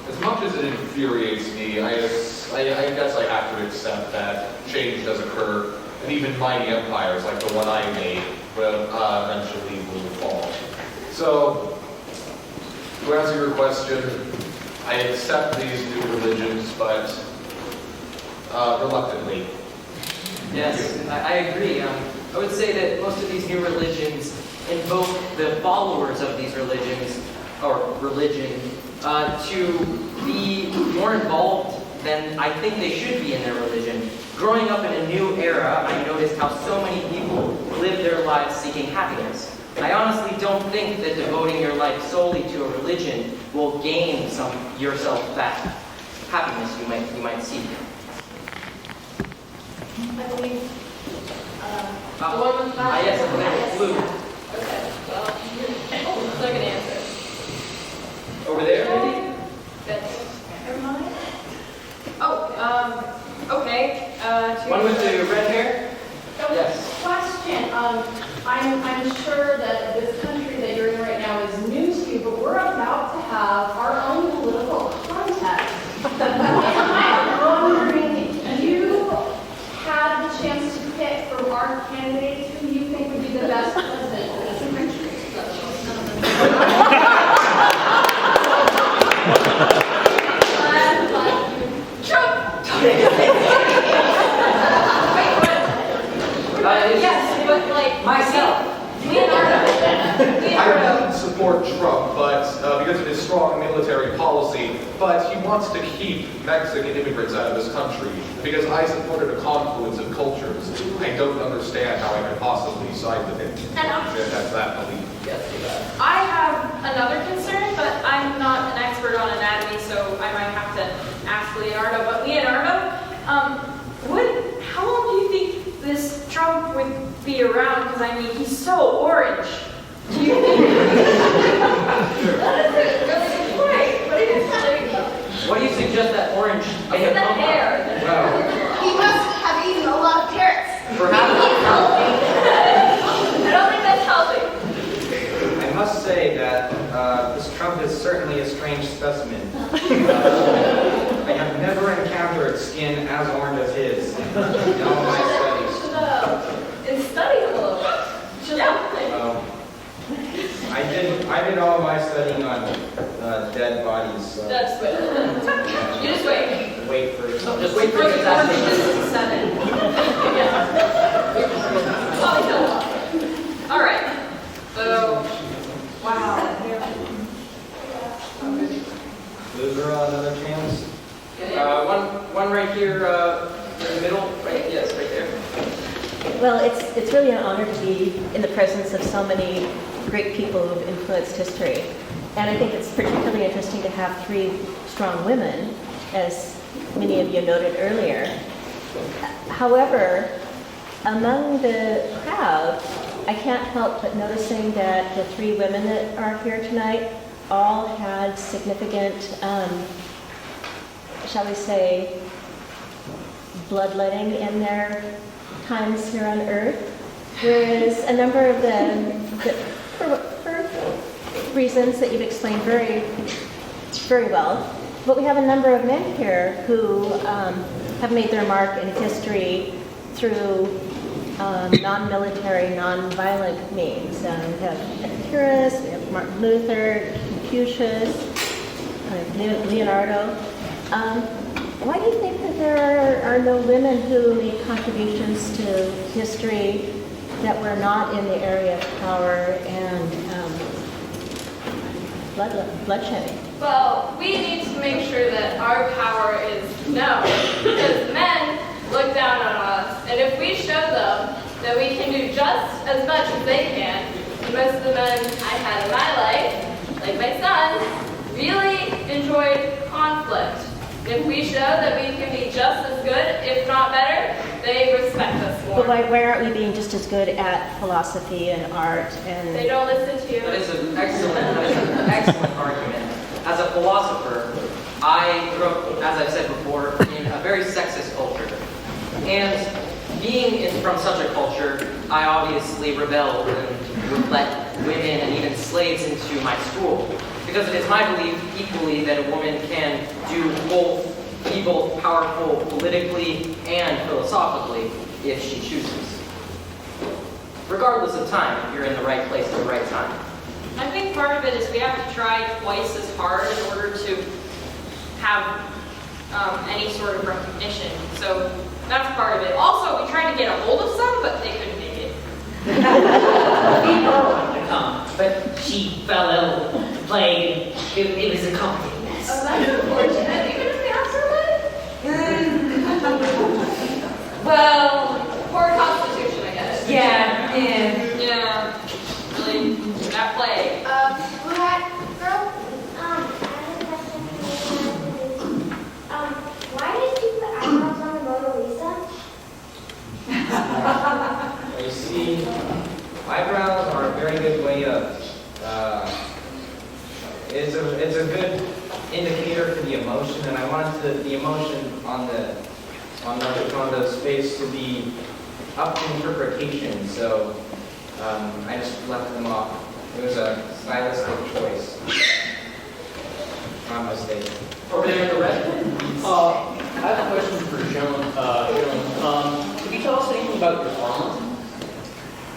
As much as it infuriates me, I guess I have to accept that change does occur, and even mighty empires like the one I made will eventually will fall. So, to answer your question, I accept these new religions, but reluctantly. Yes, I agree. I would say that most of these new religions invoke the followers of these religions, or religion, to be more involved than I think they should be in their religion. Growing up in a new era, I noticed how so many people live their lives seeking happiness. I honestly don't think that devoting your life solely to a religion will gain yourself that happiness you might seek. I believe, yes, blue. Okay, well, second answer. Over there, maybe? That's, never mind. Okay, One with the red hair? Yes. Question, I'm sure that this country that you're in right now is new to you, but we're about to have our own political contest. And I'm wondering, you had the chance to pick from our candidates who you think would be the best president for this country. Trump! Yes, but like myself. I wouldn't support Trump, but because of his strong military policy, but he wants to keep Mexican immigrants out of this country. Because I supported a confluence of cultures, I don't understand how I could possibly side with him. And That's that belief. I have another concern, but I'm not an expert on anatomy, so I might have to ask Leonardo. But Leonardo, how long do you think this Trump would be around? Because I mean, he's so orange. Do you think? That is a really good point. What do you think? What do you suggest that orange may have The come hair. from? He must have eaten a lot of carrots. Perhaps. I don't think that's healthy. I must say that this Trump is certainly a strange specimen. I have never encountered skin as orange as his in all my studies. And study a little bit. I did all my studying on dead bodies. So That's good. You just wait. wait for Just wait for the This is 7. All right. So, wow. Loser another chance. One right here in the middle. Right, yes, right there. Well, it's really an honor to be in the presence of so many great people who've influenced history. And I think it's particularly interesting to have 3 strong women, as many of you noted earlier. However, among the crowd, I can't help but noticing that the 3 women that are here tonight all had significant, shall we say, bloodletting in their times here on Earth, whereas a number of them, for reasons that you've explained very, very well, but we have a number of men here who have made their mark in history through non-military, non-violent means. We have Epicurus, we have Martin Luther, Confucius, Leonardo. Why do you think that there are no women who made contributions to history that were not in the area of power and bloodshedding? Well, we need to make sure that our power is known, because men look down on us, and if we show them that we can do just as much as they can, and most of the men I had in my life, like my son, really enjoyed conflict. If we show that we can be just as good, if not better, they respect us more. But why aren't we being just as good at philosophy and art and... They don't listen to you. That is an excellent argument. As a philosopher, I grew up, as I've said before, in a very sexist culture. And from such a culture, I obviously rebelled and would let women and even slaves into my school. Because it is my belief, equally, that a woman can be both powerful politically and philosophically if she chooses. Regardless of time, you're in the right place at the right time. I think part of it is we have to try twice as hard in order to have any sort of recognition. So that's part of it. Also, we tried to get a hold of some, but they couldn't make it. to come, but she fell ill, the plague. It was a complicated mess. Oh, that's unfortunate. Even if the answer was? Well, Poor constitution, I guess. yeah. Yeah, really, that plague. Blue hat girl? I have a question for you. Why did you put eyebrows on the Mona Lisa? You see, eyebrows are a very good way of, it's a good indicator for the emotion, and I wanted the emotion on the face to be up to interpretation, so I just left them off. It was a stylistic choice. Not a mistake. Over there in the red. I have a question for Joan. Could you tell us anything about your farm?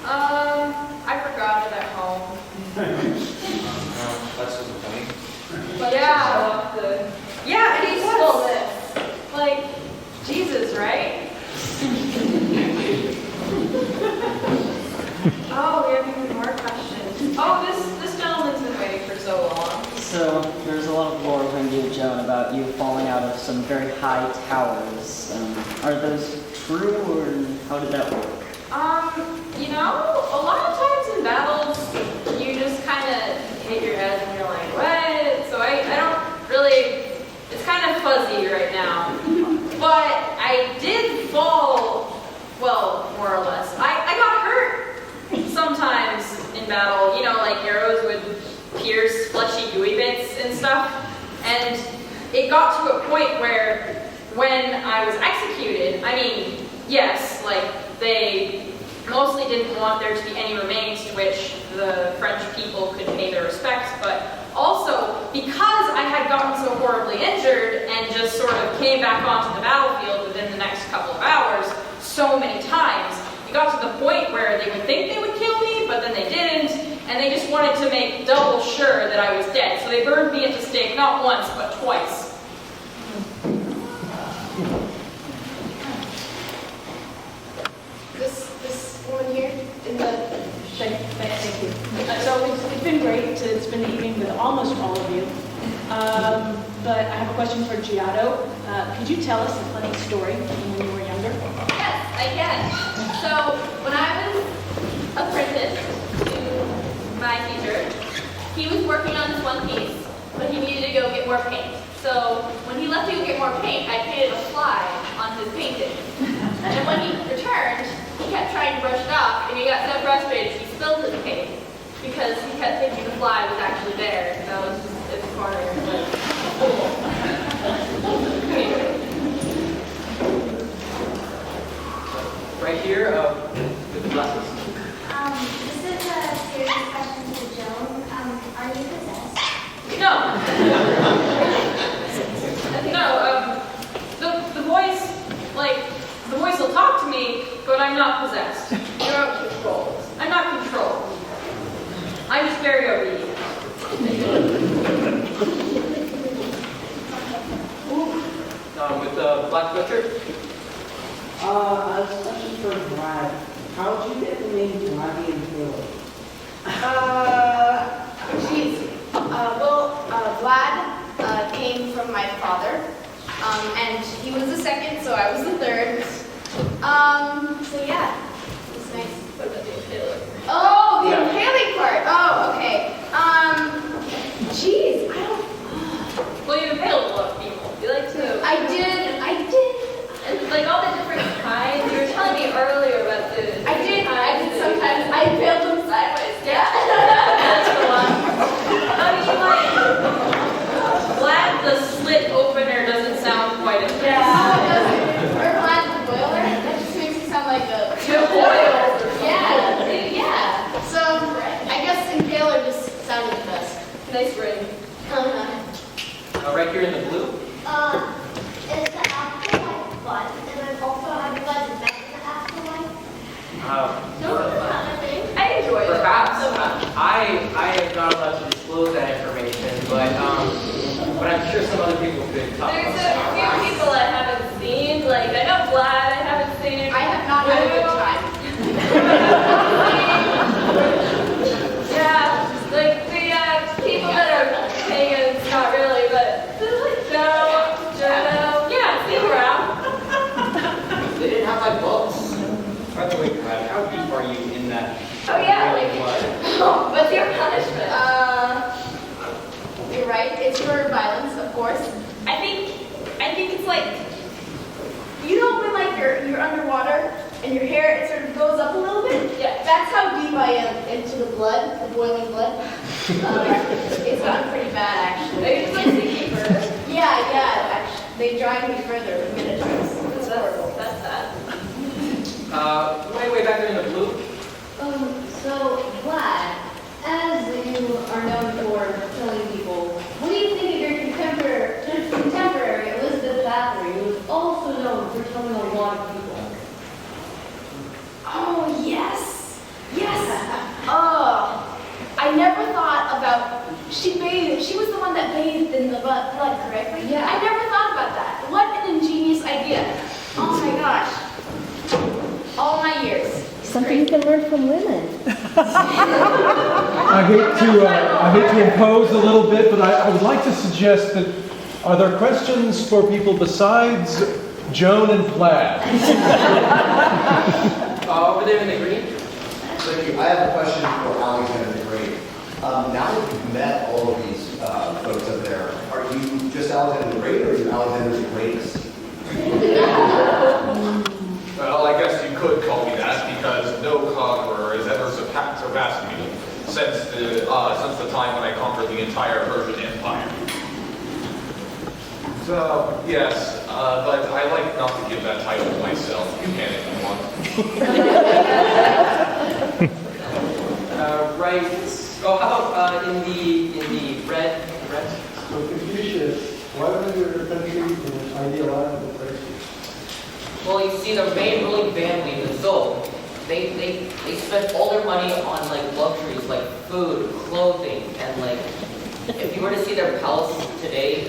I forgot it at home. That's disappointing. But yeah, and he stole this. Like, Jesus, right? Oh, we have even more questions. Oh, this gentleman's been waiting for so long. So, there's a lot of lore behind you, Joan, about you falling out of some very high towers. Are those true, or how did that work? A lot of times in battles, you just kind of hit your head and you're like, what? So I don't really, it's kind of fuzzy right now. But I did fall, well, more or less. I got hurt sometimes in battle. Like arrows would pierce fleshy gooey bits and stuff. And it got to a point where when I was executed, yes, they mostly didn't want there to be any remains to which the French people could pay their respects, but also because I had gotten so horribly injured and just sort of came back onto the battlefield within the next couple of hours so many times, it got to the point where they would think they would kill me, but then they didn't, and they just wanted to make double sure that I was dead. So they burned me at the stake not once, but twice. This woman here in the... Thank you. So it's been great to spend the evening with almost all of you. But I have a question for Giotto. Could you tell us a funny story from when you were younger? Yes, I can. So when I was apprenticed to my teacher, he was working on this one piece, but he needed to go get more paint. So when he left to go get more paint, I painted a fly on his painting. And when he returned, he kept trying to brush it off, and he got so frustrated he spilled his paint because he kept thinking the fly was actually there. And that was just in the corner. Right here, with the glasses. This is a serious question to Joan. Are you possessed? No. The voice will talk to me, but I'm not possessed. You're out of control. I'm not controlled. I'm just very obedient. With the black butcher. A question for Vlad. How did you get the name Vladdy and Phil? Vlad came from my father, and he was the second, so I was the third. So yeah, it's nice. What about the impaling? Oh, the impaling part. Oh, okay. Geez, I don't. Well, you impaled a lot of people. You like to. I did. And like all the different kinds. You were telling me earlier about the. I did sometimes. I impaled them sideways. Yeah. That's the one. Vlad the Slit Like, I know Vlad, I haven't seen. I have not had a good time. Yeah, like the people that are pagans, not really, but like Joe, yeah, see around. They didn't have my books. By the way, Brad, how deep are you in that? Oh yeah, boiling like, blood? what's your punishment? You're right. It's for violence, of course. I think It's like, you know when like you're underwater and your hair it sort of goes up a little bit? Yeah. That's how deep I am into the blood, the boiling blood. It's gotten pretty bad actually. Are you just like seakeeper? Yeah. Actually, they drive me further with minotaurs. It's horrible. That's sad. Way back there in the blue. So, Vlad, as you are known for killing people, what do you think of your contemporary Elizabeth Bathory, who is also known for killing a lot of people? Oh, yes. I never thought about, she was the one that bathed in the blood, correctly? Yeah. I never thought about that. What an ingenious idea. Oh my gosh. All my years. Something you can learn from women. I hate to impose a little bit, but I would like to suggest that, are there questions for people besides Joan and Vlad? Over there in the green. Thank you. I have a question for Alexander the Great. Now that you've met all of these folks up there, are you just Alexander the Great, or are you Alexander the Greatest? Well, I guess you could call me that, because no conqueror has ever surpassed me since the time when I conquered the entire Persian Empire. So, yes, but I like not to give that title to myself. You can if you want. Right. Oh, how about in the red? So Confucius, why was your country an ideological place? Well, you see, the main ruling family, the Zhou, they spent all their money on like luxuries like food, clothing, and like if you were to see their palace today,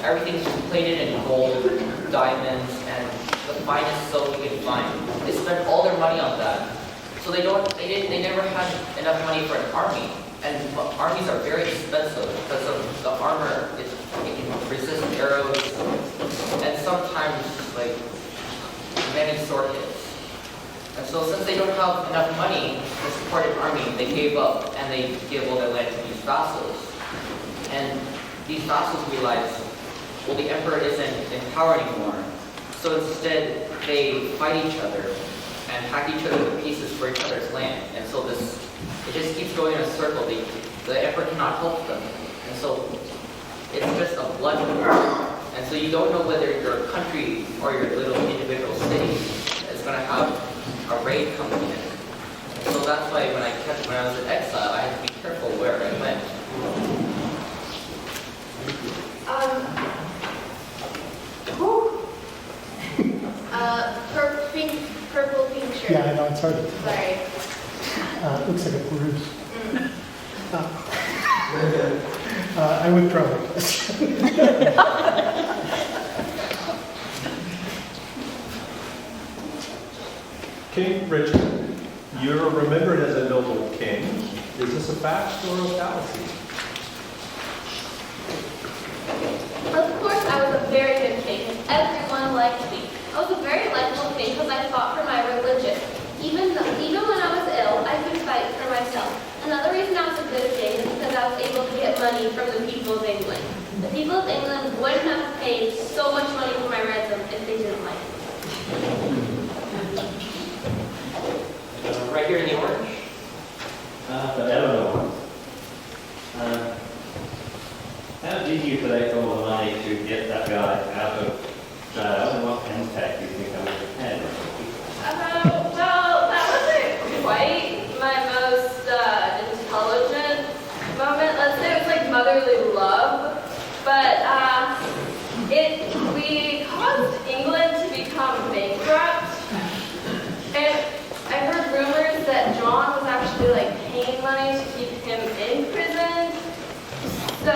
everything's plated in gold, diamonds, and the finest silk you can find. They spent all their money on that. So they never had enough money for an army. And armies are very expensive because of the armor. It can resist arrows and sometimes like many sword hits. And so since they don't have enough money to support an army, they gave up and they gave all their land to these vassals. And these vassals realized, well, the emperor isn't in power anymore. So instead, they fight each other and hack each other to pieces for each other's land. And so it just keeps going in a circle. The emperor cannot help them. And so it's just a blood war. And so you don't know whether your country or your little individual city is going to have a raid coming in. So that's why when I was in exile, I had to be careful where I went. Purple pink shirt. Yeah, I know, it's hard to tell. Sorry. Looks like a peruse. I withdraw my question. King Richard, you're remembered as a noble king. Is this a fact or a fallacy? Of course, I was a very good king, and everyone liked me. I was a very likable king because I fought for my religion. Even when I was ill, I could fight for myself. Another reason I was a good king is because I was able to get money from the people of England. The people of England wouldn't have paid so much money for my ransom if they didn't like me. Right here in the orange. But I don't know. How did you collect all the money to get that guy out of jail, and what impact do you think that would have had? Well, that wasn't quite my most intelligent moment. Let's say it was like motherly love, but we caused England to become bankrupt, and I heard rumors that John was actually like paying money to keep him in prison. So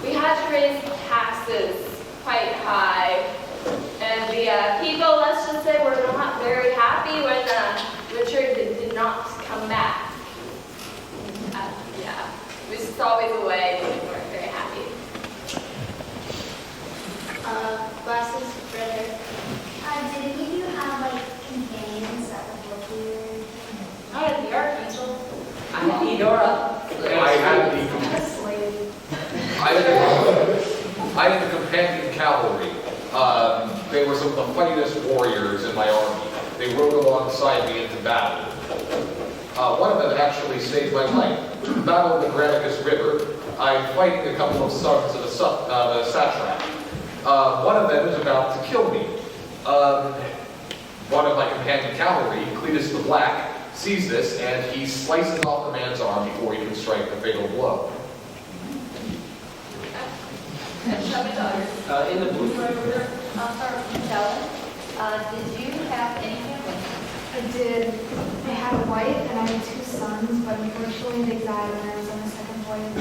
we had to raise taxes Eudora. I had the companion cavalry. They were some of the finest warriors in my army. They rode alongside me into battle. One of them actually saved my life. Battle of the Granicus River. I'm fighting a couple of sons of the satrap. One of them is about to kill me. One of my companion cavalry, Cletus the Black, sees this and he slices off the man's arm before he can strike the fatal blow. In the booth right over there? Sorry, did you have any family? I did. I had a wife and I had 2 sons, but unfortunately they died when I was on the second voyage.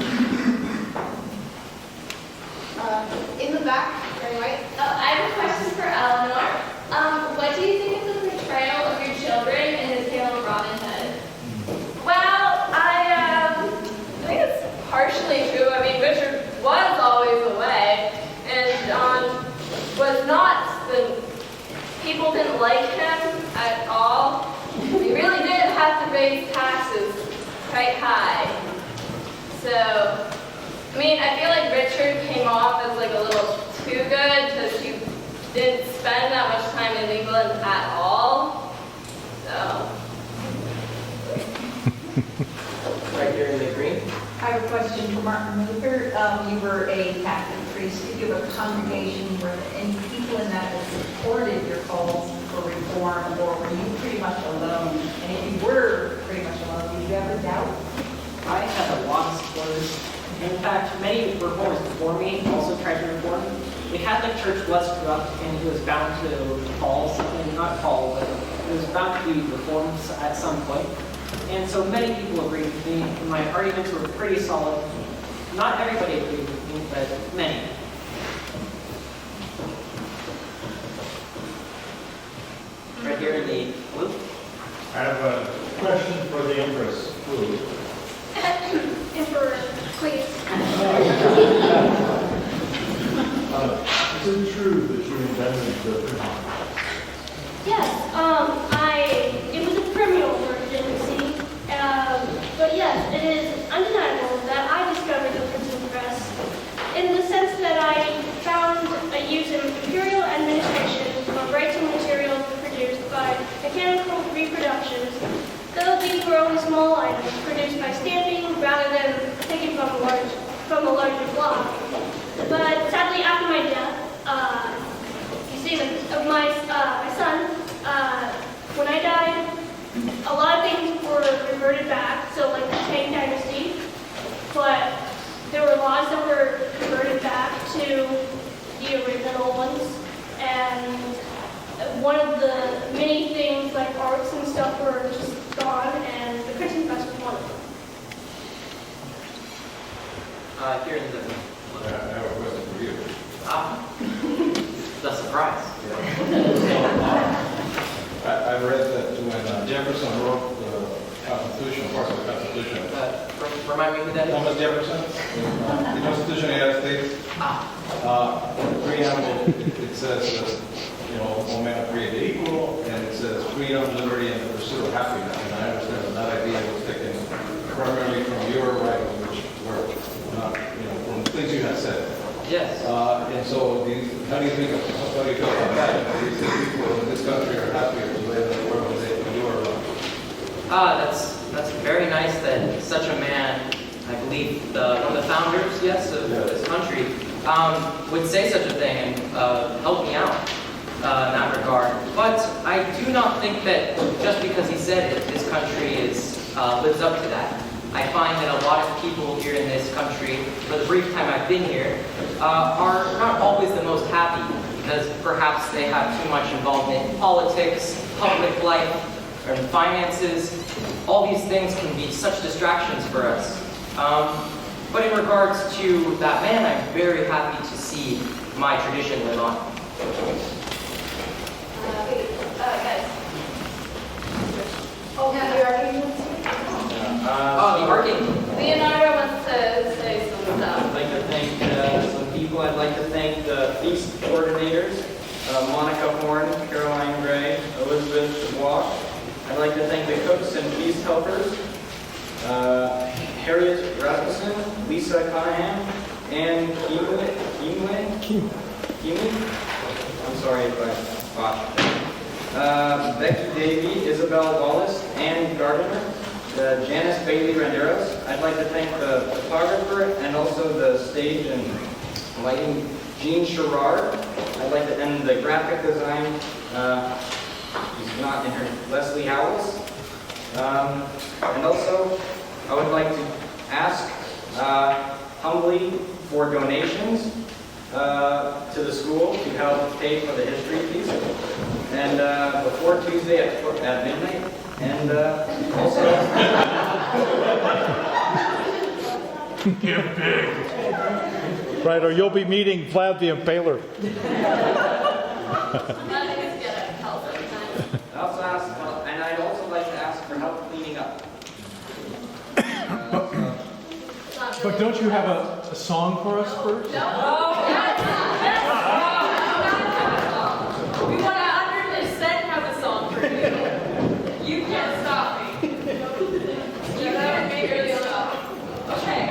In the back, very white. I have a question for Eleanor. What do you think of the portrayal of your children in the tale of Robin Hood? Well, I think it's partially true. I mean, Richard was always away, and was not people didn't like him at all. He really did have to raise taxes quite high. So, I mean, I feel like Richard came off as like a little too good because he didn't spend that much time in England at all. So. Right here in the green. I have a question for Martin Luther. You were a Catholic priest. Did you have a congregation where any people in that supported your calls for reform, or were you pretty much alone? And if you were pretty much alone, did you ever doubt? I had a lot of supporters. In fact, many reformers before me also tried to reform. The Catholic Church was corrupt, and it was bound to fall, not fall, but it was bound to be reformed at some point. And so many people agreed with me, and my arguments were pretty solid. Not everybody agreed with me, but many. Right here in the blue. I have a question for the Empress. Blue. Emperor, please. Is it true that you invented the prison? Yes, it was a criminal emergency, but yes, it is undeniable that I discovered the printing press in the sense that I found a use in imperial administration for writing materials produced by mechanical reproductions, though these were only small items produced by stamping rather than taken from a larger block. But sadly, after my death, of my son, when I died, a lot of things were reverted back, so like the Tang Dynasty, but there were laws that were reverted back to the original ones, and one of the many things like arts and stuff were just gone, and the printing press was one of them. Here in the... I have a question for you. The surprise. I read that when Jefferson wrote the Constitution, parts of the Constitution. Remind me who that is? Thomas Jefferson, the Constitution of the United States. Preamble, it says, all men are created equal, and it says freedom, liberty, and the pursuit of happiness. And I understand that idea was taken primarily from your writings, which were not, from the things you have said. Yes. And so, how do you feel about that? Do you think people in this country are happier to live in the world than you are? That's very nice that such a man, I believe, one of the founders, yes, of this country, would say such a thing and help me out in that regard. But I do not think that just because he said it, this country lives up to that. I find that a lot of people here in this country, for the brief time I've been here, are not always the most happy because perhaps they have too much involvement in politics, public life, or finances. All these things can be such distractions for us. But in regards to that man, I'm very happy to see my tradition live on. Guys. Oh, yeah, you're arguing with The arcing. Leonardo wants to say some stuff. I'd like to thank some people. I'd like to thank the feast coordinators, Monica Horn, Caroline Gray, Elizabeth Dubois. I'd like to thank the cooks and feast helpers, Harriet Rasmussen, Lisa Cunningham, and Keemway. I'm sorry if I botched that. Becky Davey, Isabel Wallace, Ann Gardner, Janice Bailey Renderos. I'd like to thank the photographer and also the stage and lighting, Jean Sherrard. I'd like to end the graphic design. He's not in here. Leslie Howells. And also, I would like to ask humbly for donations to the school to help pay for the history piece. And before Tuesday at midnight. And also... Give big. Right, or you'll be meeting Vlad the Impaler. And I'd also like to ask for help cleaning up. But don't you have a song for us first? We want to 100% have a song for you. You can't stop me. You can't make me stop. Okay,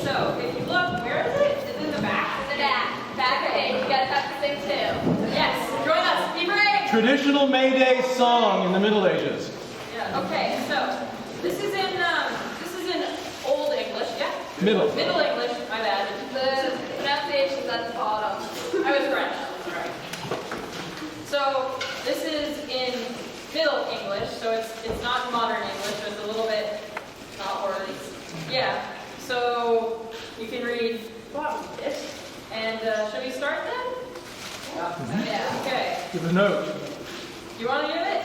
so if you look, where is it? It's in the back. In the back page, you guys have to sing too. Yes, join us, be brave. Traditional May Day song in the Middle Ages. Yeah, okay, so this is in Old English, yeah? Middle English, my bad. The pronunciation's at the bottom. I was French, right. So this is in Middle English, so it's not modern English, so it's a little bit not worthy. Yeah, so you can read this. And shall we start then? Yeah, okay. Give a note. You want to do it?